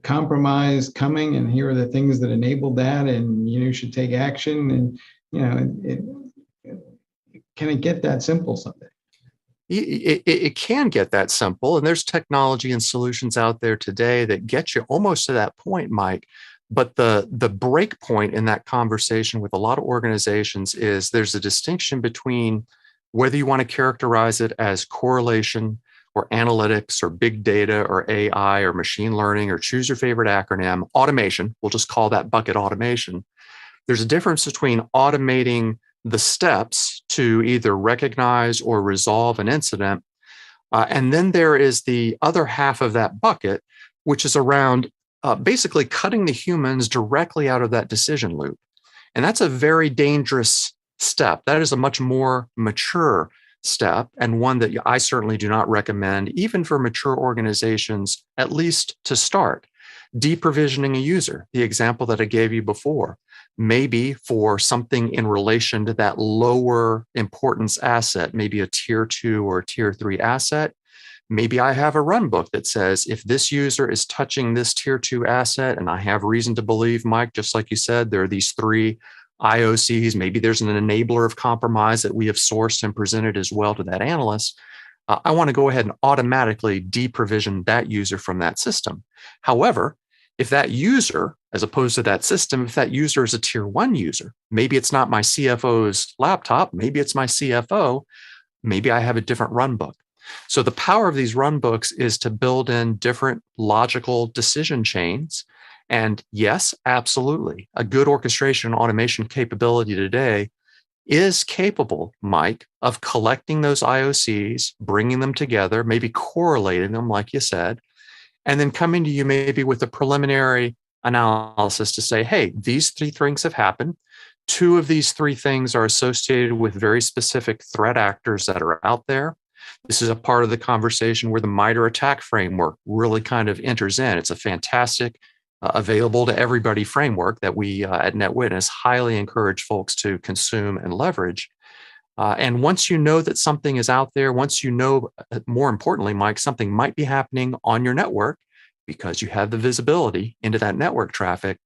compromise coming, and here are the things that enable that, and you should take action. And can it get that simple someday? It can get that simple, and there's technology and solutions out there today that get you almost to that point, Mike. But the break point in that conversation with a lot of organizations is there's a distinction between whether you want to characterize it as correlation or analytics or big data or AI or machine learning or choose your favorite acronym, automation. We'll just call that bucket automation. There's a difference between automating the steps to either recognize or resolve an incident. And then there is the other half of that bucket, which is around basically cutting the humans directly out of that decision loop. And that's a very dangerous step. That is a much more mature step, and one that I certainly do not recommend, even for mature organizations, at least to start. Deprovisioning a user, the example that I gave you before, maybe for something in relation to that lower importance asset, maybe a tier 2 or a tier 3 asset. Maybe I have a run book that says if this user is touching this tier 2 asset, and I have reason to believe, Mike, just like you said, there are these 3 IOCs, maybe there's an enabler of compromise that we have sourced and presented as well to that analyst. I want to go ahead and automatically deprovision that user from that system. However, if that user, as opposed to that system, if that user is a tier 1 user, maybe it's not my CFO's laptop, maybe it's my CFO, maybe I have a different run book. So the power of these run books is to build in different logical decision chains. And yes, absolutely, a good orchestration and automation capability today is capable, Mike, of collecting those IOCs, bringing them together, maybe correlating them, like you said, and then coming to you maybe with a preliminary analysis to say, hey, these 3 things have happened. 2 of these 3 things are associated with very specific threat actors that are out there. This is a part of the conversation where the MITRE attack framework really kind of enters in. It's a fantastic, available to everybody framework that we at NetWitness highly encourage folks to consume and leverage. And once you know that something is out there, once you know, more importantly, Mike, something might be happening on your network because you have the visibility into that network traffic,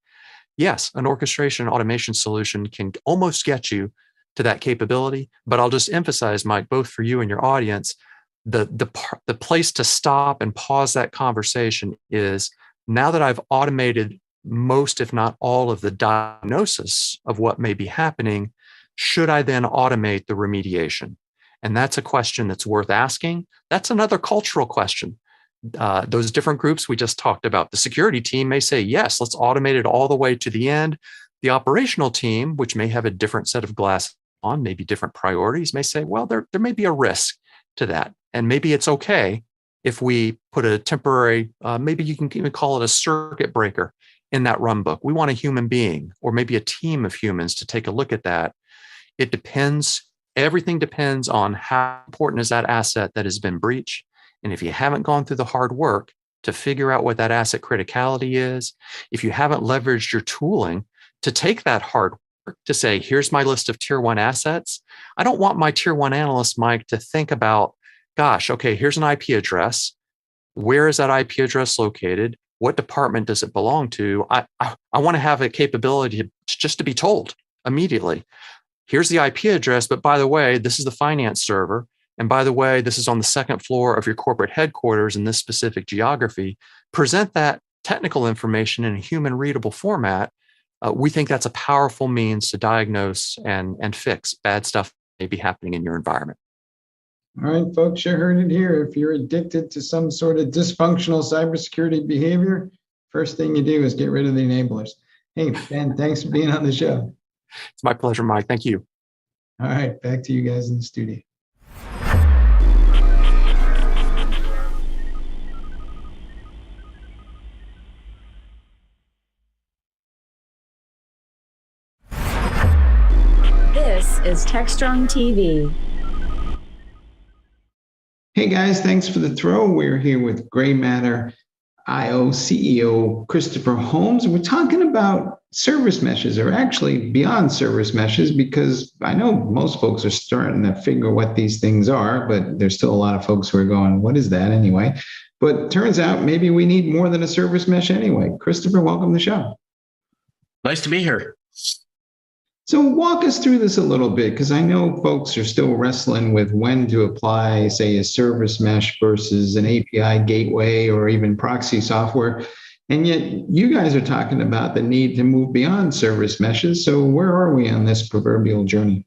yes, an orchestration automation solution can almost get you to that capability. But I'll just emphasize, Mike, both for you and your audience, the place to stop and pause that conversation is, now that I've automated most, if not all, of the diagnosis of what may be happening, should I then automate the remediation? And that's a question that's worth asking. That's another cultural question. Those different groups we just talked about, the security team may say, yes, let's automate it all the way to the end. The operational team, which may have a different set of glasses on, maybe different priorities, may say, well, there may be a risk to that. And maybe it's okay if we put a temporary, maybe you can even call it a circuit breaker in that run book. We want a human being or maybe a team of humans to take a look at that. It depends. Everything depends on how important is that asset that has been breached. And if you haven't gone through the hard work to figure out what that asset criticality is, if you haven't leveraged your tooling to take that hard work to say, here's my list of tier 1 assets. I don't want my tier 1 analyst, Mike, to think about, gosh, okay, here's an IP address. Where is that IP address located? What department does it belong to? I want to have a capability just to be told immediately. Here's the IP address, but by the way, this is the finance server. And by the way, this is on the 2nd floor of your corporate headquarters in this specific geography. Present that technical information in a human readable format. We think that's a powerful means to diagnose and fix bad stuff that may be happening in your environment. All right, folks, you heard it here. If you're addicted to some sort of dysfunctional cybersecurity behavior, first thing you do is get rid of the enablers. Hey, Ben, thanks for being on the show. It's my pleasure, Mike. Thank you. All right, back to you guys in the studio. This is Techstrong TV. Hey guys, thanks for the throw. We're here with Gray Matter IO CEO Christopher Holmes. We're talking about service meshes, or actually beyond service meshes, because I know most folks are starting to figure what these things are, but there's still a lot of folks who are going, what is that anyway? But turns out maybe we need more than a service mesh anyway. Christopher, welcome to the show. Nice to be here. So walk us through this a little bit, because I know folks are still wrestling with when to apply, say, a service mesh versus an API gateway or even proxy software. And yet you guys are talking about the need to move beyond service meshes. So where are we on this proverbial journey?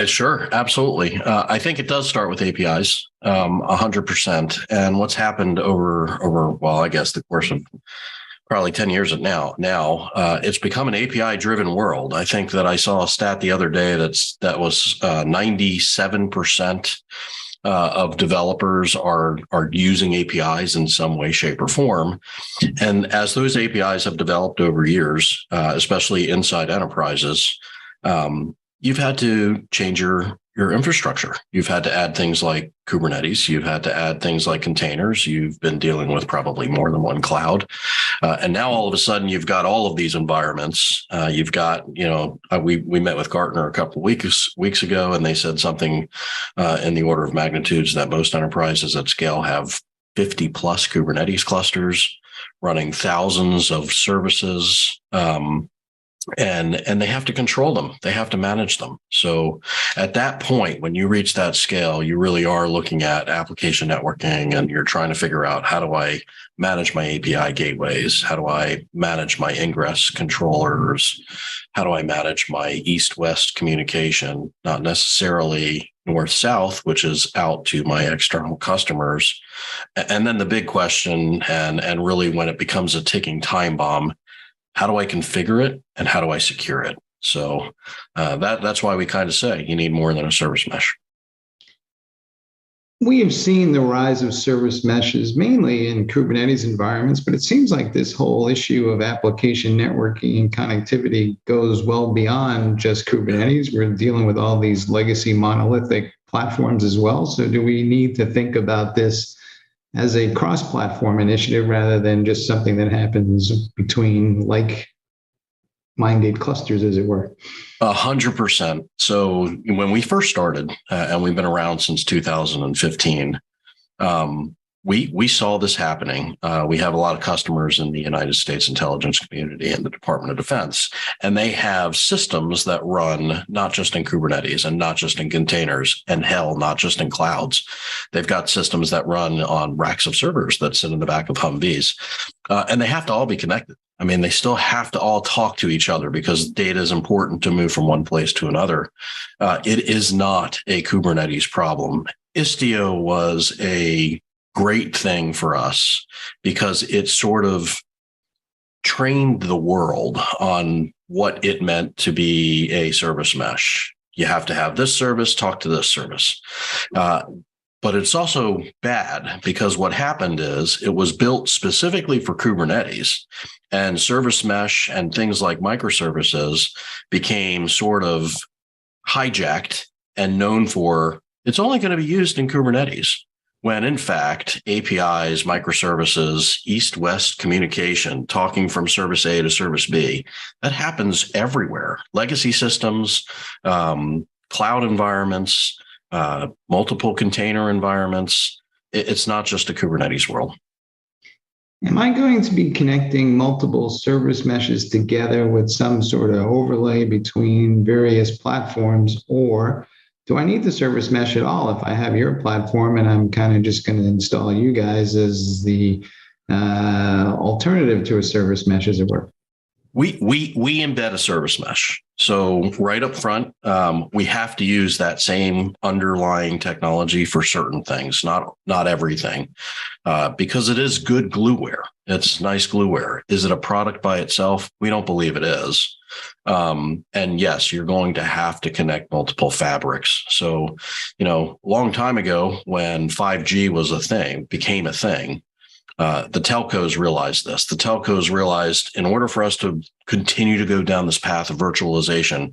Sure, absolutely. I think it does start with APIs, 100%. And what's happened over, well, I guess the course of probably 10 years now, it's become an API-driven world. I think that I saw a stat the other day that was 97% of developers are using APIs in some way, shape, or form. And as those APIs have developed over years, especially inside enterprises, you've had to change your your infrastructure. You've had to add things like Kubernetes. You've had to add things like containers. You've been dealing with probably more than one cloud. And now all of a sudden you've got all of these environments. You've got, we met with Gartner a couple of weeks ago, and they said something in the order of magnitudes that most enterprises at scale have 50 plus Kubernetes clusters running thousands of services. And they have to control them. They have to manage them. So at that point, when you reach that scale, you really are looking at application networking, and you're trying to figure out, how do I manage my API gateways? How do I manage my ingress controllers? How do I manage my east-west communication? Not necessarily north-south, which is out to my external customers. And then the big question, and really when it becomes a ticking time bomb, how do I configure it and how do I secure it? So that's why we kind of say you need more than a service mesh. We have seen the rise of service meshes mainly in Kubernetes environments, but it seems like this whole issue of application networking and connectivity goes well beyond just Kubernetes. We're dealing with all these legacy monolithic platforms as well. So do we need to think about this as a cross-platform initiative rather than just something that happens between like-minded clusters, as it were? 100%. So when we first started, and we've been around since 2015, we saw this happening. We have a lot of customers in the United States intelligence community and the Department of Defense, and they have systems that run not just in Kubernetes and not just in containers, and hell, not just in clouds. They've got systems that run on racks of servers that sit in the back of Humvees, and they have to all be connected. I mean, they still have to all talk to each other because data is important to move from one place to another. It is not a Kubernetes problem. Istio was a great thing for us because it sort of trained the world on what it meant to be a service mesh. You have to have this service, talk to this service. But it's also bad because what happened is it was built specifically for Kubernetes, and service mesh and things like microservices became sort of hijacked and known for it's only going to be used in Kubernetes, when in fact, APIs, microservices, east-west communication, talking from service A to service B, that happens everywhere. Legacy systems, cloud environments, multiple container environments. It's not just a Kubernetes world. Am I going to be connecting multiple service meshes together with some sort of overlay between various platforms, or do I need the service mesh at all if I have your platform and I'm kind of just going to install you guys as the alternative to a service mesh, as it were? We embed a service mesh. So right up front, we have to use that same underlying technology for certain things, not everything, because it is good glueware. It's nice glueware. Is it a product by itself? We don't believe it is. And yes, you're going to have to connect multiple fabrics. So, long time ago when 5G became a thing, the telcos realized this. The telcos realized in order for us to continue to go down this path of virtualization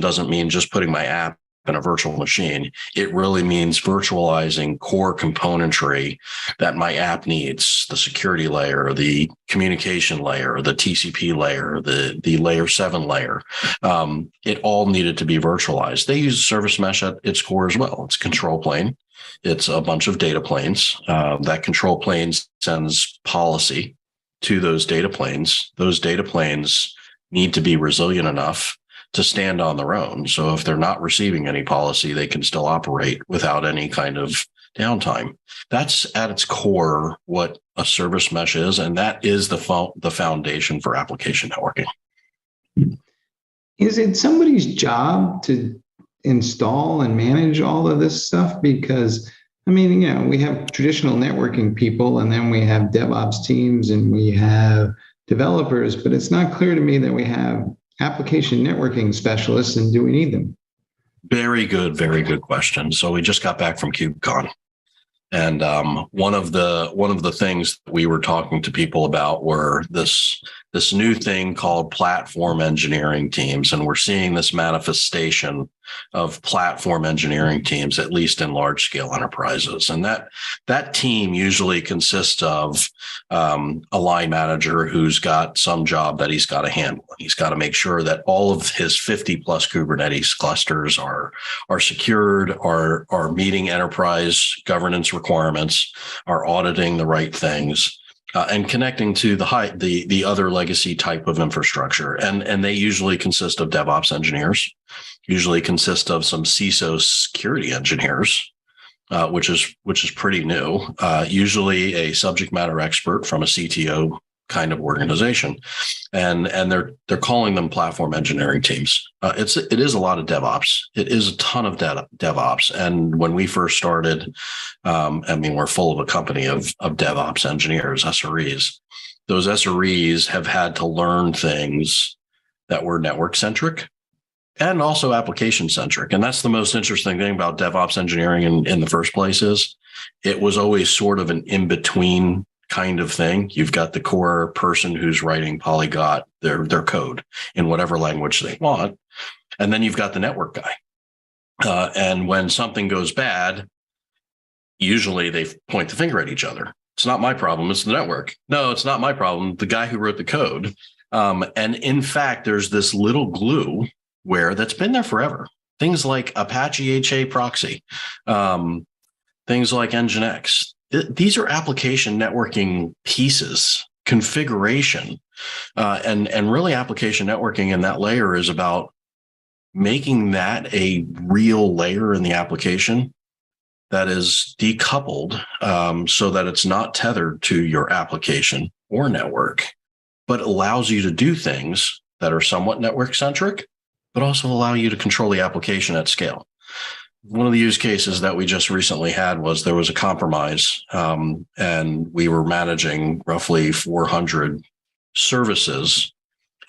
doesn't mean just putting my app in a virtual machine. It really means virtualizing core componentry that my app needs, the security layer, the communication layer, the TCP layer, the layer 7 layer. It all needed to be virtualized. They use service mesh at its core as well. It's a control plane. It's a bunch of data planes. That control plane sends policy to those data planes. Those data planes need to be resilient enough to stand on their own. So if they're not receiving any policy, they can still operate without any kind of downtime. That's at its core what a service mesh is, and that is the foundation for application networking. Is it somebody's job to install and manage all of this stuff? Because we have traditional networking people, and then we have DevOps teams, and we have developers, but it's not clear to me that we have application networking specialists, and do we need them? Very good question. So we just got back from KubeCon, and one of the things that we were talking to people about were this new thing called platform engineering teams, and we're seeing this manifestation of platform engineering teams, at least in large scale enterprises. And that team usually consists of a line manager who's got some job that he's got to handle. He's got to make sure that all of his 50 plus Kubernetes clusters are secured, are meeting enterprise governance requirements, are auditing the right things. And connecting to the other legacy type of infrastructure. And they usually consist of DevOps engineers, usually consist of some CISO security engineers, which is pretty new, usually a subject matter expert from a CTO kind of organization. And they're calling them platform engineering teams. It is a lot of DevOps. It is a ton of DevOps. And when we first started, we're full of a company of DevOps engineers, SREs. Those SREs have had to learn things that were network centric and also application centric. And that's the most interesting thing about DevOps engineering in the first place is it was always sort of an in-between kind of thing. You've got the core person who's writing polyglot their code in whatever language they want. And then you've got the network guy. And when something goes bad, usually they point the finger at each other. It's not my problem. It's the network. No, it's not my problem. The guy who wrote the code. And in fact, there's this little glue where that's been there forever. Things like Apache HA proxy, things like Nginx. These are application networking pieces, configuration, and really application networking in that layer is about making that a real layer in the application that is decoupled so that it's not tethered to your application or network, but allows you to do things that are somewhat network centric, but also allow you to control the application at scale. One of the use cases that we just recently had was there was a compromise, and we were managing roughly 400 services,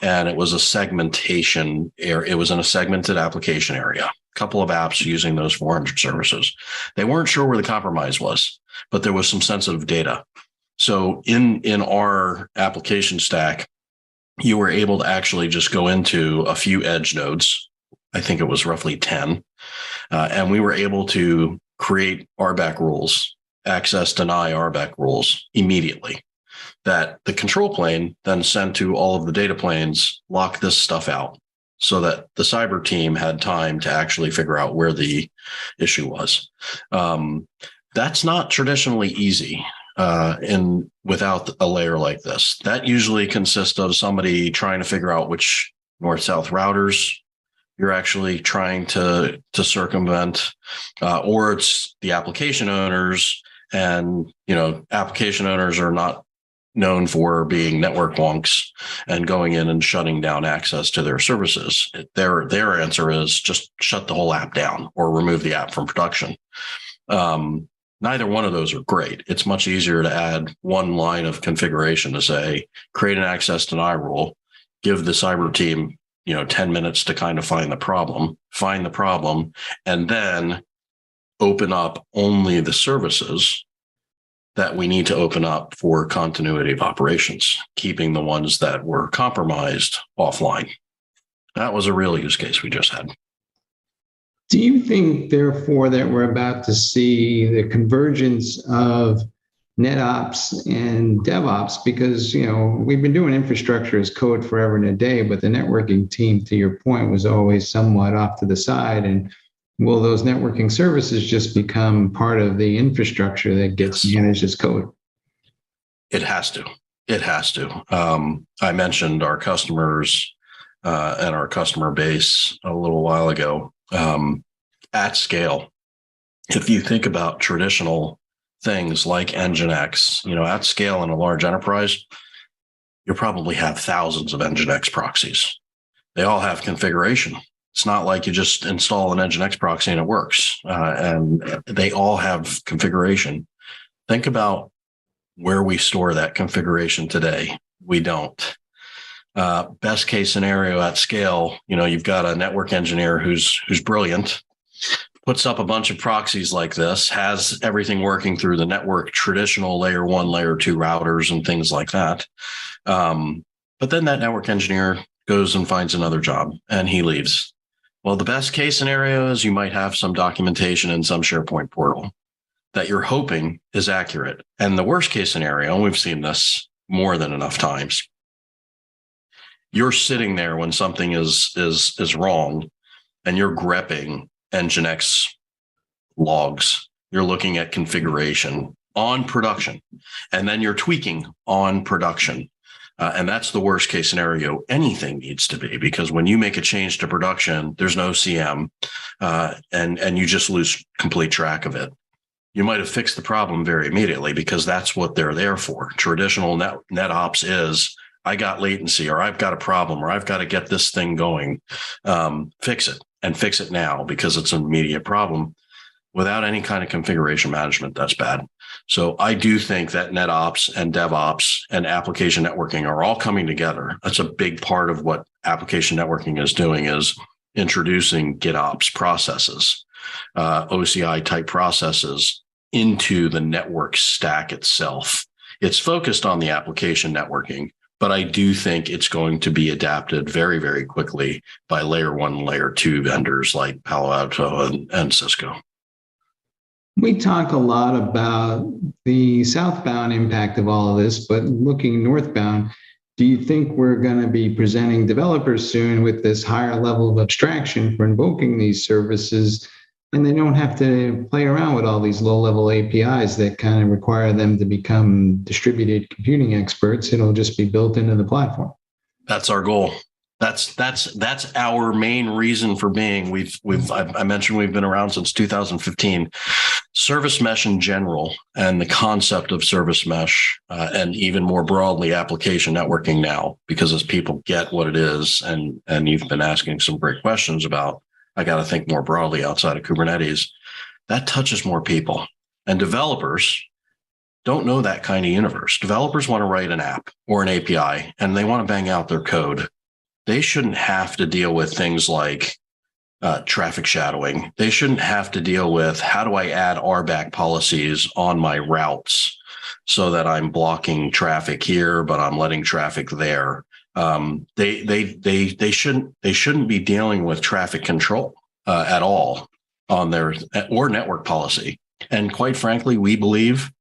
and it was a segmentation area. It was in a segmented application area, a couple of apps using those 400 services. They weren't sure where the compromise was, but there was some sensitive data. So in our application stack, you were able to actually just go into a few edge nodes. I think it was roughly 10. And we were able to create RBAC rules, access deny RBAC rules immediately that the control plane then sent to all of the data planes, lock this stuff out so that the cyber team had time to actually figure out where the issue was. That's not traditionally easy without a layer like this. That usually consists of somebody trying to figure out which north-south routers you're actually trying to circumvent, or it's the application owners, and application owners are not known for being network wonks and going in and shutting down access to their services. Their answer is just shut the whole app down or remove the app from production. Neither one of those are great. It's much easier to add one line of configuration to say, create an access deny rule, give the cyber team 10 minutes to kind of find the problem, and then open up only the services that we need to open up for continuity of operations, keeping the ones that were compromised offline. That was a real use case we just had. Do you think, therefore, that we're about to see the convergence of NetOps and DevOps? Because, we've been doing infrastructure as code forever and a day, but the networking team, to your point, was always somewhat off to the side. And will those networking services just become part of the infrastructure that gets managed as code? It has to. It has to. I mentioned our customers and our customer base a little while ago. At scale, if you think about traditional things like Nginx, at scale in a large enterprise, you probably have thousands of Nginx proxies. They all have configuration. It's not like you just install an Nginx proxy and it works. And they all have configuration. Think about where we store that configuration today. We don't. Best case scenario at scale, you've got a network engineer who's brilliant, puts up a bunch of proxies like this, has everything working through the network, traditional layer 1, layer 2 routers and things like that. But then that network engineer goes and finds another job and he leaves. Well, the best case scenario is you might have some documentation in some SharePoint portal that you're hoping is accurate. And the worst case scenario, and we've seen this more than enough times, you're sitting there when something is wrong and you're grepping Nginx logs. You're looking at configuration on production, and then you're tweaking on production. And that's the worst case scenario anything needs to be, because when you make a change to production, there's no CM, and you just lose complete track of it. You might have fixed the problem very immediately, because that's what they're there for. Traditional NetOps is, I got latency, or I've got a problem, or I've got to get this thing going. Fix it, and fix it now, because it's an immediate problem. Without any kind of configuration management, that's bad. So I do think that NetOps and DevOps and application networking are all coming together. That's a big part of what application networking is doing, is introducing GitOps processes, OCI type processes into the network stack itself. It's focused on the application networking, but I do think it's going to be adapted very, very quickly by layer 1, layer 2 vendors like Palo Alto and Cisco. We talk a lot about the southbound impact of all of this, but looking northbound, do you think we're going to be presenting developers soon with this higher level of abstraction for invoking these services, and they don't have to play around with all these low-level APIs that kind of require them to become distributed computing experts? It'll just be built into the platform. That's our goal. That's our main reason for being. I mentioned we've been around since 2015. Service mesh in general, and the concept of service mesh, and even more broadly application networking now, because as people get what it is, and you've been asking some great questions about, I got to think more broadly outside of Kubernetes, that touches more people. And developers don't know that kind of universe. Developers want to write an app or an API, and they want to bang out their code. They shouldn't have to deal with things like traffic shadowing. They shouldn't have to deal with, how do I add RBAC policies on my routes so that I'm blocking traffic here, but I'm letting traffic there. They shouldn't be dealing with traffic control at all on their, or network policy. And quite frankly, we believe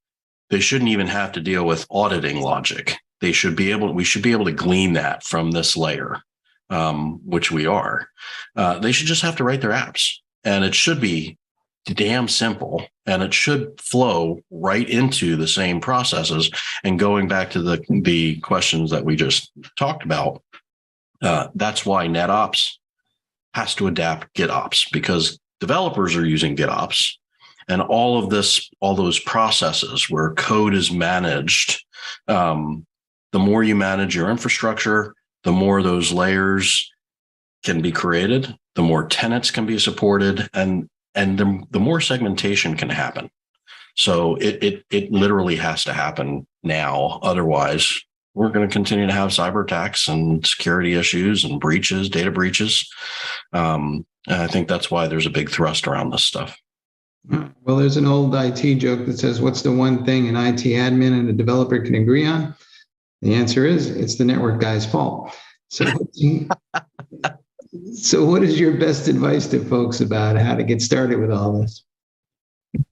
they shouldn't even have to deal with auditing logic. We should be able to glean that from this layer, which we are. They should just have to write their apps, and it should be damn simple, and it should flow right into the same processes. And going back to the questions that we just talked about, that's why NetOps has to adapt GitOps, because developers are using GitOps, and all those processes where code is managed. The more you manage your infrastructure, the more those layers can be created, the more tenants can be supported, and the more segmentation can happen. So it literally has to happen now. Otherwise, we're going to continue to have cyber attacks and security issues and breaches, data breaches. And I think that's why there's a big thrust around this stuff. Well, there's an old IT joke that says, what's the one thing an IT admin and a developer can agree on? The answer is, it's the network guy's fault. So what is your best advice to folks about how to get started with all this?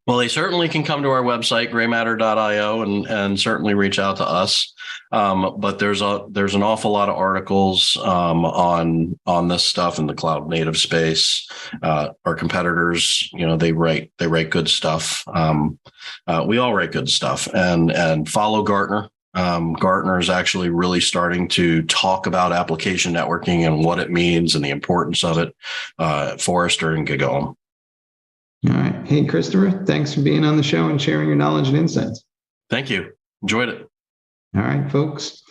Well, they certainly can come to our website, graymatter.io, and certainly reach out to us. But there's an awful lot of articles on this stuff in the cloud native space. Our competitors, they write good stuff. We all write good stuff, and follow Gartner. Gartner is actually really starting to talk about application networking and what it means and the importance of it. Forrester and Gagom. All right. Hey, Christopher, thanks for being on the show and sharing your knowledge and insights. Thank you. Enjoyed it. All right, folks,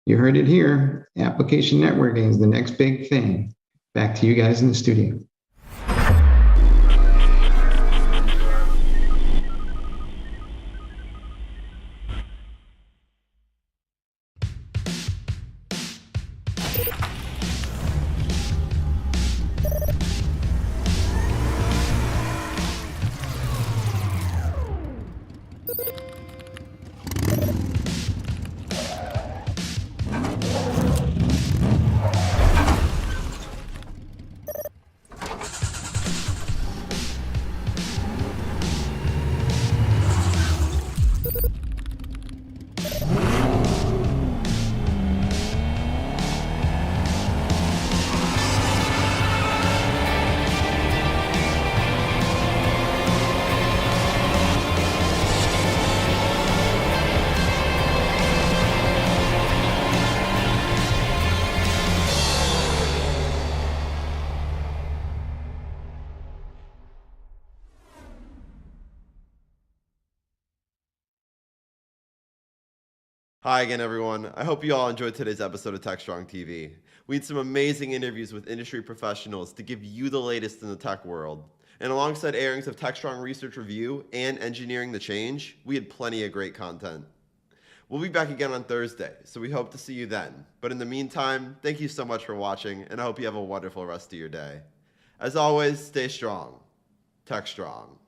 you heard it here. Application networking is the next big thing. Back to you guys in the studio. Hi again, everyone. I hope you all enjoyed today's episode of Techstrong TV. We had some amazing interviews with industry professionals to give you the latest in the tech world. And alongside airings of Techstrong Research Review and Engineering the Change, we had plenty of great content. We'll be back again on Thursday, so we hope to see you then. But in the meantime, thank you so much for watching, and I hope you have a wonderful rest of your day. As always, stay strong. Techstrong.